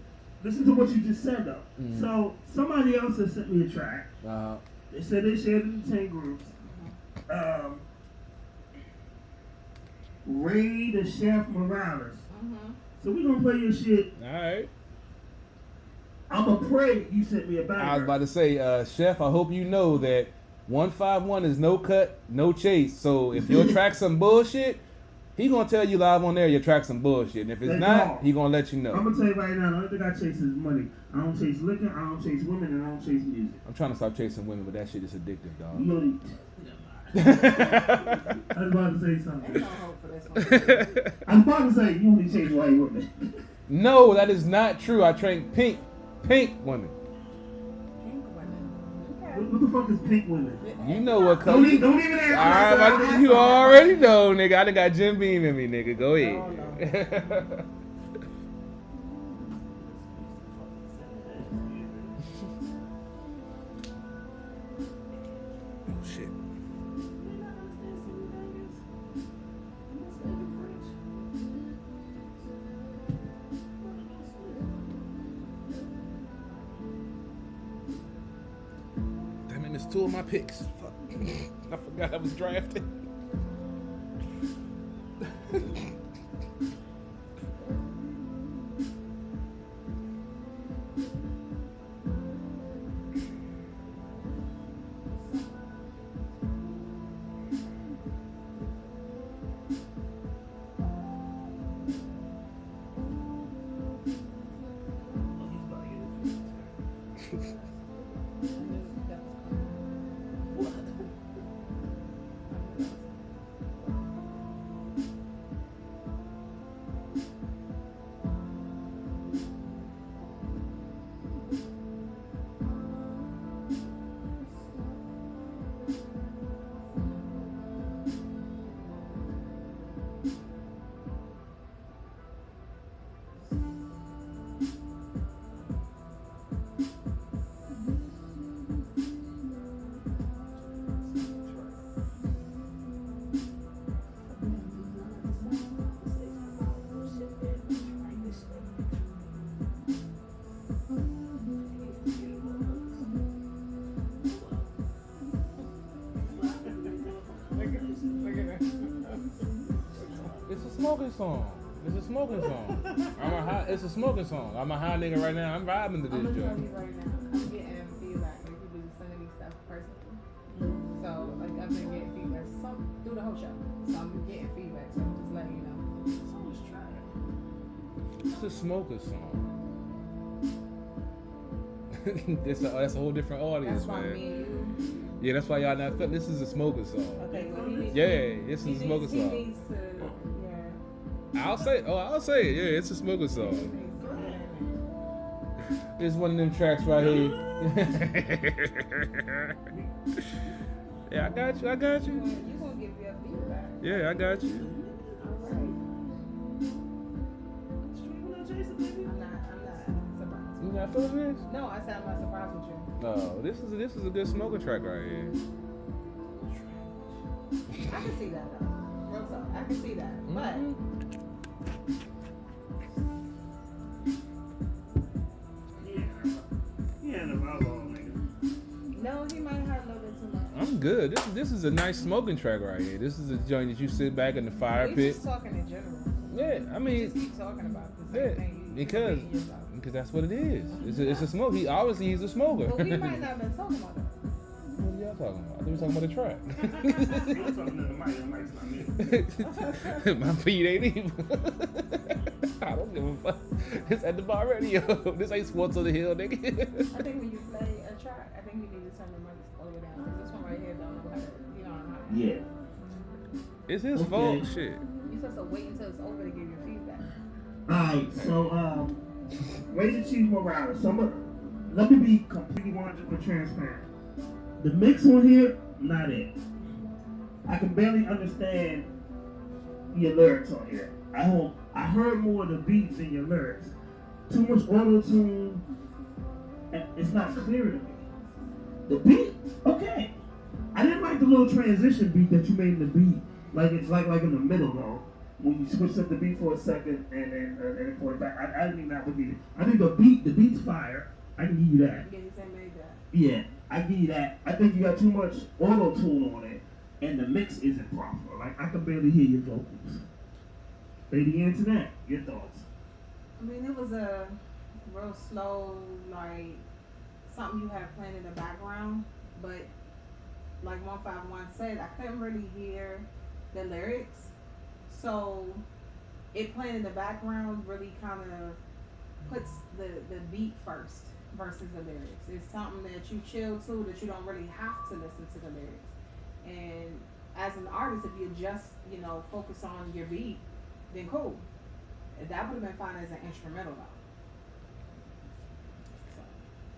Listen to what you just said though. Mhm. So somebody else has sent me a track. They said they shared it in 10 groups. Ray the Chef Morales. So we gonna play your shit. All right. I'ma pray you sent me a banger. I was about to say, Chef, I hope you know that 151 is no cut, no chase. So if your track's some bullshit, he gonna tell you live on there your track's some bullshit. And if it's That's not, all. he gonna let you know. I'm gonna tell you right now, the only thing I chase is money. I don't chase liquor, I don't chase women, and I don't chase music. I'm trying to stop chasing women, but that shit is addictive, dog. You only, I was about to say Ain't something. no hope for this one. I was about to say you only chase white women. No, that is not true. I train pink women. Pink women. What the fuck is pink women? You know what Don't, color. don't even answer. All right, you already know, nigga. I done got Jim Beam in me, nigga. Go ahead. Oh shit. Damn it, missed two of my picks. Fuck. I forgot I was drafted. It's a smoking song. It's a smoking song. It's a smoking song. I'm a high nigga right now. I'm vibing to I'm this gonna tell joint. you right now, I'm getting feedback. Like you do sending me stuff personally. So like I've been getting feedback through the whole show. So I'm getting feedback. So I'm just letting you know. Someone's trying. It's a smoking song. That's a whole different audience, That's why man. me and you. Yeah, that's why y'all not. This is a smoking song. Okay, well he needs. Yeah, this he is a smoking needs, he song. needs to. Yeah. I'll say it. Yeah, it's a smoking He song. needs to get in there. It's one of them tracks right here. Yeah, I got you. You gonna give your feedback. Yeah, I got you. Alright. I'm not surprised. You not feeling this? No, I said I'm not surprised with you. No, this is a good smoking track right here. I can see that though. Real talk. I can see that. But Yeah, no, I love nigga. no, he might have a little bit too much. I'm good. This is a nice smoking track right here. This is a joint that you sit back in the fire He's pit. just talking in general. Yeah, I You just mean, keep talking about the yeah, same thing. You because repeating yourself. that's what it is. It's a smoke. He's a smoker. But we might not have been talking about that. What are y'all talking about? I think we're talking about the track. I'm talking to the mic's not me. My feet ain't even. I don't give a fuck. It's at the bar radio. This ain't Sports on the Hill, nigga. I think when you play a track, I think you need to turn the mic all the way down. Because this one right here don't know how to, you know how to. Yeah. It's his Okay. fault. Shit. You're supposed to wait until it's over to give your feedback. Alright, so Raging Chief Morales. Let me be completely 100% transparent. the mix on here, not it. I can barely understand your lyrics on here. I heard more of the beats than your lyrics. Too much auto tune, and it's not clear to me. The beat, okay. I didn't like the little transition beat that you made in the beat. Like it's like in the middle though. When you switch up the beat for a second and then pour it back. I didn't think that would be it. I think the beat's fire. I can give you that. Yeah, you said made that. Yeah, I give you that. I think you got too much auto tune on it, and the mix isn't proper. Like I can barely hear your vocals. Lady Antoinette, your thoughts? I mean, it was a real slow, like, something you had playing in the background. But, like 151 said, I couldn't really hear the lyrics. So, it playing in the background really kind of puts the beat first versus the lyrics. It's something that you chill to, that you don't really have to listen to the lyrics. And as an artist, if you just, focus on your beat, then cool. That would have been fine as an instrumental though.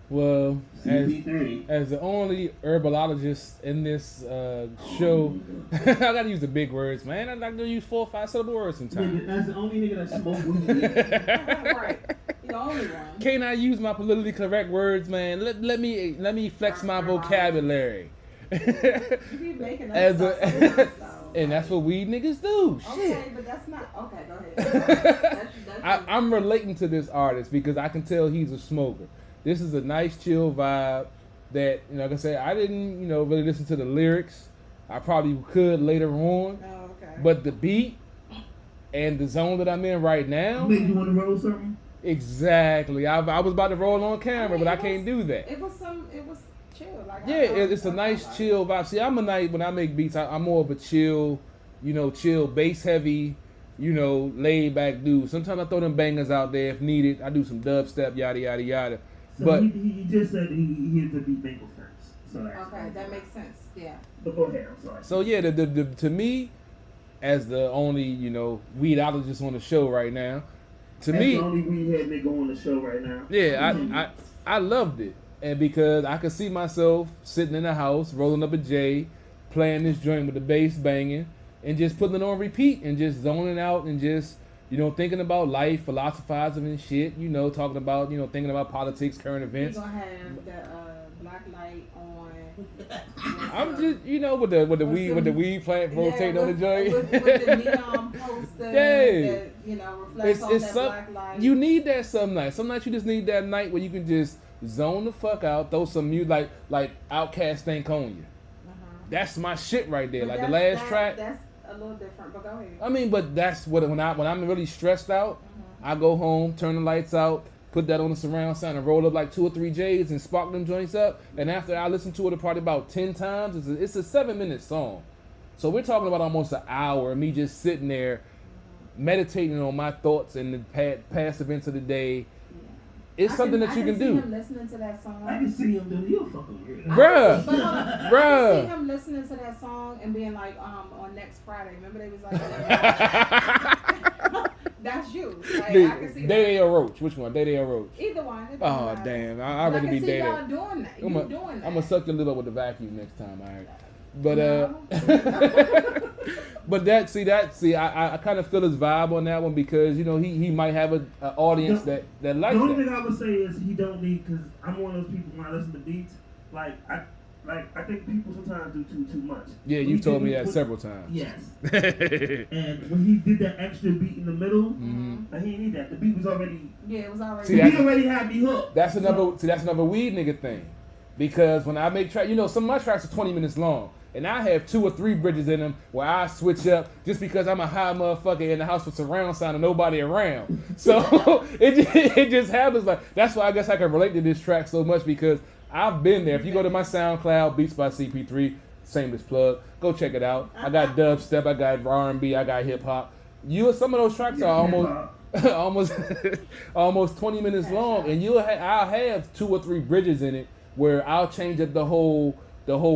Well, CP3. as the only herbologist in this show, I gotta use the big words, man. I like to use 4 or 5 syllable words sometimes. Nigga, that's the only nigga that smoke weed. Right. You're the only one. Can't I use my politically correct words, man? Let me flex my vocabulary. You keep making up As stuff a- sometimes, though. And that's what weed niggas do. Okay, Shit. but that's not okay. Go ahead. I'm relating to this artist because I can tell he's a smoker. This is a nice chill vibe that, like I said, I didn't, really listen to the lyrics. I probably could later on. Oh, okay. But the beat and the zone that I'm in right now, Made you want to roll something? exactly. I was about to roll on camera, I mean, but I it can't do that. It was chill. Like Yeah, it's a nice chill vibe. See, when I make beats, I'm more of a chill, chill, bass heavy, laid back dude. Sometimes I throw them bangers out there if needed. I do some dubstep, yada yada yada. So But he just said he hit the beat maker first. So that's Okay, that makes sense. Yeah. But go ahead, I'm sorry. so yeah, the to me, as the only weedologist on the show right now, to That's me, the only weed head nigga on the show right now. yeah, I loved it, and because I could see myself sitting in the house rolling up a J, playing this joint with the bass banging, and just putting it on repeat and just zoning out and just thinking about life, philosophizing and shit. Talking about thinking about politics, current You're events. gonna have the black light on. I'm just with the weed plant rotating on the joint. With the neon poster Yeah. that reflects on that black light. You need that some nights. Some nights you just need that night where you can just zone the fuck out, throw some music like Outkast Stank on you. That's my shit right there. Like the last track. That's a little different, but go ahead. I mean, but that's when I'm really stressed out, I go home, turn the lights out, put that on the surround sound, and roll up like 2 or 3 J's and spark them joints up. And after I listen to it probably about 10 times, it's a 7-minute song. So we're talking about almost an hour of me just sitting there meditating on my thoughts and the past events of the day. It's something that you can do. I can see him listening to that song. I can see him doing you fucking weird. Bruh. But hold on, I Bruh. can see him listening to that song and being like, on next Friday. Remember they was like, that's you. Like, I can see that. Day or Roach. Which one? Day or Roach? Either one. It doesn't Oh matter. damn! But I'd rather I be can see Day. y'all doing that. You doing that. I'm gonna suck your lip up with the vacuum next time. All right. But but I kind of feel his vibe on that one because you know he might have an audience that likes The only that. thing I would say is he don't need, because I'm one of those people when I listen to beats, I think people sometimes do too much. Yeah, When you've he told did me it that several times. Yes. And when he did that extra beat in the middle, Mhm. he didn't need that. The beat was already. Yeah, it was already. See, He already had me hooked. That's another weed nigga thing. Because when I make tracks, you know, some of my tracks are 20 minutes long. And I have 2 or 3 bridges in them where I switch up just because I'm a high motherfucker in the house with surround sound and nobody around. So it just happens like that's why I guess I can relate to this track so much because I've been there. If you go to my SoundCloud, Beats by CP3, shameless plug, go check it out. I got dubstep, I got R&B, I got hip hop. Some of those tracks are almost 20 minutes long, and I'll have 2 or 3 bridges in it where I'll change up the whole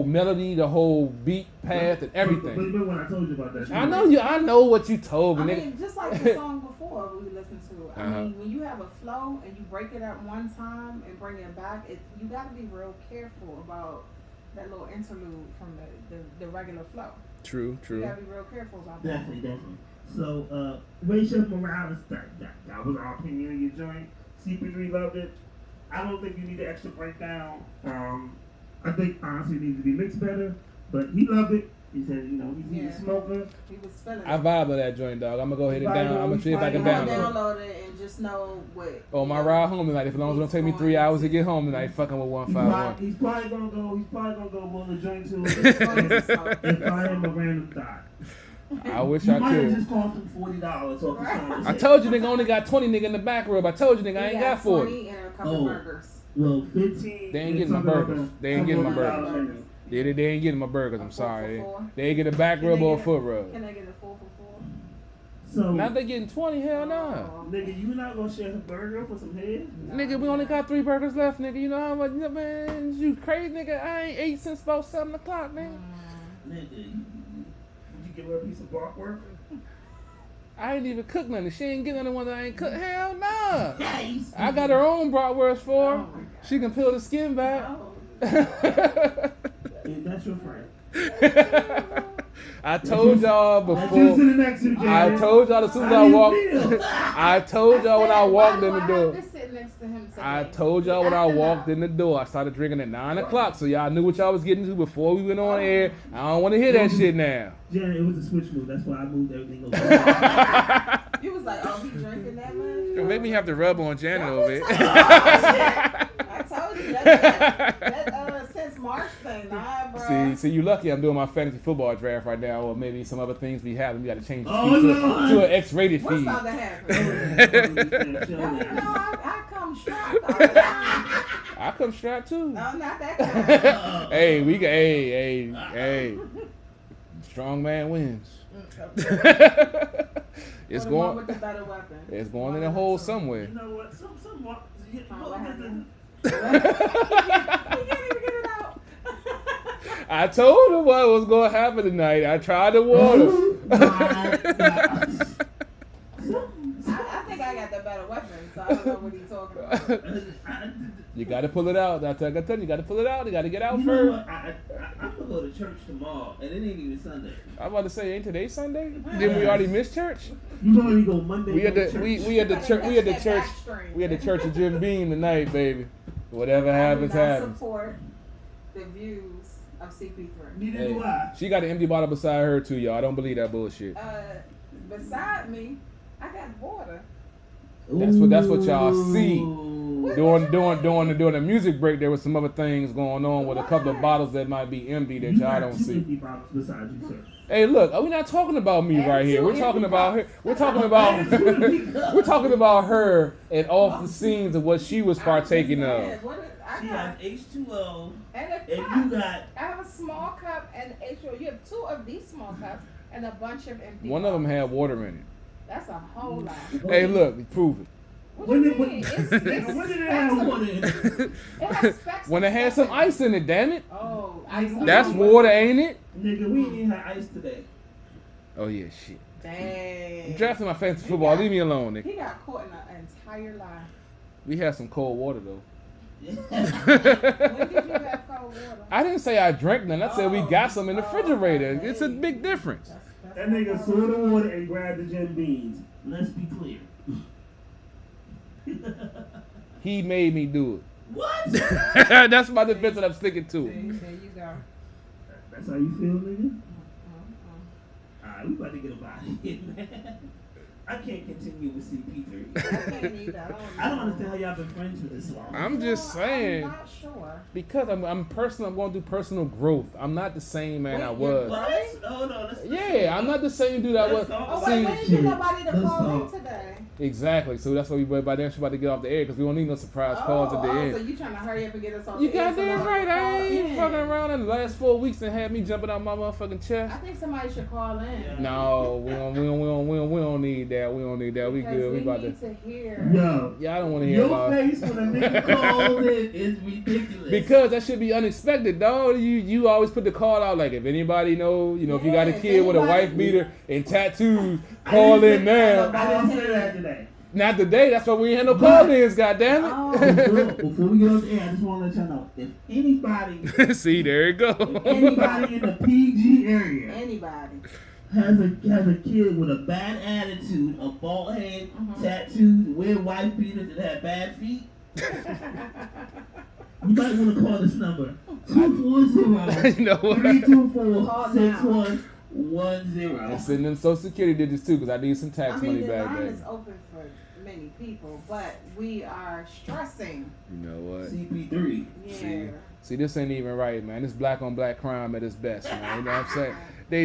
melody, the whole beat path, and everything. But remember when I told you about that? I know what you told me. I mean, just like the song before we listened to. I Uh-huh. mean, when you have a flow and you break it up one time and bring it back, you got to be real careful about that little interlude from the regular flow. True. You got to be real careful about that. Definitely. So, Rachel Morales, that was our opinion of your joint. CP3 loved it. I don't think you need the extra breakdown. I think honestly it needs to be mixed better, but he loved it. He said, you know, he's a smoker. He was feeling I it. vibe with that joint, dog. I'm gonna go ahead and down. I'm gonna see if I can Download download. it and just know what. On my ride home tonight, if as long as it don't take me 3 hours to get home tonight, fucking with 151. He's probably gonna go on the joint too. Right. If I am a random thought. I wish You I might have could. just cost him $40 off the song. I told you nigga only got 20 nigga in the back rub. I told you nigga I ain't got 40. 20 and a couple burgers. Well, 15. They ain't getting my burgers. They ain't getting my burgers. They ain't getting my burgers. I'm sorry. They ain't getting a back rub or a foot rub. Can they get a 4 for 4? So, Now they getting 20. Hell nah. nigga, you not gonna share a burger for some head? Nigga, we only got 3 burgers left, nigga. You know how much, man? You crazy, nigga? I ain't ate since about 7 o'clock, man. Nigga, would you give her a piece of bark work? I ain't even cooked nothing. She ain't getting none of the one that I ain't cooked. Hell nah. Nice. I got her own bratwurst for her. She can peel the skin back. If that's your friend. I told y'all Just before. to the next two, I Jared. told y'all as soon as How I you walked. feel? I told y'all when I walked in the door. Just sit next to him today. I told y'all when I walked in the door. I started drinking at 9 o'clock, so y'all knew what y'all was getting to before we went on air. I don't want to hear that shit now. Jared, it was a switch move. That's why I moved everything over. You was like, oh, he drinking that much? Don't make me have to rub on Janet over it. I told you that since March thing, nah, bro. See, you lucky I'm doing my fantasy football draft right now, or maybe some other things we have. We got to change the Oh, feed no. to an X-rated What's feed. about to happen? I come strapped all the time. I come strapped too. No, not that kind. Hey, hey, strong man wins. It's Or the one going. with the better weapon. It's going in a hole somewhere. You know what? Some What happened? the- We can't even get it out. I told him what was going to happen tonight. I tried to warn him. I think I got the better weapon, so I don't know what he's talking about. You got to pull it out. I tell you, you got to pull it out. You got to get out You know first. what? I'm gonna go to church tomorrow, and it ain't even Sunday. I'm about to say, ain't today Sunday? Didn't we already miss church? You know we go Monday. We had go the to we church. had the church we had the church of Jim Beam tonight, baby. Whatever happens, I do not happens. support the views of CP3. Neither Hey, do I. she got an empty bottle beside her too, y'all. I don't believe that bullshit. Beside me, I got water. That's what y'all see. Ooh. During the music break, there was some other things going on with a couple of bottles that might be empty that You y'all got don't two see. empty bottles beside you, sir. Hey, look, we're not talking about me And right here. two We're talking empty about her. cups. We're talking about we're talking about her and off the scenes of what she was partaking of. I She got has H2O, and a and cup. you got I have a small cup and H2O. You have 2 of these small cups and a bunch of empty. One of them bottles. had water in it. That's a whole lot. Hey, look, prove it. What When do you did- when- mean? It's when did it have spectrum. water in it? It has spectrum. When it had some ice in it, damn it. Oh, ice. That's water, ain't it? nigga. We ain't even had ice today. Oh yeah, shit. Dang. I'm drafting my fantasy football. Leave me alone, nigga. He got caught in an entire lie. We had some cold water though. When did you have cold water. I didn't say I drank none. I said we got some in the refrigerator. It's a big difference. That nigga soda water and grabbed the Jim Beans. Let's be clear. He made me do What? it. That's my defense that I'm sticking to. See, there you go. That's how you feel, nigga? Uh-uh. Alright, we about to get up out of here, man. I can't continue with CP3. I can't either. I don't understand how y'all been friends for this long. I'm just saying. I'm not sure. Because I'm personal. I'm going through personal growth. I'm not the same man I was. What? Hold on. Let's Yeah, I'm not the same dude I was. Let's Oh, talk wait, See, when did you nobody to Let's call in talk. today? exactly. So that's why we by then she's about to get off the air because we don't need no surprise calls at the So end. you trying to hurry up and get us off You the air so goddamn nobody right. can I call ain't in. fucking around in the last 4 weeks and had me jumping out my motherfucking chair. I think somebody should call in. Yeah. No, we don't need that. We don't need that. We Because good. We we about need to. to hear. Yo, Yeah, I don't want to hear your about. face when a nigga calls in is ridiculous. Because that should be unexpected, dog. You always put the call out like if anybody know, if you got a Yeah, kid with a anybody- wife beater and tattoos, call in now. I didn't say that today. Not today. That's why we ain't had no call-ins. Goddamn Oh. Before we get on the air, I just want to let y'all know if anybody, it. See, there you go. anybody in the PG area Anybody. has a kid with a bad attitude, a bald head, tattoos, weird wife beaters, and have bad feet, you might want to call this number 240 You know what? 324-6110. And send them Social Security digits too, because I need some tax I mean, money the back line there. is open for many people, but we are stressing. You know what? CP3. Yeah. See, this ain't even right, man. This black on black crime at its best, man. You know what I'm saying?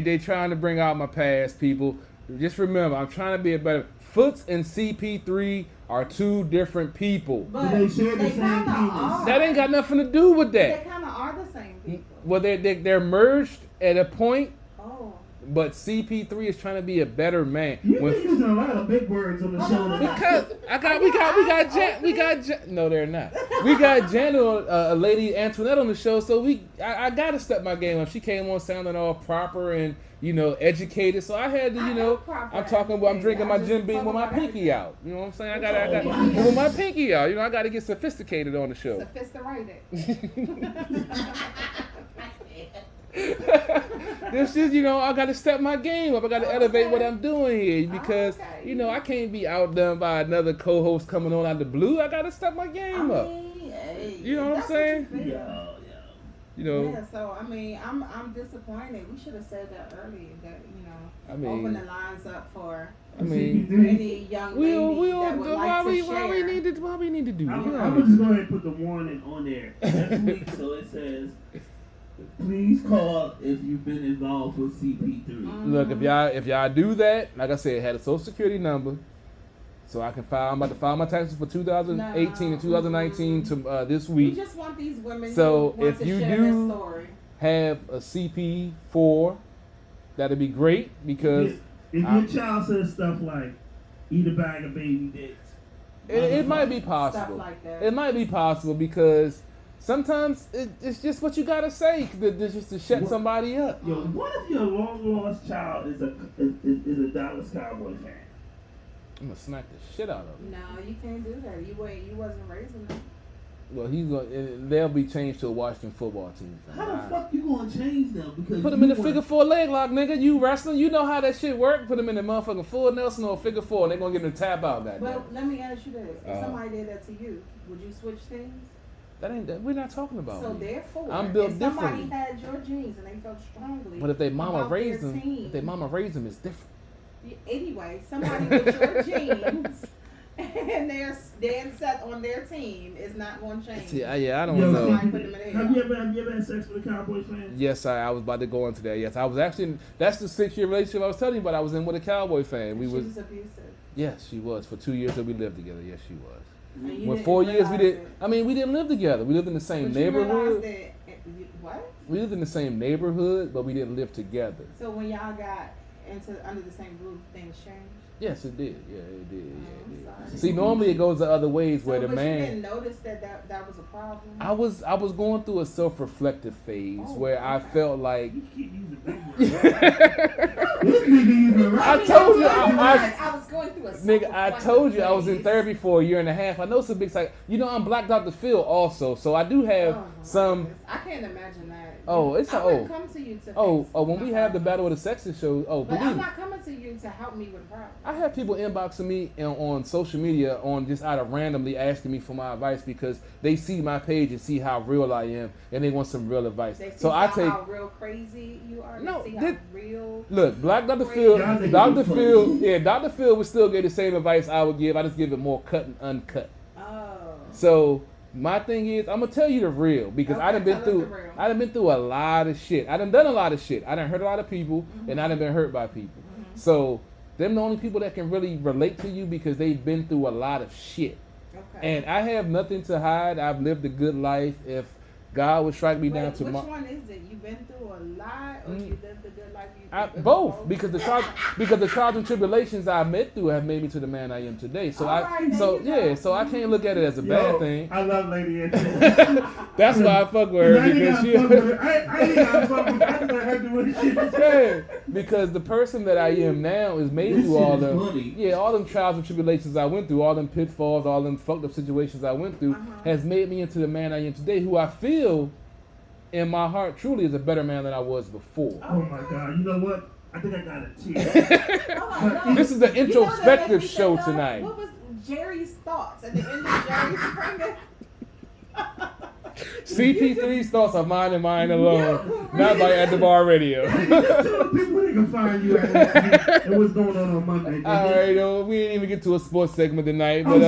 They trying to bring out my past, people. Just remember, I'm trying to be a better. Foots and CP3 are two different people. But they share the same kinda penis. are. That ain't got nothing to do with They that. kind of are the same people. Well, they're merged at a point, Oh. but CP3 is trying to be a better man. You've When been using a lot of big words on the show tonight. Because no, they're not. We got Janet, a lady Antoinette on the show, so I gotta step my game up. She came on sounding all proper and educated, so I had to, I am proper I'm drinking my educated. I Jim just Beam talk with my about pinky everything. out. You know what I'm saying? I got with my pinky out. I got to get sophisticated on the show. Sophisticated. This is, I got to step my game up. I got to elevate what I'm doing here because, Okay. I can't be outdone by another co-host coming on out of the blue. I got to step my game up. Hey, You know what I'm that's saying? you feel. Yeah. Yeah, so I mean, I'm disappointed. We should have said that earlier. That I mean- open the lines up for I mean, any young lady that would like to share. why we need to do I'm that? gonna just go ahead and put the warning on there next week, so it says, please call if you've been involved with CP3. Look, if y'all do that, like I said, had a social security number, so I can file. I'm about to file my taxes for 2018 and 2019 to this We week. just want these women So who want if to you share do- their story. Have a CP4, that'd be great because If your child says stuff like, eat a bag of baby dicks. it might be Stuff possible. like that. It might be possible because sometimes it's just what you gotta say just to shut somebody up. Yo, what if your long lost child is a Dallas Cowboy fan? I'm gonna smack the shit out of him. No, you can't do that. You wasn't raising them. Well, they'll be changed to a Washington football team. How the fuck you gonna change them? Because Put them in the figure four leg lock, nigga. You wrestling, you know how that shit work. Put them in the motherfucking full Nelson or figure four, and they're gonna get in the tap out. Goddamn. But let me ask you this: if Uh-huh. somebody did that to you, would you switch teams? We're not talking about So me. therefore, I'm built if somebody differently. had your genes and they felt strongly, But if they mama about raised their them, team, if they mama raised them, it's different. anyway, somebody with your genes and they're dead set on their team is not going to change. See, I don't Yo, know. Somebody put them in Have there. you ever had sex with a Cowboys fan? Yes, I was about to go into that. Yes, I was actually. That's the 6-year relationship I was telling you about. I was in with a Cowboy fan. We She was. was abusive. Yes, she was for 2 years that we lived together. Yes, she was. And you When didn't 4 years we realize didn't. We didn't live together. We lived in the same But you realized neighborhood. what? We lived in the same neighborhood, but we didn't live together. So when y'all got under the same roof, things changed. Yes, it did. Yeah, it did. Yeah, I'm it sorry. did. See, normally it goes the other ways where So, the but you man. didn't notice that was a problem. I was going through a self-reflective phase Oh, where I okay. felt like. You keep using big words. This nigga using I told you. I was going going through a Nigga, I told you I was in therapy for a year and a half. I know it's a big psych. You know, I'm Black Dr. Phil also, so I do have some. I can't imagine that. Oh, it's I wouldn't come to you to. When we have the Battle of the Sexes show. Oh, but believe I'm me. not coming to you to help me with a problem. I have people inboxing me on social media on just out of randomly asking me for my advice because they see my page and see how real I am and they want some real advice. They see so I take how real crazy you are. No, they see how real. Look, Black Dr. crazy. Phil, Dr. Phil would still get the same advice I would give. I just give it more cut and uncut. Oh. So my thing is, I'm gonna tell you the real because I done been through a lot of shit. I done a lot of shit. I done hurt a lot of people, and I done been hurt by people. So them the only people that can really relate to you because they've been through a lot of shit. Okay. And I have nothing to hide. I've lived a good life. If God would strike me down to which one is it? You've been through a lot, or you lived a good life? Both, because the trials and tribulations I met through have made me to the man I am today. So so I can't look at it as a bad thing. I love Lady N. That's why I fuck with her because she. Because the person that I am now is made through all them trials and tribulations I went through, all them pitfalls, all them fucked up situations I went through, has made me into the man I am today, who I feel in my heart truly is a better man than I was before. Oh my God! You know what? I think I got a tear. This is the introspective show tonight. What was Jerry's thoughts at the end of Jerry's pregnant? CP3's thoughts are mine and mine alone, not by At the Bar Radio. People can find you at and what's going on Monday. All right, we didn't even get to a sports segment tonight, but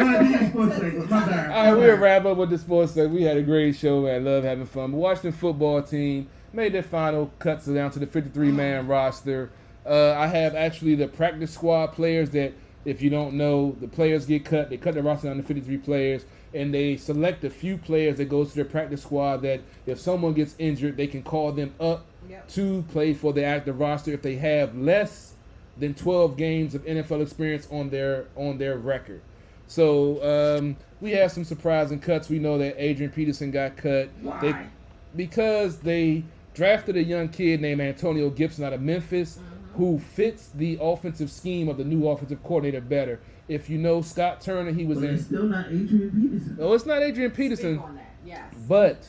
Alright, we'll wrap up with the sports segment. We had a great show, man. Love having fun. The Washington football team made their final cuts down to the 53-man roster. I have actually the practice squad players that, if you don't know, the players get cut. They cut the roster down to 53 players, and they select a few players that goes to their practice squad that if someone gets injured, they can call them up to play for the active roster if they have less than 12 games of NFL experience on their record. So we have some surprising cuts. We know that Adrian Peterson got cut. Why? Because they drafted a young kid named Antonio Gibson out of Memphis who fits the offensive scheme of the new offensive coordinator better. If you know Scott Turner, he was It's still not Adrian Peterson. No, it's not Adrian Peterson. On that. Yes. But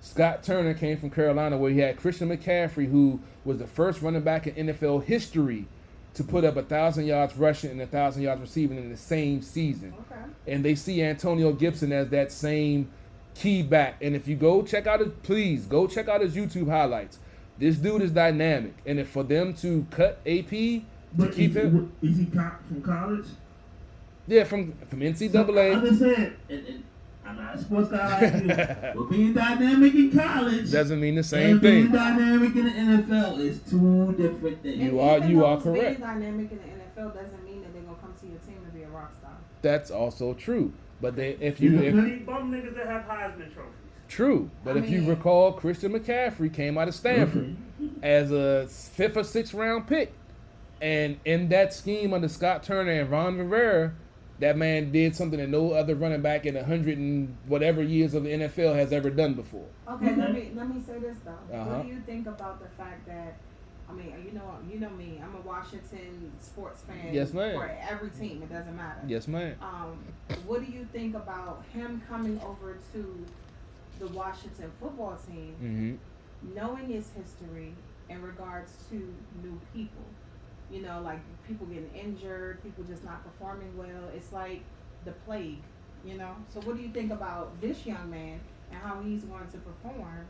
Scott Turner came from Carolina where he had Christian McCaffrey, who was the first running back in NFL history to put up 1,000 yards rushing and 1,000 yards receiving in the same season. Okay. And they see Antonio Gibson as that same key back. And if you go check out his YouTube highlights. This dude is dynamic. And if for them to cut AP to keep him. Is he from college? Yeah, from NCAA. So, I understand. And I'm not a sports guy like you. But being dynamic in college doesn't mean the same and thing. Being dynamic in the NFL is two different things. You are correct. Being dynamic in the NFL doesn't mean that they're gonna come to your team to be a rock star. That's also true. But if plenty bum niggas that have Heisman trophies. True, but if you recall, Christian McCaffrey came out of Stanford as a 5th or 6th round pick, and in that scheme under Scott Turner and Ron Rivera, that man did something that no other running back in 100 and whatever years of the NFL has ever done before. Okay, let me say this though. What do you think about the fact that, I mean, you know me, I'm a Washington sports fan. Yes, ma'am. For every team, it doesn't matter. Yes, ma'am. What do you think about him coming over to the Washington football team, knowing his history in regards to new people? You know, like people getting injured, people just not performing well. It's like the plague, you know? So what do you think about this young man and how he's going to perform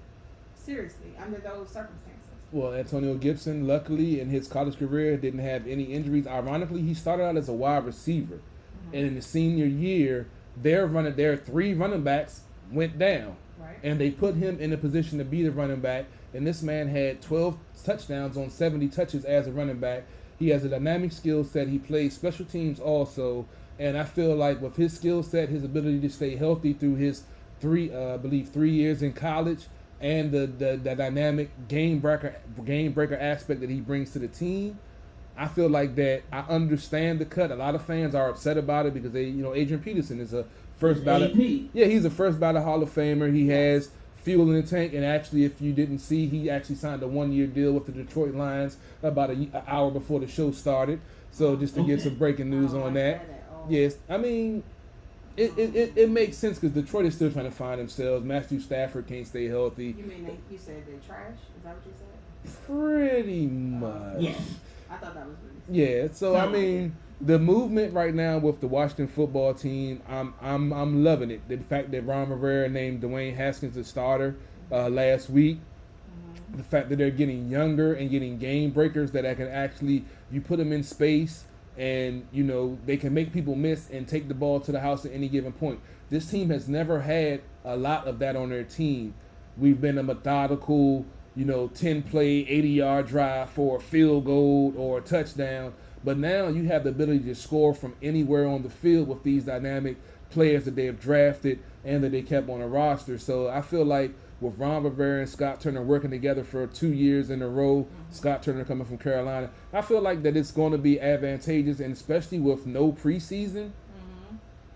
seriously under those circumstances? Well, Antonio Gibson, luckily, in his college career, didn't have any injuries. Ironically, he started out as a wide receiver. And in the senior year, their 3 running backs went down. Right. And they put him in a position to be the running back. And this man had 12 touchdowns on 70 touches as a running back. He has a dynamic skill set. He plays special teams also. And I feel like with his skill set, his ability to stay healthy through his 3 years in college, and the dynamic game breaker aspect that he brings to the team, I feel like that I understand the cut. A lot of fans are upset about it because Adrian Peterson is a first ballot. Yeah, he's a first ballot Hall of Famer. He has fuel in the tank. And actually, if you didn't see, he actually signed a 1-year deal with the Detroit Lions about an hour before the show started. So just to get some breaking news on that. Yes, I mean, it makes sense because Detroit is still trying to find themselves. Matthew Stafford can't stay healthy. You mean you said they're trash? Is that what you said? Pretty much. Yes. I thought that was what you said. Yeah. So I mean, the movement right now with the Washington football team, I'm loving it. The fact that Ron Rivera named Dwayne Haskins the starter last week. The fact that they're getting younger and getting game breakers that I can actually, you put them in space and, you know, they can make people miss and take the ball to the house at any given point. This team has never had a lot of that on their team. We've been a methodical, 10-play, 80-yard drive for a field goal or a touchdown. But now you have the ability to score from anywhere on the field with these dynamic players that they have drafted and that they kept on a roster. So I feel like with Ron Rivera and Scott Turner working together for 2 years in a row, Scott Turner coming from Carolina, I feel like that it's going to be advantageous, and especially with no preseason,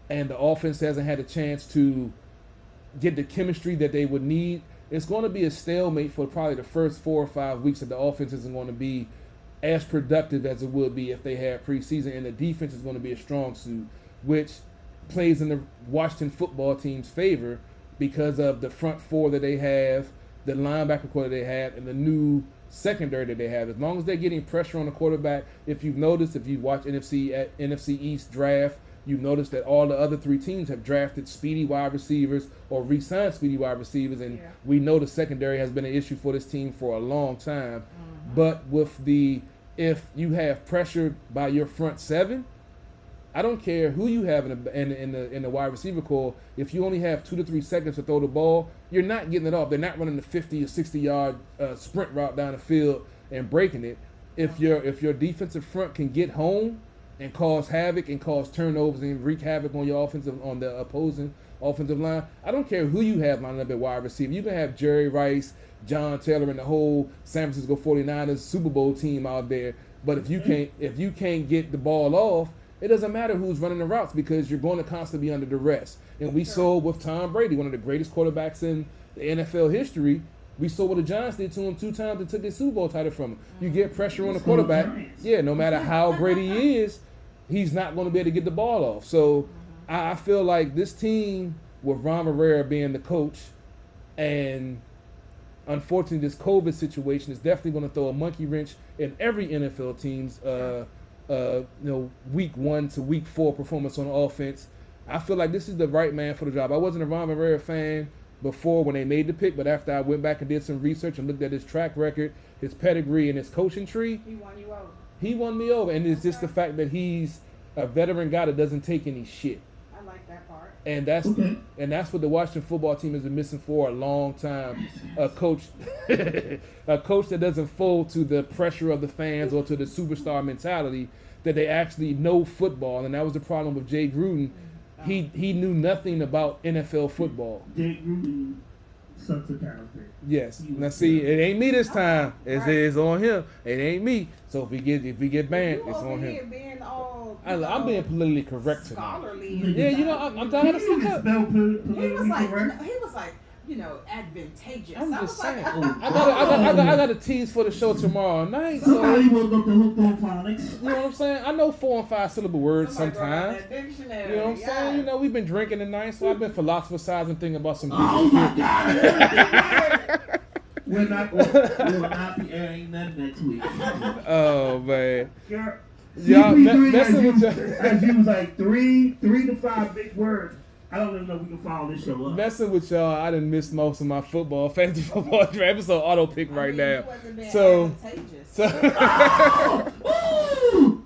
and the offense hasn't had a chance to get the chemistry that they would need, it's going to be a stalemate for probably the first 4 or 5 weeks that the offense isn't going to be as productive as it would be if they had preseason, and the defense is going to be a strong suit, which plays in the Washington football team's favor because of the front four that they have, the linebacker core that they have, and the new secondary that they have. As long as they're getting pressure on the quarterback, if you've noticed, if you watch NFC East draft, you've noticed that all the other 3 teams have drafted speedy wide receivers or re-signed speedy wide receivers, and we know the secondary has been an issue for this team for a long time. But if you have pressure by your front 7, I don't care who you have in the wide receiver core. If you only have 2 to 3 seconds to throw the ball, you're not getting it off. They're not running the 50 or 60-yard sprint route down the field and breaking it. If your defensive front can get home and cause havoc and cause turnovers and wreak havoc on the opposing offensive line, I don't care who you have lining up at wide receiver. You can have Jerry Rice, John Taylor, and the whole San Francisco 49ers Super Bowl team out there. But if you can't get the ball off, it doesn't matter who's running the routes because you're going to constantly be under duress. And we saw with Tom Brady, one of the greatest quarterbacks in the NFL history, we saw what the Giants did to him 2 times and took his Super Bowl title from him. You get pressure on the quarterback, no matter how great he is, he's not going to be able to get the ball off. So I feel like this team, with Ron Rivera being the coach, and unfortunately this COVID situation is definitely going to throw a monkey wrench in every NFL team's week 1 to week 4 performance on offense. I feel like this is the right man for the job. I wasn't a Ron Rivera fan before when they made the pick, but after I went back and did some research and looked at his track record, his pedigree, and his coaching tree, He won you over. he won me over. And it's just the fact that he's a veteran guy that doesn't take any shit. I like that part. And that's what the Washington football team has been missing for a long time. A coach that doesn't fold to the pressure of the fans or to the superstar mentality, that they actually know football. And that was the problem with Jay Gruden. He knew nothing about NFL football. Jay Gruden sucks a cow's dick. Yes. Now see, it ain't me this time. It's on him. It ain't me. So if we get banned, it's on him. Being all, I'm being politically correct tonight. scholarly. Yeah, I'm trying to speak up. He was like, advantageous. I'm I just was like, saying. I got a tease for the show tomorrow night. So Somebody was up to hook on phonics. you know what I'm saying? I know 4 and 5 syllable words somebody wrote sometimes. that dictionary. You know what I'm saying? We've been drinking tonight, so I've been philosophizing, thinking about some. Oh my God! We'll not be airing that next week. Oh man. Y'all messing with y'all. as you was like 3 to 5 big words. I don't even know if we can follow this show up. Messing with y'all, I done missed most of my fantasy football draft. It's on auto pick right now. So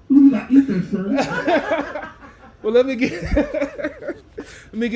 Ooh, got Ether, son. well, let me get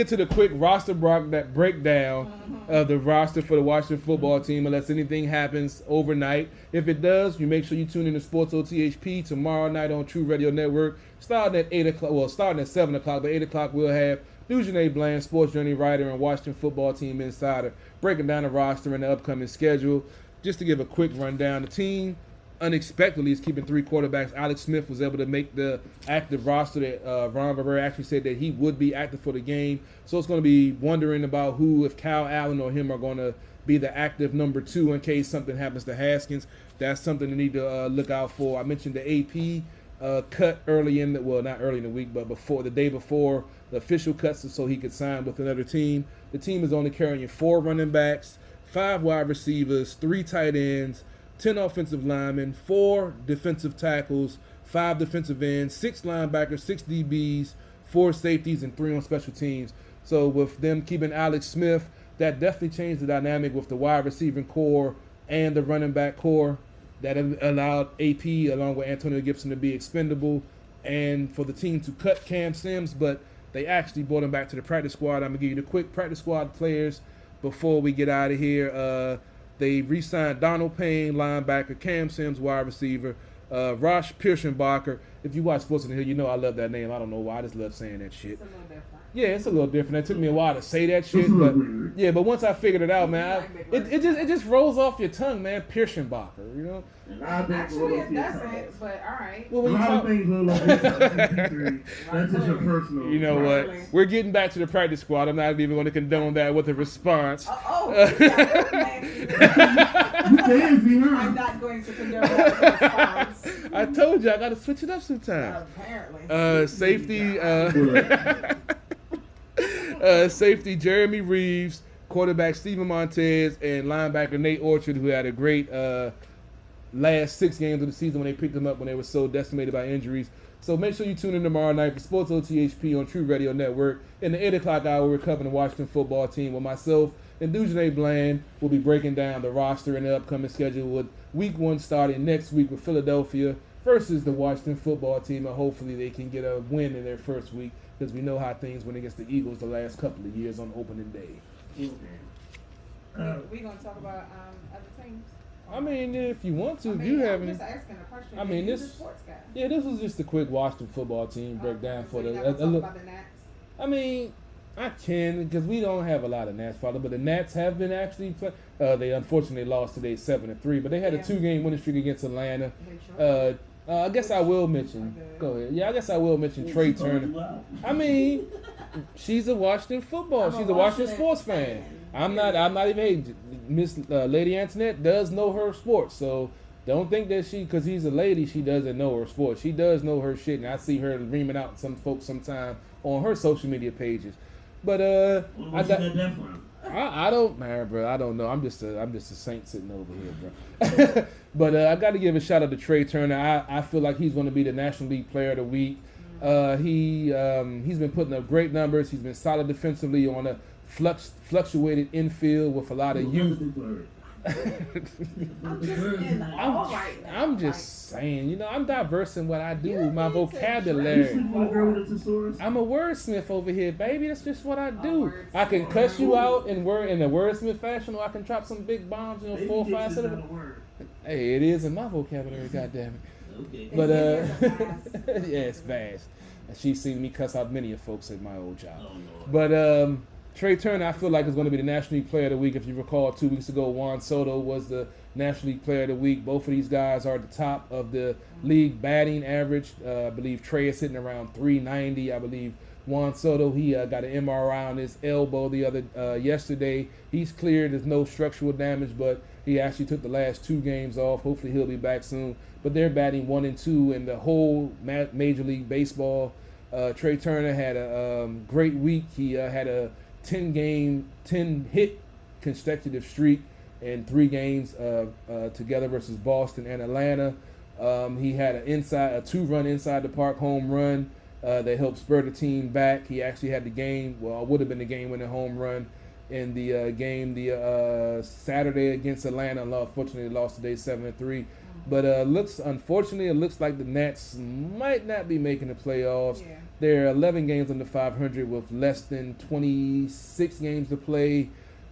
to the quick roster breakdown of the roster for the Washington football team, unless anything happens overnight. If it does, you make sure you tune in to Sports OTHP tomorrow night on True Radio Network, starting at 8 o'clock. Well, starting at 7 o'clock, but 8 o'clock we'll have Dujane Bland, Sports Journey writer and Washington football team insider, breaking down the roster and the upcoming schedule. Just to give a quick rundown, the team unexpectedly is keeping 3 quarterbacks. Alex Smith was able to make the active roster that Ron Rivera actually said that he would be active for the game. So it's going to be wondering about who, if Kyle Allen or him, are going to be the active number 2 in case something happens to Haskins. That's something to need to look out for. I mentioned the AP cut early in the, well, not early in the week, but before the day before the official cuts, so he could sign with another team. The team is only carrying 4 running backs, 5 wide receivers, 3 tight ends, 10 offensive linemen, 4 defensive tackles, 5 defensive ends, 6 linebackers, 6 DBs, 4 safeties, and 3 on special teams. So with them keeping Alex Smith, that definitely changed the dynamic with the wide receiving core and the running back core. That allowed AP, along with Antonio Gibson, to be expendable, and for the team to cut Cam Sims, but they actually brought him back to the practice squad. I'm going to give you the quick practice squad players before we get out of here. They re-signed Donald Payne, linebacker, Cam Sims, wide receiver, Rosh Pierschenbacher. If you watch Sports in the Hill, you know I love that name. I don't know why. I just love saying that shit. It's a little different. Yeah, it's a little different. It took me a while to say that shit, but yeah, but once I figured it out, man, it just rolls off your tongue, man. Pierschenbacher, you know. Actually, it doesn't, but all right. Well, when A you lot of talk, things roll off your tongue. That's just your personal. you know what? We're getting back to the practice squad. I'm not even going to condone that with a response. You fancy, huh? I'm not going to condone that response. I told you I got to switch it up sometimes. Apparently. Safety. Safety Jeremy Reeves, quarterback Steven Montez, and linebacker Nate Orchard, who had a great last 6 games of the season when they picked him up when they were so decimated by injuries. So make sure you tune in tomorrow night for Sports OTHP on True Radio Network. In the 8 o'clock hour, we're covering the Washington football team with myself and Dujane Bland. We'll be breaking down the roster and the upcoming schedule with Week 1 starting next week with Philadelphia versus the Washington football team, and hopefully they can get a win in their first week, because we know how things went against the Eagles the last couple of years on opening day. We're going to talk about other teams. I mean, if you want to, I if mean, you I'm haven't. just asking a question. I mean, You're this- the sports guy. Yeah, this was just a quick Washington football team breakdown So for you the. never talk about the Nats? I mean, I can, because we don't have a lot of Nats, father, but the Nats have been actually play. They unfortunately lost today 7-3, but they had a 2-game winning streak against Atlanta. They sure? I guess I will mention. Go ahead. Yeah, I guess I will mention Trey Turner. I mean, she's a Washington football. She's a Washington sports fan. I'm not even hating. Miss Lady Antoinette does know her sports, so don't think that because he's a lady, she doesn't know her sports. She does know her shit, and I see her reaming out some folks sometime on her social media pages. But I don't, man, bro. I don't know. I'm just a saint sitting over here, bro. But I got to give a shout out to Trey Turner. I feel like he's going to be the National League Player of the Week. He's been putting up great numbers. He's been solid defensively on a fluctuated infield with a lot of youth. I'm just saying, you know, I'm diverse in what I do, my vocabulary. I'm a wordsmith over here, baby. That's just what I do. I can cuss you out in a wordsmith fashion, or I can drop some big bombs, 4 or 5 syllables. Hey, it is in my vocabulary, goddammit. Okay. But yeah, it's vast. And she's seen me cuss out many of folks at my old job. But Trey Turner, I feel like, is going to be the National League Player of the Week. If you recall, 2 weeks ago, Juan Soto was the National League Player of the Week. Both of these guys are at the top of the league batting average. I believe Trey is sitting around 390. I believe Juan Soto, he got an MRI on his elbow yesterday. He's cleared. There's no structural damage, but he actually took the last 2 games off. Hopefully he'll be back soon. But they're batting 1 and 2 in the whole Major League Baseball. Trey Turner had a great week. He had a 10-hit consecutive streak in 3 games together versus Boston and Atlanta. He had a 2-run inside the park home run that helped spur the team back. He actually had would have been the game-winning home run in the game Saturday against Atlanta. Unfortunately, lost today 7-3. But unfortunately, it looks like the Nats might not be making the playoffs. Yeah. They're 11 games under 500 with less than 26 games to play.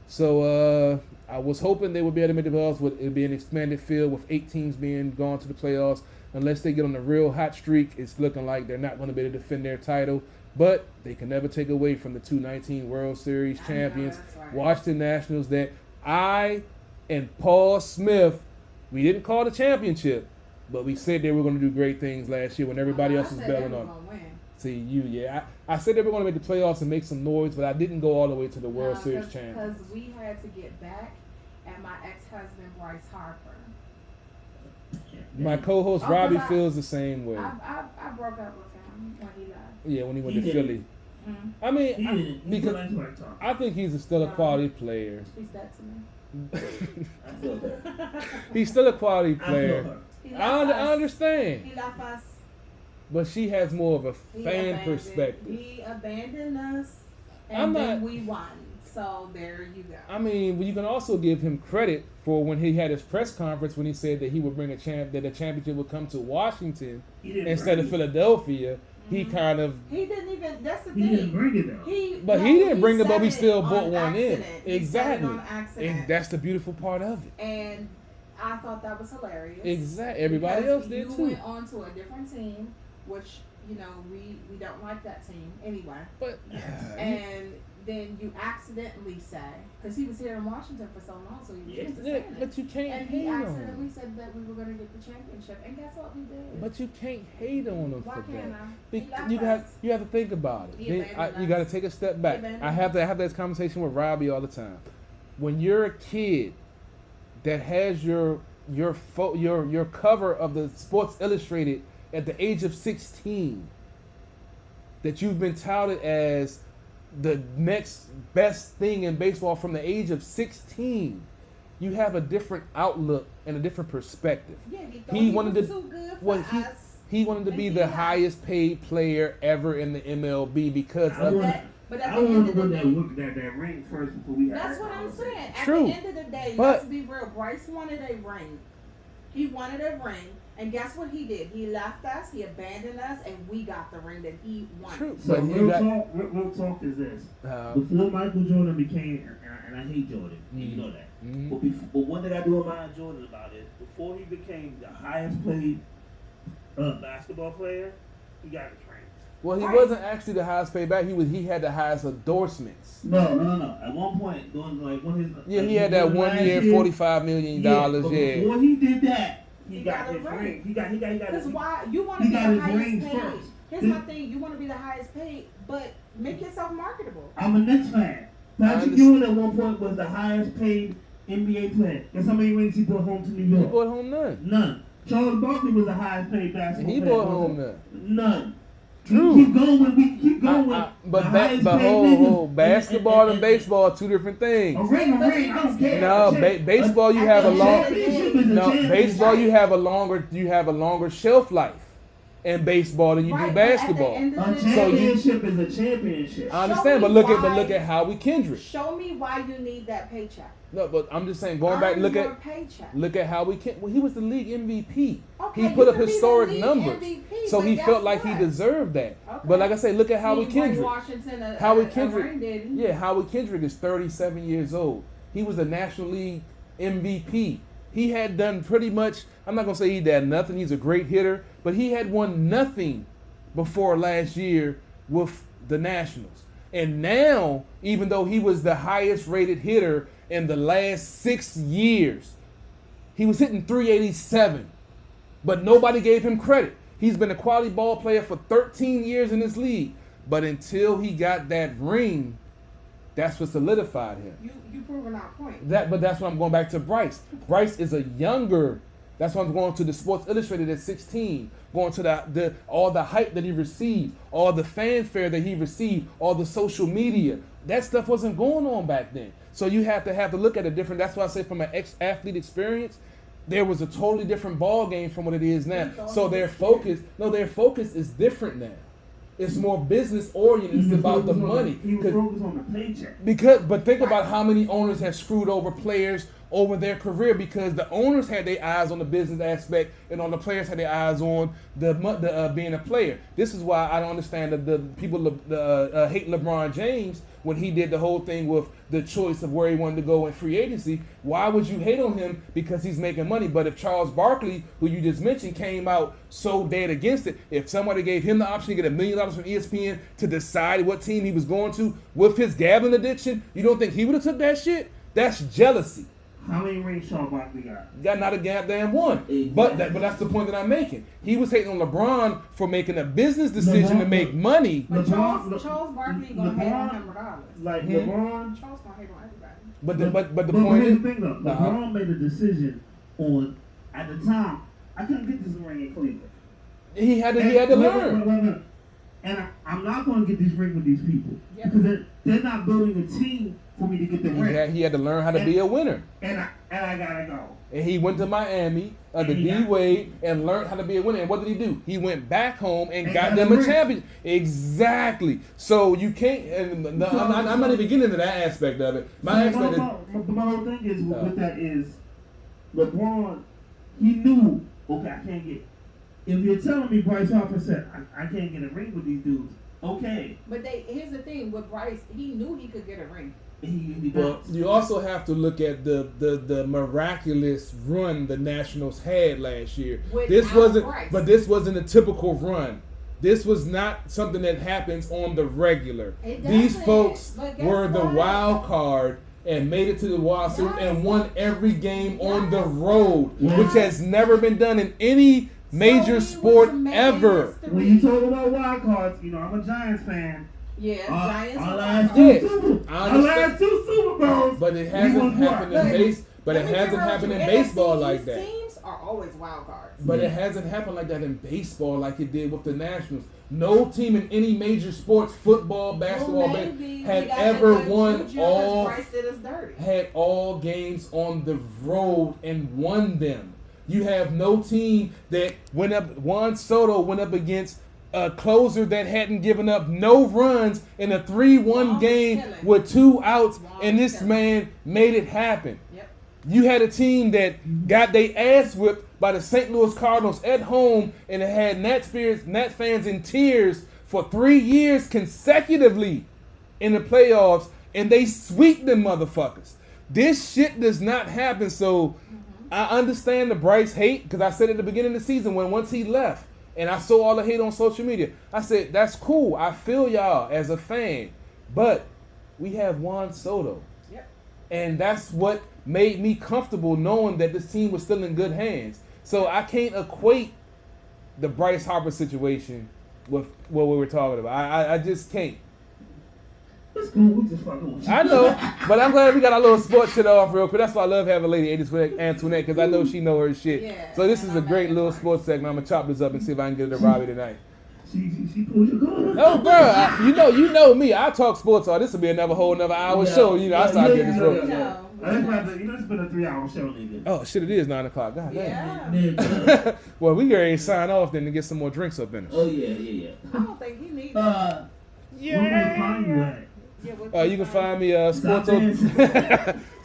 So I was hoping they would be able to make the playoffs. It would be an expanded field with 8 teams being gone to the playoffs. Unless they get on a real hot streak, it's looking like they're not going to be able to defend their title. But they can never take away from the 2019 World Series champions, Washington Nationals, that I and Paul Smith, we didn't call the championship, But we said they were going to do great things last year when everybody else was bailing on. Gonna win. See, I said they were going to make the playoffs and make some noise, but I didn't go all the way to the World Series champions. Because we had to get back at my ex-husband Bryce Harper. My co-host Oh, Robbie 'cause I- feels the same way. I broke up with him when he left. Yeah, when he went He to didn't. Philly. Mm-hmm. I mean, He didn't. He because feel like talk. I think he's still a quality player. He's dead to me. I feel that. He's still a quality I feel player. her. He I left us. understand, He left us. but she has more of a He fan abandoned- perspective. He abandoned us, and I'm then not- we won. So there you go. I mean, you can also give him credit for when he had his press conference when he said that he would bring that the championship would come to Washington He didn't instead of bring it. Philadelphia. He kind of, He didn't even. That's the He didn't thing. bring it though. but he didn't bring it, but said we still on bought one in. accident. He said it Exactly. on accident. And that's the beautiful part of it. And I thought that was hilarious. Exactly. Everybody Because else did you too. went on to a different team, which we don't like that team anyway. But And then you accidentally say, because he was here in Washington for so long, so he was used to yeah, saying it. but you can't And he hate on accidentally him. said that we were going to get the championship, and guess what we did? But you can't hate on him Why for can't that. I? He left You us. have to think about it. He Then abandoned you got to us. take a step He back. abandoned I have this conversation with Robbie all the time. When you're a kid that has your cover of the Sports Illustrated at the age of 16, that you've been touted as the next best thing in baseball from the age of 16, you have a different outlook and a different perspective. Yeah, he thought He he wanted was to- too good for well, us. He wanted to And be he the left. highest paid player ever in the MLB because I of want- That- But at I the end want of to the win that day, look that ring first before we had that's that what I'm conversation. saying. At True. the end of the day, But- let's be real. Bryce wanted a ring. He wanted a ring. And guess what he did? He left us, he abandoned us, and we got the ring that he wanted. True. So But he real got- talk is this. Uh, Before Michael Jordan became, and I hate Jordan, and you know that. mhm. But one thing I do admire Jordan about it, before he became the highest paid basketball player, he got a ring. Well, he Right. wasn't actually the highest paid back. He had the highest endorsements. No. At one point, during like when his Yeah, like, he had that during 1 last year, $45 million. but Yeah. Before he did that, he He got got a his ring. ring. He got Because why? You want to he be got the his highest ring paid. first. Here's This- my thing. You want to be the highest paid, but make yourself marketable. I'm a Knicks fan. Patrick understand. Ewing at one point was the highest paid NBA player. Guess how many rings he brought home to New He York? brought home none. None. Charles Barkley was the highest paid And basketball he player. brought home none. None. True. Keep going with we keep going with But the highest paid hold, niggas. basketball and baseball are two different A things. ring, I don't care. No, baseball you have a long. championship is a No, championship. baseball you have a longer shelf life in baseball than you Right, do but at the basketball. end of A the So you- championship is a championship. I understand, but me look why- at Howie Kendrick. Show me why you need that paycheck. No, but I'm just saying, going back, Earn look your at paycheck. Howie Kendrick. Well, he was the league MVP. Okay, He you put up can be the historic league numbers, MVP, so but he guess felt like he what? deserved that. Okay. But like I say, look at Howie He bring Kendrick. Washington Howie a Kendrick, ring, didn't he? yeah, Howie Kendrick is 37 years old. He was the National League MVP. He had done pretty much, I'm not going to say he did nothing. He's a great hitter, but he had won nothing before last year with the Nationals. And now, even though he was the highest rated hitter in the last 6 years, he was hitting 387, but nobody gave him credit. He's been a quality ball player for 13 years in this league, but until he got that ring, that's what solidified him. You proving our point. But that's what I'm going back to Bryce. Bryce is a younger. That's why I'm going to the Sports Illustrated at 16. Going to the all the hype that he received, all the fanfare that he received, all the social media. That stuff wasn't going on back then. So you have to look at it different. That's why I say from an ex-athlete experience, there was a totally different ball game from what it is now. So their focus is different now. It's more business oriented. It's about the money. He was focused on the paycheck. But think about how many owners have screwed over players over their career because the owners had their eyes on the business aspect and on the players had their eyes on the being a player. This is why I don't understand the people hate LeBron James when he did the whole thing with the choice of where he wanted to go in free agency. Why would you hate on him because he's making money? But if Charles Barkley, who you just mentioned, came out so dead against it, if somebody gave him the option to get $1 million from ESPN to decide what team he was going to with his gambling addiction, you don't think he would have took that shit? That's jealousy. How many rings Charles Barkley got? Got not a goddamn one. Exactly. But that's the point that I'm making. He was hating on LeBron for making a business decision to make money. But LeBron- Charles Barkley gonna hate on him regardless. Like LeBron. Charles gonna hate on everybody. But the But point here's is, the thing though. LeBron made a decision on, at the time, I couldn't get this ring in Cleveland. he had to Wait, learn. wait. And I'm not going to get this ring with these people. Yep. Because they're not building a team for me to get the ring. He had to learn how to be a winner. And I got to go. And he went to Miami under And he D got- Wade and learned how to be a winner. And what did he do? He went back home and got got them the a ring. champion. Exactly. So you can't. And I'm not even getting into that aspect of it. My aspect is. My whole thing is with that is LeBron. He knew. Okay, I can't get. If you're telling me Bryce Harper said I can't get a ring with these dudes, okay. But here's the thing with Bryce, he knew he could get a ring. He Well, you also have to look at the miraculous run the Nationals had last year. This Without wasn't, Bryce. but this wasn't a typical run. This was not something that happens on the regular. It These doesn't, folks but guess were the what? wild card and made it to the World Series Yes. and won every game on the Yes. road, Yes. which has never been done in any major So he sport was making ever. history. When you talk about wild cards, I'm a Giants fan. Yeah, Giants. Our are last wild. two Yeah, Super, I our understand. last two Super Bowls. But it we hasn't won happened what? in base. But it Let me hasn't be real happened with in you. baseball NFC like that. Teams are always wild cards. But it hasn't happened like that in baseball like it did with the Nationals. No team in any major sports, football, basketball, Well, maybe had we got ever to won judge all Bryce did us dirty. had all games on the road and won them. You have no team that went up. Juan Soto went up against a closer that hadn't given up no runs in a 3-1 Juan was game killing. with 2 outs, Juan and was this killing. man made it happen. Yep. You had a team that got their ass whipped by the St. Louis Cardinals at home, and it had Nat fans in tears for 3 years consecutively in the playoffs, and they sweep them motherfuckers. This shit does not happen, so I understand the Bryce hate, because I said at the beginning of the season when once he left, and I saw all the hate on social media, I said, that's cool. I feel y'all as a fan, but we have Juan Soto. Yep. And that's what made me comfortable knowing that this team was still in good hands. So I can't equate the Bryce Harper situation with what we were talking about. I just can't. It's cool. We just fucking with you. I know, but I'm glad we got our little sports shit off real quick. That's why I love having Lady Antoinette, because I know she know her shit. Yeah, So this and is a I'm great mad little at sports segment. I'm gonna chop this up and see if I can get it to Robbie tonight. She pulled your gun. Oh, bro, you know me. I talk sports all. This will be another whole another hour show. I start getting this road. No. It's been a 3-hour show, nigga. Oh shit, it is 9 o'clock. God damn. Yeah. Nigga. Well, we ready to sign off then to get some more drinks up in us. Oh yeah. I don't think he needs that. Where can they find you at? Yeah, You can find me Stop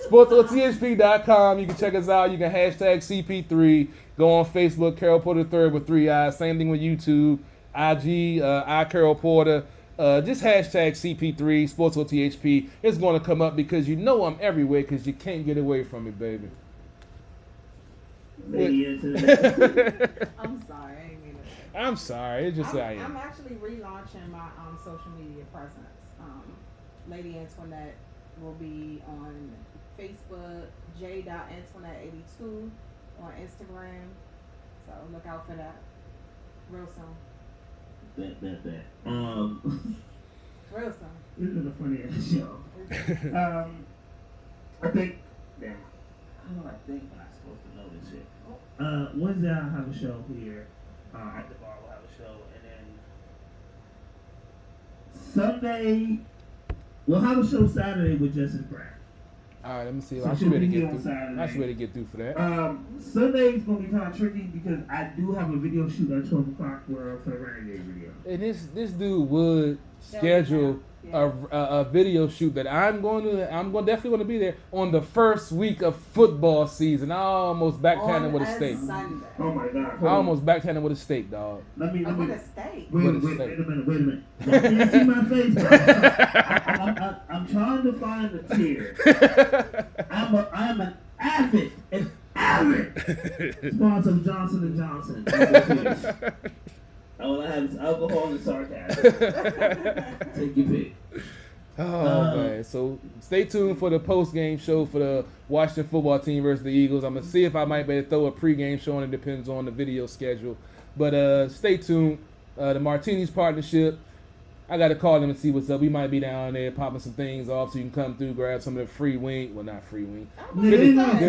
sportsothp.com. You can check us out. You can hashtag CP3. Go on Facebook, Carol Porter III with 3 eyes. Same thing with YouTube, IG, Carol Porter. Just hashtag CP3, SportsOTHP. It's going to come up because you know I'm everywhere because you can't get away from me, baby. Lady into that. I'm sorry, I ain't mean to. I'm sorry. It's just I I'm am. actually relaunching my social media presence. Lady Antoinette will be on Facebook, j.antoinette82 on Instagram. So look out for that real soon. That. Real soon. This is a funny ass show. I think. Damn. How do I think when I'm supposed to know this shit? Wednesday I'll have a show here. At the bar we'll have a show, and then Sunday we'll have a show Saturday with Justice Brown. All right, let me see. So I should she'll be able be to here get on through. Saturday. I should be able to get through for that. Sunday's gonna be kind of tricky because I do have a video shoot at 12 o'clock for the Renegade video. And this dude would schedule a video shoot that I'm definitely going to be there on the first week of football season. I almost backhanded him with a steak. Sunday. Oh my God! I almost backhanded him with a steak, dog. Let me. With a steak. Wait With a a steak. minute. Y'all can't see my face, bro. I'm trying to find the tear. I'm an avid sponsor of Johnson & Johnson. All I have is alcohol and sarcasm. Take your pick. Oh man! So stay tuned for the post game show for the Washington football team versus the Eagles. I'm gonna see if I might be able to throw a pregame show, and it depends on the video schedule. But stay tuned. The Martinis partnership. I got to call them and see what's up. We might be down there popping some things off, so you can come through, grab some of the free wing. Well, not free wing. The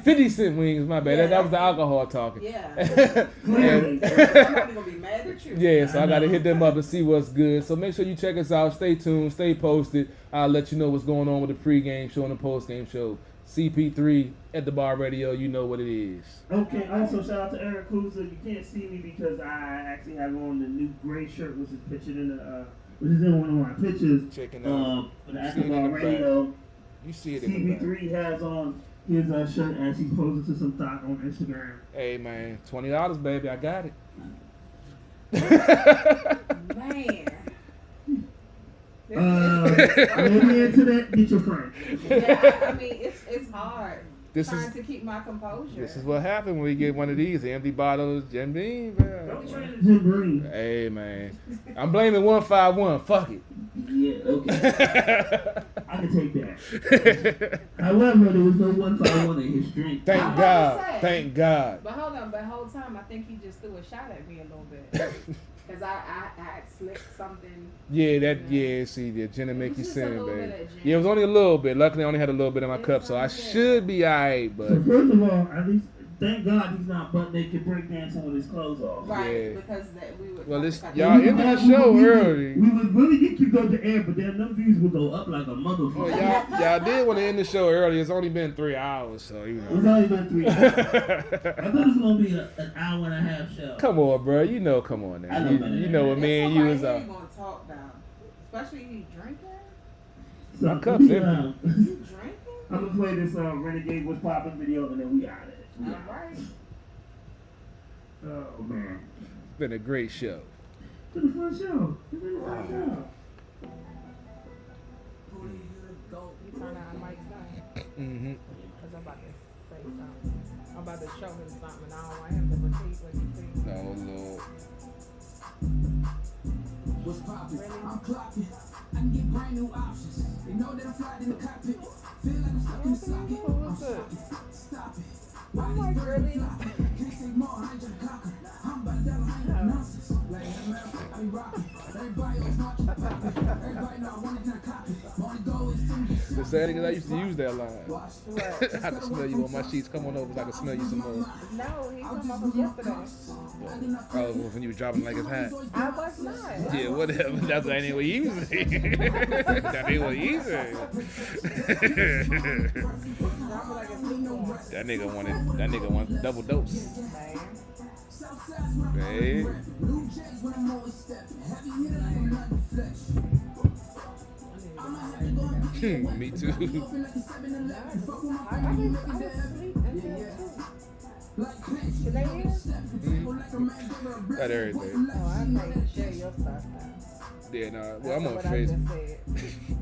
50 cent wings. My bad. Yeah, That was the alcohol talking. Yeah. Clearly. Somebody's gonna be mad at you. Yeah, so I got to hit them up and see what's good. So make sure you check us out. Stay tuned. Stay posted. I'll let you know what's going on with the pregame show and the postgame show. CP3 at the Bar Radio. You know what it is. Okay, also shout out to Eric Kuza. You can't see me because I actually have on the new gray shirt, which is pictured in the which is in one of my pictures. Checking out. For the You see At the it in Bar the back. Radio. You see it in the back. CB3 has on his shirt as he's posing to some thought on Instagram. Hey man, $20, baby. I got it. Man. Maybe into that, get your friend. Yeah, I mean, it's hard This trying is to keep my composure. this is what happened when we get one of these empty bottles, Jim Beam. Man. Jim Green. Hey man, I'm blaming 151. Fuck it. Yeah, okay. I can take that. However, there was no 151 in his drink. Thank I'm God. about to say. Thank God. But hold on, the whole time I think he just threw a shot at me a little bit. Because I had slipped something. Yeah, see, the gin will make It you was just a sin, little baby. bit of gin. Yeah, it was only a little bit. Luckily, I only had a little bit in my It's cup, so I okay. should be alright. But So first of all, at least thank God he's not butt naked breakdancing with his clothes off. Right, Yeah. because that we would. Well, this- like- y'all ended the show early. We would really get kicked off the air, but then them views would go up like a well, motherfucker. y'all did want to end the show early. It's only been 3 hours, so you It's know. only been 3 hours. I thought it was gonna be an hour and a half show. Come on, bro. You know, come on I now. know You, better you than know that. what me and It's you somebody is here up. you gonna talk down, especially you drinking. So, My cup's empty. You drinking? I'm gonna play this Renegade Was Poppin' video and then we out of it. All right. Oh man. It's been a great show. It's been a fun show. It's been a fun show. You turn on Mike's thing. Mm-hmm. Because I'm about to say something. I'm about to show him something. I don't want him to repeat what he said. Oh Lord. What's poppin'? Really? I'm clocking. I can get brand new options. They know that I'm flying in the cockpit. Feel like I'm stuck in the socket. I'm shocking. Stop it. Why I'm these like, birds really? flocking? Can't say more, I ain't just clocking. I'm about to dollar, I ain't got nonsense. Like, I be rocking. Everybody always watching. Everybody know I want it, not copy. My only goal is to get The sad thing is I used to use that line. Watch. I can smell you on my sheets. Come on over so I can smell you some more. No, he's talking about from yesterday. Oh, when you were dropping like it's hot. I was not. Yeah, whatever. That's that ain't what he was saying. That ain't what he said. Drop it like it's lukewarm. That nigga wanted double dose. Man. Hey. New J's when I'm always stepping. Heavy hitter like I'm not deflection. I'ma have to go and get you Me too. open like a 7-Eleven. Fuck with my I family, was you make me dead. asleep until 2. Like bitch, Can they hear? table like a man gave her a Got everything. Oh, I can't share your stuff now. Yeah, nah. Well, I'm on That's what I just Facebook. said.